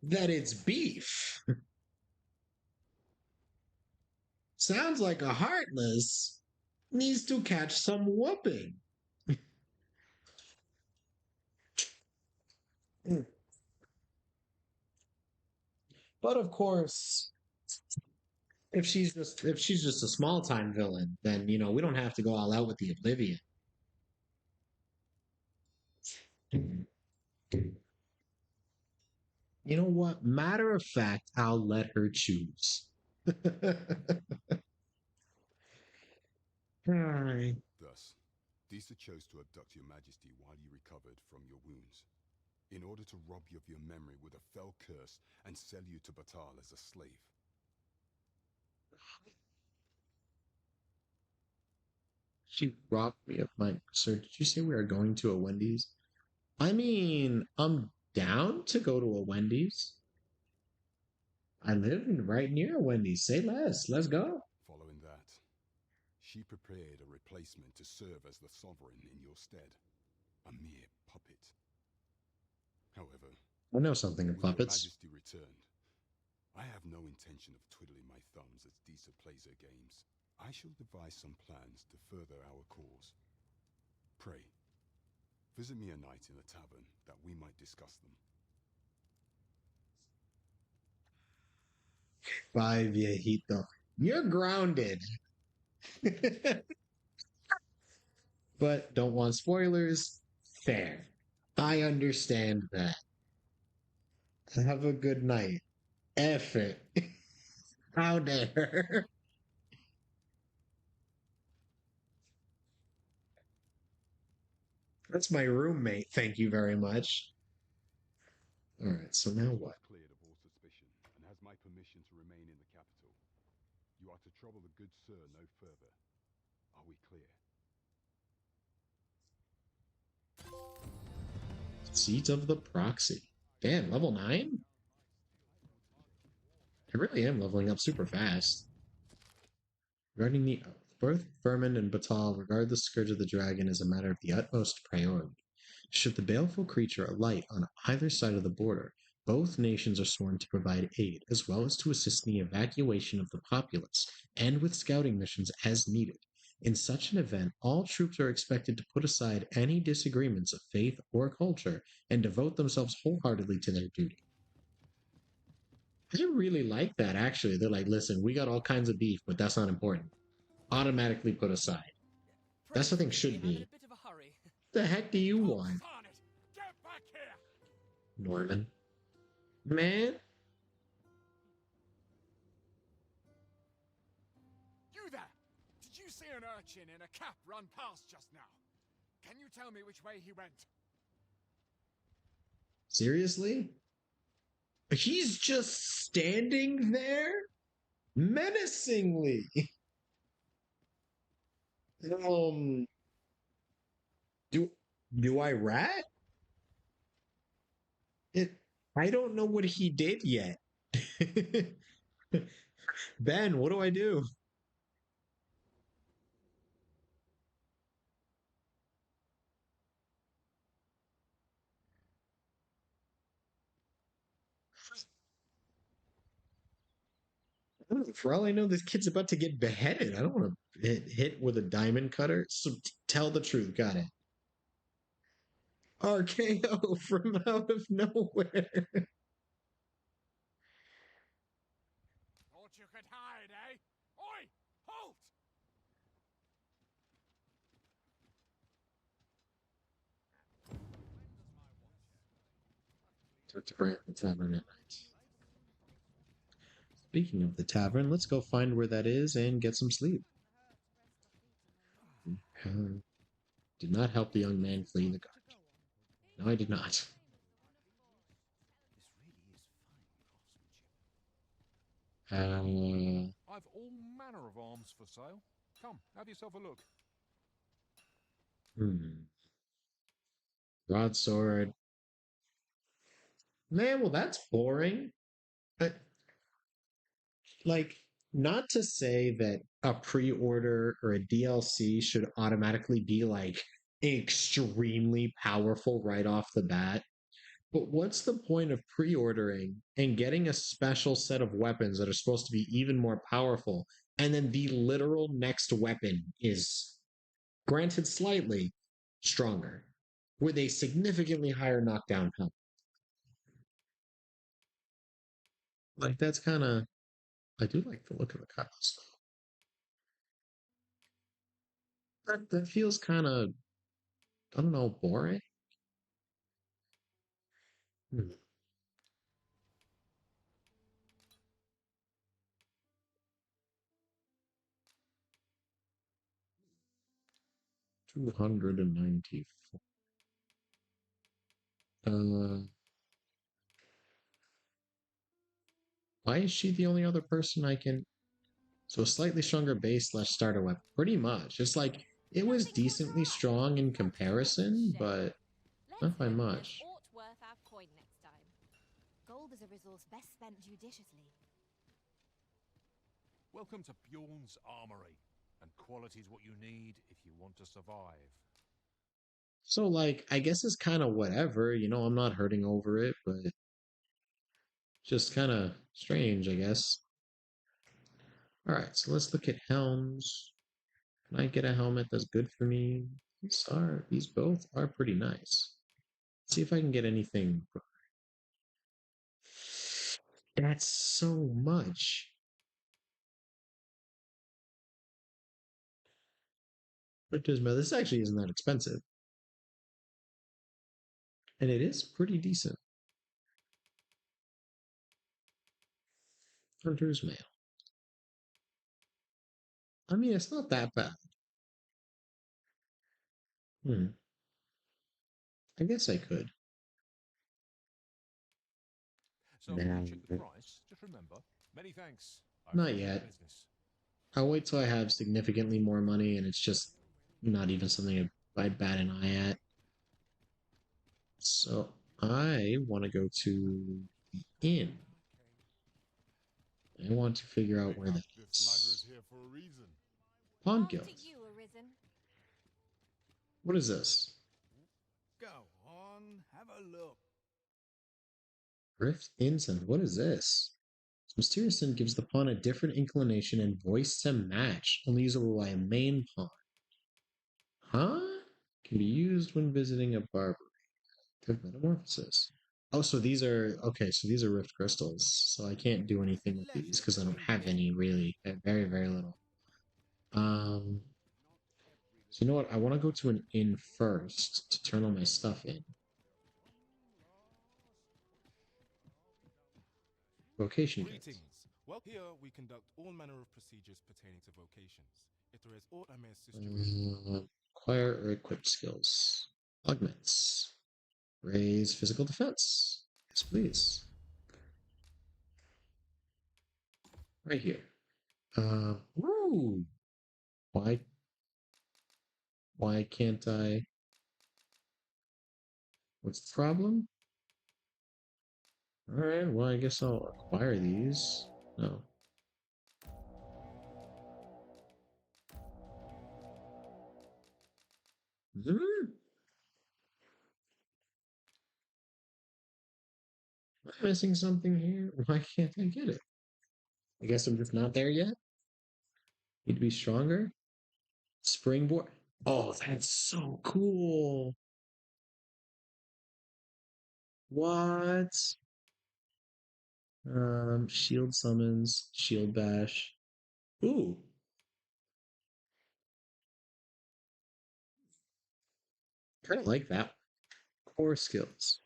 S1: that it's beef. Sounds like a Heartless needs to catch some whooping. But of course, if she's just a small time villain, then we don't have to go all out with the Oblivion. You know what? Matter of fact, I'll let her choose. Alright.
S2: Thus, Disa chose to abduct your Majesty while you recovered from your wounds, in order to rob you of your memory with a fell curse and sell you to Batal as a slave.
S1: She robbed me of my... Sir, did you say we are going to a Wendy's? I mean, I'm down to go to a Wendy's. I live right near a Wendy's. Say less. Let's go.
S2: Following that, she prepared a replacement to serve as the sovereign in your stead. A mere puppet. However,
S1: I know something of
S2: when your
S1: puppets.
S2: Majesty returned, I have no intention of twiddling my thumbs as Disa plays her games. I shall devise some plans to further our cause. Pray, visit me a night in the tavern that we might discuss them.
S1: 5, viejito. You're grounded. But don't want spoilers. Fair. I understand that. Have a good night. F it. How dare. That's my roommate. Thank you very much. Alright, so now what?
S2: Cleared of all suspicion and has my permission to remain in the capital. You are to trouble the good sir no further. Are we clear?
S1: Seat of the Proxy. Damn, level 9? I really am leveling up super fast. Regarding the oath, both Vermin and Batal regard the Scourge of the Dragon as a matter of the utmost priority. Should the baleful creature alight on either side of the border, both nations are sworn to provide aid, as well as to assist in the evacuation of the populace, and with scouting missions as needed. In such an event, all troops are expected to put aside any disagreements of faith or culture and devote themselves wholeheartedly to their duty. I really like that, actually. They're like, listen, we got all kinds of beef, but that's not important. Automatically put aside. That's what things should be.
S7: Bit of a hurry.
S1: The heck do you want,
S13: Get back here!
S1: Norman? Man?
S16: You there! Did you see an urchin in a cap run past just now? Can you tell me which way he went?
S1: Seriously? He's just standing there? Menacingly. Do I rat? I don't know what he did yet. Ben, what do I do? For all I know, this kid's about to get beheaded. I don't want to hit with a diamond cutter. So tell the truth. Got it. RKO from out of nowhere.
S16: Thought you could hide, eh? Oi! Halt!
S1: Talk to Brant at the tavern at night. Speaking of the tavern, let's go find where that is and get some sleep. Did not help the young man flee the guard. No, I did not.
S12: I've all manner of arms for sale. Come, have yourself a look.
S1: Broadsword. Man, well, that's boring. Like, not to say that a pre-order or a DLC should automatically be like extremely powerful right off the bat. But what's the point of pre-ordering and getting a special set of weapons that are supposed to be even more powerful, and then the literal next weapon is, granted slightly, stronger, with a significantly higher knockdown power? Like, that's kind of... I do like the look of the cutlass, though. That feels kind of, I don't know, boring. 294. Why is she the only other person I can... So a slightly stronger base / starter weapon. Pretty much. It's like, it was decently strong in comparison, but not by much.
S9: Worth our coin next time.
S8: Gold is a resource best spent judiciously.
S12: Welcome to Bjorn's Armory, and quality's what you need if you want to survive.
S1: So, like, I guess it's kind of whatever, you know, I'm not hurting over it, but just kind of strange, I guess. Alright, so let's look at helms. Can I get a helmet that's good for me? These both are pretty nice. Let's see if I can get anything. That's so much. But this actually isn't that expensive. And it is pretty decent. Hunter's Mail. I mean, it's not that bad. I guess I could.
S12: So,
S1: Nah,
S12: check the price. Just remember. Many thanks.
S1: Not yet. I'll wait till I have significantly more money and it's just not even something I bat an eye at. So I want to go to the inn. I want to figure out where that is. Pawn Guild. What is this?
S17: Go on, have a look.
S1: Rift Incense. What is this? Mysterious Sin gives the pawn a different inclination and voice to match, only usable by a main pawn. Huh? Can be used when visiting a barber. Good metamorphosis. Oh, so these are okay. So these are rift crystals. So I can't do anything with these because I don't have any really. I have very, very little. So you know what? I want to go to an inn first to turn all my stuff in. Vocation guides.
S19: Greetings. Well, here we conduct all manner of procedures pertaining to vocations. If there is aught I may assist you with.
S1: Acquire or equip skills. Augments. Raise physical defense. Yes, please. Right here. Woo! Why can't I? What's the problem? Alright, well, I guess I'll acquire these. No. Am I missing something here? Why can't I get it? I guess I'm just not there yet? Need to be stronger? Springboard? Oh, that's so cool! What? Shield summons, shield bash. Ooh. Kind of like that. Core skills.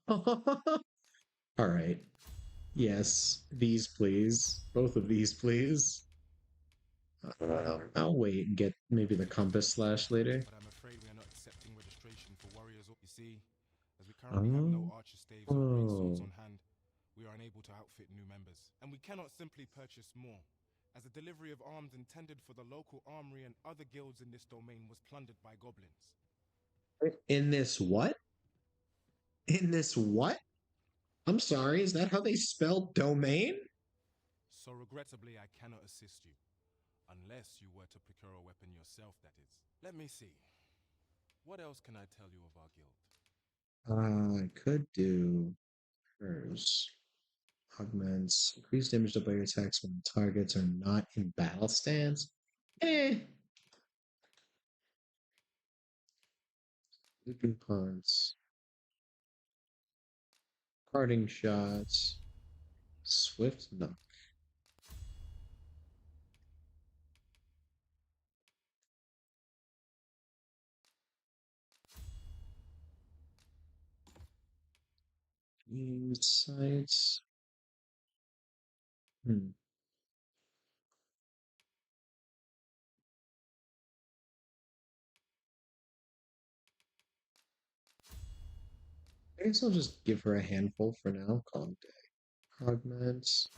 S1: All right. Yes, these please. Both of these please. I'll wait and get maybe the compass slash later.
S19: But I'm afraid we are not accepting registration for warriors. You see, as we currently have no archer staves or great swords on hand, we are unable to outfit new members. And we cannot simply purchase more, as the delivery of arms intended for the local armory and other guilds in this domain was plundered by goblins.
S1: In this what? In this what? I'm sorry, is that how they spell domain?
S19: So regrettably, I cannot assist you. Unless you were to procure a weapon yourself, that is. Let me see. What else can I tell you of our guild?
S1: I could do hers. Augments. Increase damage dealt by your attacks when targets are not in battle stance. Leaping punts. Parting shots. Swift knock. Use sights. I guess I'll just give her a handful for now. Call it a day. Augments.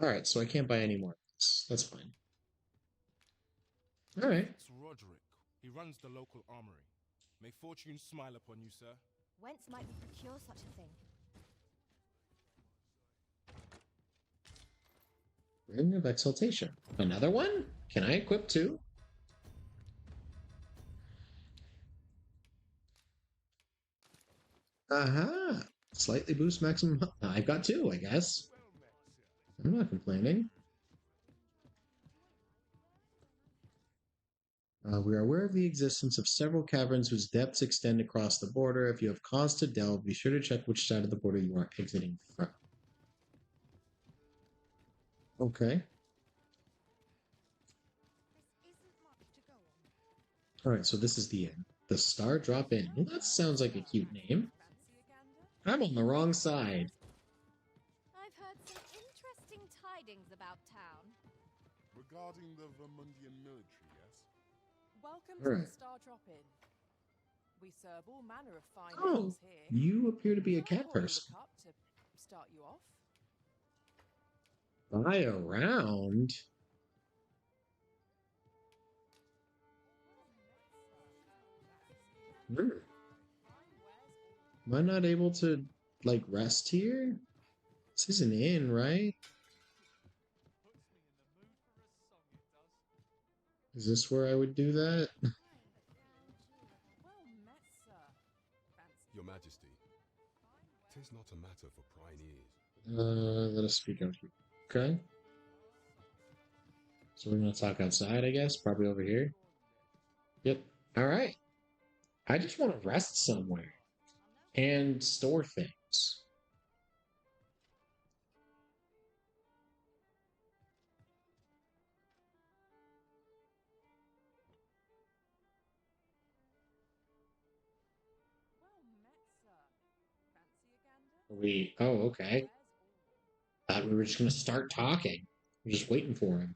S1: Alright, so I can't buy any more. That's fine. Alright.
S19: It's Roderick. He runs the local armory. May fortune smile upon you, sir.
S9: Whence might we procure such a thing?
S1: Ring of Exaltation. Another one? Can I equip two? Aha! Slightly boost maximum. I've got two, I guess. I'm not complaining. We are aware of the existence of several caverns whose depths extend across the border. If you have cause to delve, be sure to check which side of the border you are exiting from. Okay. Alright, so this is the inn. The Star Drop Inn. Well, that sounds like a cute name. I'm on the wrong side.
S9: I've heard some interesting tidings about town.
S2: Regarding the Vermundian military, yes?
S20: Welcome
S1: All
S20: to
S1: right.
S20: the Star Drop Inn. We serve all manner of fine
S1: Oh,
S20: meals here.
S1: you appear to be a cat
S20: Pour you
S1: person.
S20: a cup to start you off.
S1: Buy around? Am I not able to, like, rest here? This is an inn, right? Is this where I would do that?
S2: Your Majesty, 'tis not a matter for prying ears.
S1: Let us speak out here. Okay. So we're gonna talk outside, I guess. Probably over here. Yep. All right. I just want to rest somewhere and store things. Oh, okay. Thought we were just gonna start talking. We're just waiting for him.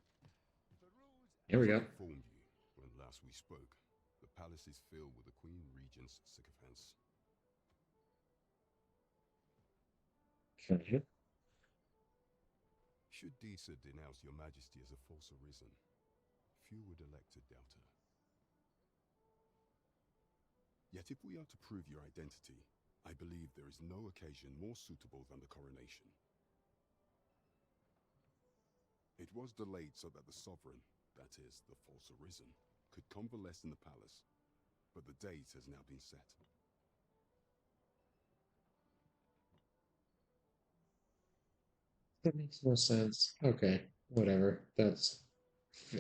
S1: Here we go.
S2: As I informed you when last we spoke, the palace is filled with the Queen Regent's sycophants.
S1: Okay.
S2: Should Disa denounce your majesty as a false arisen, few would elect to doubt her. Yet if we are to prove your identity, I believe there is no occasion more suitable than the coronation. It was delayed so that the sovereign, that is, the false arisen, could convalesce in the palace, but the date has now been set.
S1: That makes no sense. Okay, whatever. That's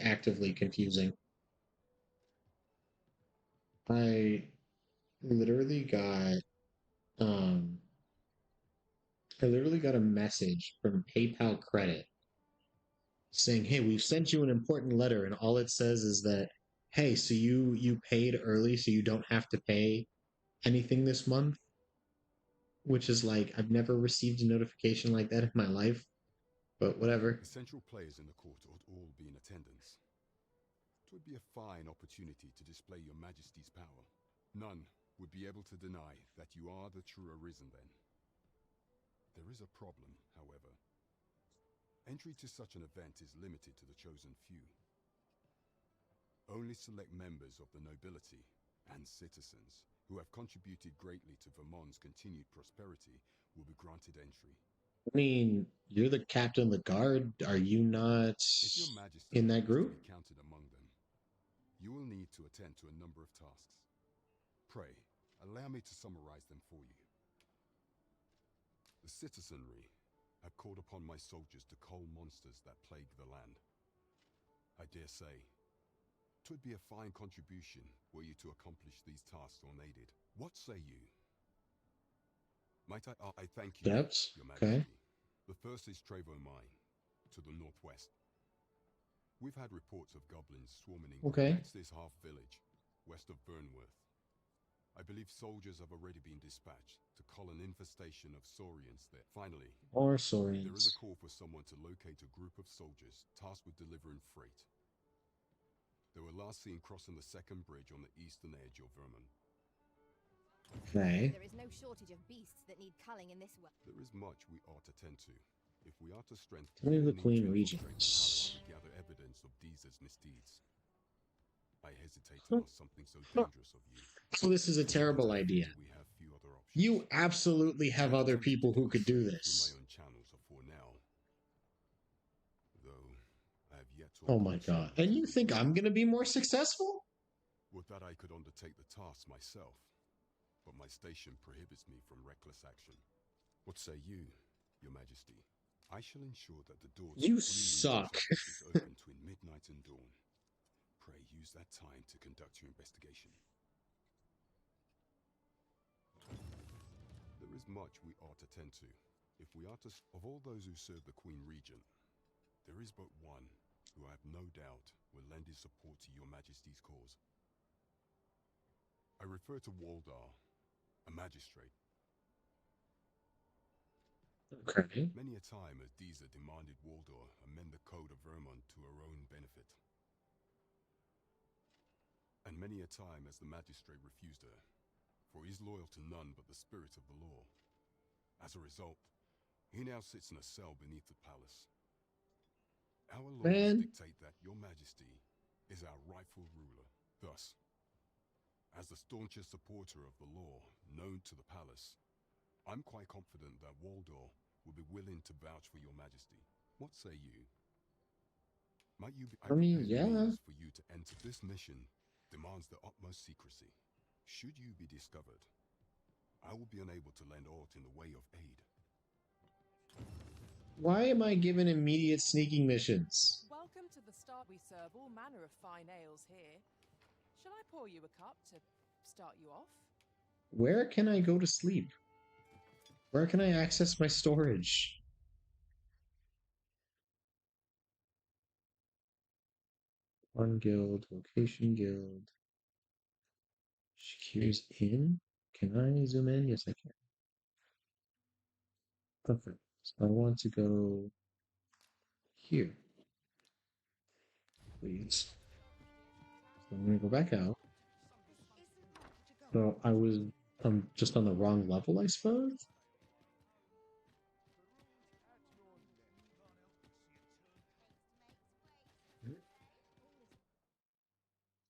S1: actively confusing. I literally got um I literally got a message from PayPal Credit saying, "Hey, we've sent you an important letter," and all it says is that, "Hey, so you paid early, so you don't have to pay anything this month," which is like I've never received a notification like that in my life, but whatever.
S2: The central players in the court ought all be in attendance. It would be a fine opportunity to display your majesty's power. None would be able to deny that you are the true arisen then. There is a problem, however. Entry to such an event is limited to the chosen few. Only select members of the nobility and citizens who have contributed greatly to Vermont's continued prosperity will be granted entry.
S1: I mean, you're the captain of the guard. Are you not in that group?
S2: To be counted among them, you will need to attend to a number of tasks. Pray, allow me to summarize them for you. The citizenry have called upon my soldiers to cull monsters that plague the land. I dare say, 'twould be a fine contribution were you to accomplish these tasks unaided. What say you? Might I thank you,
S1: Yes.
S2: Your Majesty.
S1: Okay.
S2: The first is Trevo Mine, to the northwest. We've had reports of goblins swarming against this half village, west of Burnworth. I believe soldiers have already been dispatched to cull an infestation of saurians there. Finally,
S1: Or
S2: there is
S1: saurians.
S2: a call for someone to locate a group of soldiers tasked with delivering freight. They were last seen crossing the second bridge on the eastern edge of Vermont.
S1: Okay.
S9: There is no shortage of beasts that need culling in this world.
S2: There is much we ought to tend to. If we are to strengthen
S1: Tell me the
S2: we need to
S1: Queen
S2: infiltrate the
S1: Regents.
S2: palace and gather evidence of Disa's misdeeds. I hesitate to ask something so dangerous of you.
S1: So this is a terrible idea.
S2: We have few other options.
S1: You absolutely have other people who could do this.
S2: My own channels are for now. Though I have yet to
S1: Oh my god. And you think I'm gonna be more successful?
S2: Would that I could undertake the task myself, but my station prohibits me from reckless action. What say you, Your Majesty? I shall ensure that the door to
S1: You
S2: the Queen
S1: suck.
S2: Regent's office is open between midnight and dawn. Pray use that time to conduct your investigation. There is much we ought to tend to. If we are to... Of all those who serve the Queen Regent, there is but one who I have no doubt will lend his support to Your Majesty's cause. I refer to Waldar, a magistrate.
S1: Okay.
S2: Many a time has Disa demanded Waldor amend the code of Vermont to her own benefit. And many a time has the magistrate refused her, for he is loyal to none but the spirit of the law. As a result, he now sits in a cell beneath the palace. Our laws dictate that Your Majesty is our rightful ruler. Thus, as the staunchest supporter of the law known to the palace, I'm quite confident that Waldor will be willing to vouch for Your Majesty. What say you? Might you be...
S1: I mean,
S2: prepare
S1: yeah.
S2: means for you to enter. This mission demands the utmost secrecy. Should you be discovered, I will be unable to lend aught in the way of aid.
S1: Why am I given immediate sneaking missions?
S20: Welcome to the start. We serve all manner of fine ales here. Shall I pour you a cup to start you off?
S1: Where can I go to sleep? Where can I access my storage? One guild, location guild. Shakir's Inn? Can I zoom in? Yes, I can. Perfect. So I want to go here. Please. So I'm going to go back out. So I'm just on the wrong level, I suppose?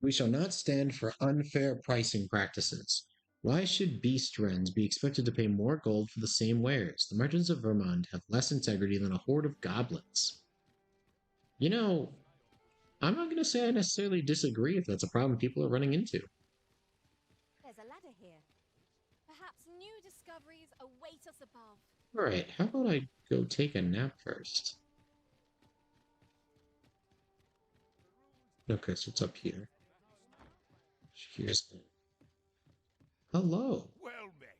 S1: We shall not stand for unfair pricing practices. Why should beast wrens be expected to pay more gold for the same wares? The merchants of Vermont have less integrity than a horde of goblins. You know, I'm not going to say I necessarily disagree if that's a problem people are running into.
S9: There's a ladder here. Perhaps new discoveries await us above.
S1: Alright, how about I go take a nap first? Okay, so it's up here. Here's the... Hello.
S11: Well met.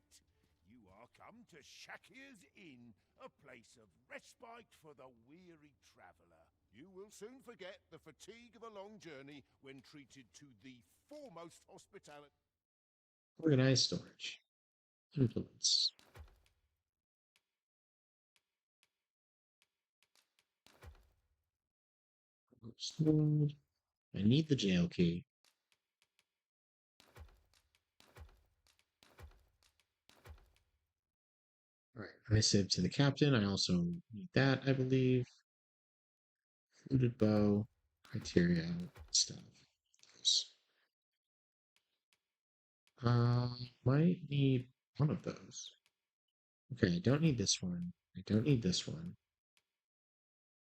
S11: You are come to Shakir's Inn, a place of respite for the weary traveller. You will soon forget the fatigue of a long journey when treated to the foremost hospitality.
S1: Organized storage. Implements. I need the jail key. Alright, missive to the captain. I also need that, I believe. Fluted bow, criteria, stuff. Might need one of those. Okay, I don't need this one. I don't need this one.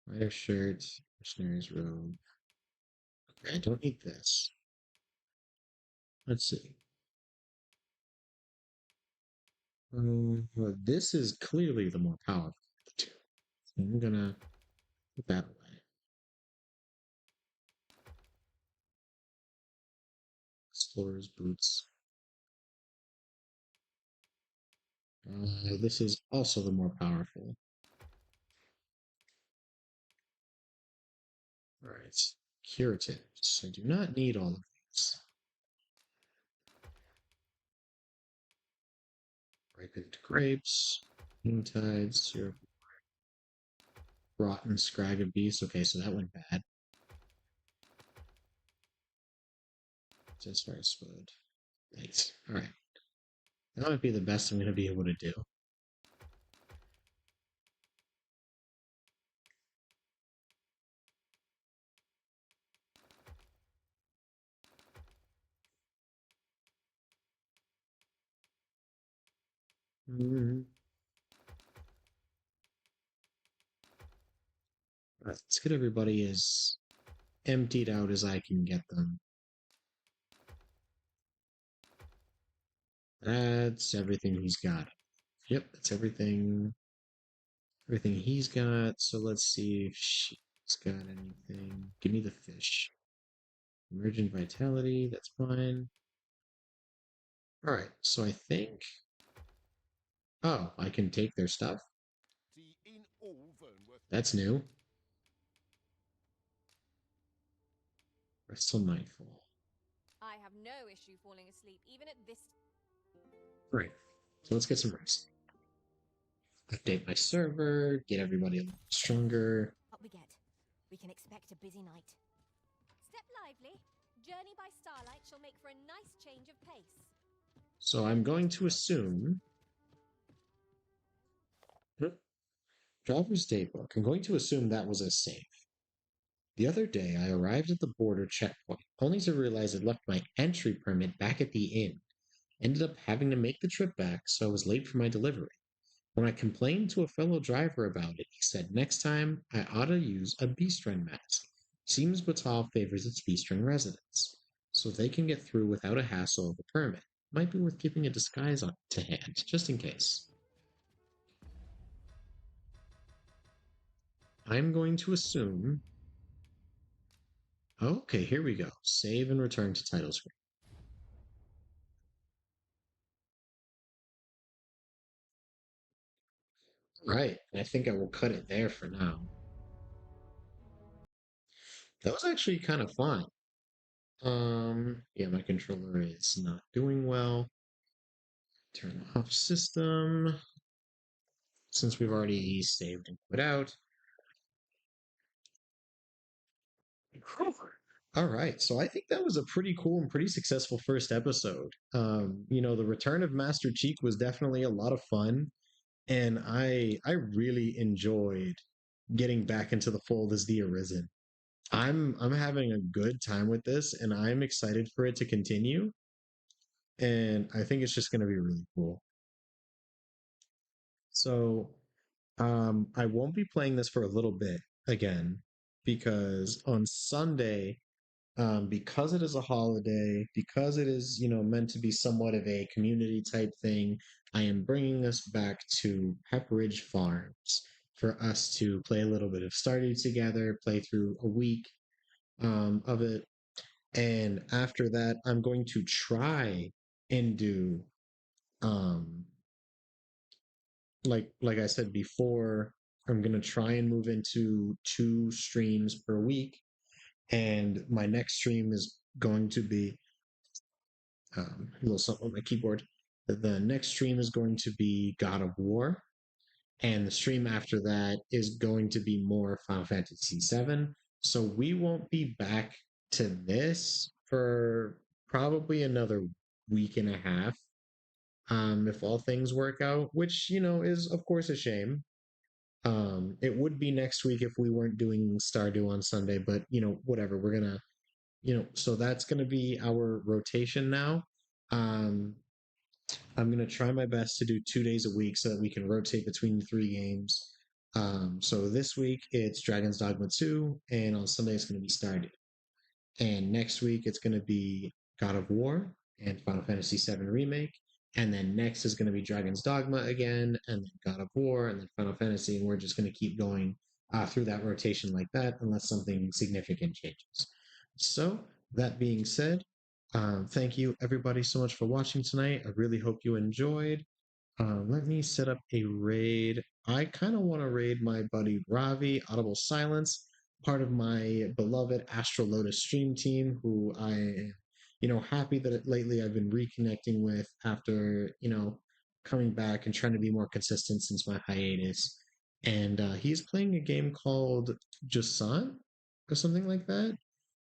S1: Rider shirt, missionary's robe. Okay, I don't need this. Let's see. Well, this is clearly the more powerful of the two. So I'm gonna put that away. Explorer's boots. This is also the more powerful. Alright, curatives. I do not need all of these. Ripened grapes, noontide, syrup, rotten scrag of beast. Okay, so that went bad. Just first food. Nice. Alright. That might be the best I'm going to be able to do. Let's get everybody as emptied out as I can get them. That's everything he's got. Yep, that's everything. Everything he's got. So let's see if she's got anything. Give me the fish. Emergent vitality, that's fine. Alright, so I think... Oh, I can take their stuff? That's new. Rest till nightfall.
S9: I have no issue falling asleep, even at this.
S1: Right. So let's get some rest. Update my server, get everybody a little stronger.
S9: What we get? We can expect a busy night. Step lively. Journey by starlight shall make for a nice change of pace.
S1: So I'm going to assume... Driver's daybook. I'm going to assume that was a save. The other day, I arrived at the border checkpoint, only to realize I'd left my entry permit back at the inn. Ended up having to make the trip back, so I was late for my delivery. When I complained to a fellow driver about it, he said next time I ought to use a beastren mask. Seems Batal favors its beastren residents, so they can get through without a hassle of a permit. Might be worth keeping a disguise on to hand, just in case. I'm going to assume Okay, here we go. Save and return to title screen. Right, I think I will cut it there for now. That was actually kind of fun. Yeah, my controller is not doing well. Turn off system. Since we've already saved and quit out. All right, so I think that was a pretty cool and pretty successful first episode. The return of Master Cheek was definitely a lot of fun, and I really enjoyed getting back into the fold as the Arisen. I'm having a good time with this, and I'm excited for it to continue. And I think it's just going to be really cool. So, I won't be playing this for a little bit again because on Sunday, because it is a holiday, because it is, meant to be somewhat of a community type thing, I am bringing us back to Pepperidge Farms for us to play a little bit of Stardew together, play through a week of it. And after that, I'm going to try and do, um, like I said before, I'm going to try and move into 2 streams per week. And my next stream is going to be a little something on my keyboard. The next stream is going to be God of War, and the stream after that is going to be more Final Fantasy VII. So we won't be back to this for probably another week and a half, if all things work out, which is of course a shame. It would be next week if we weren't doing Stardew on Sunday, but whatever. We're gonna so that's going to be our rotation now. I'm going to try my best to do 2 days a week so that we can rotate between the 3 games. So this week it's Dragon's Dogma 2, and on Sunday it's going to be Stardew. And next week it's going to be God of War and Final Fantasy VII Remake. And then next is going to be Dragon's Dogma again, and then God of War, and then Final Fantasy. And we're just going to keep going through that rotation like that unless something significant changes. So, that being said, thank you everybody so much for watching tonight. I really hope you enjoyed. Let me set up a raid. I kind of want to raid my buddy Ravi, Audible Silence, part of my beloved Astral Lotus stream team, who I am, happy that lately I've been reconnecting with after, coming back and trying to be more consistent since my hiatus. And he's playing a game called Jusant or something like that.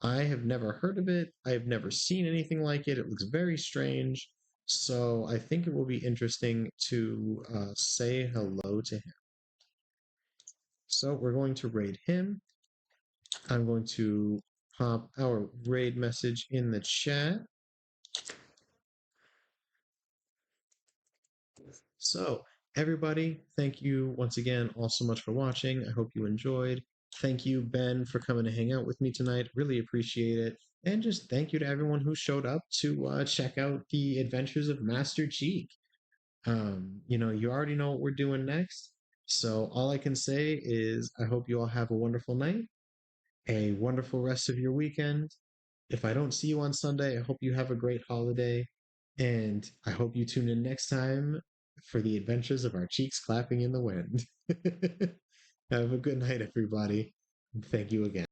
S1: I have never heard of it. I have never seen anything like it. It looks very strange. So I think it will be interesting to say hello to him. So we're going to raid him. I'm going to pop our raid message in the chat. So everybody, thank you once again all so much for watching. I hope you enjoyed. Thank you, Ben, for coming to hang out with me tonight. Really appreciate it. And just thank you to everyone who showed up to check out the adventures of Master Cheek. You already know what we're doing next. So all I can say is I hope you all have a wonderful night, a wonderful rest of your weekend. If I don't see you on Sunday, I hope you have a great holiday. And I hope you tune in next time for the adventures of our cheeks clapping in the wind. Have a good night, everybody. Thank you again.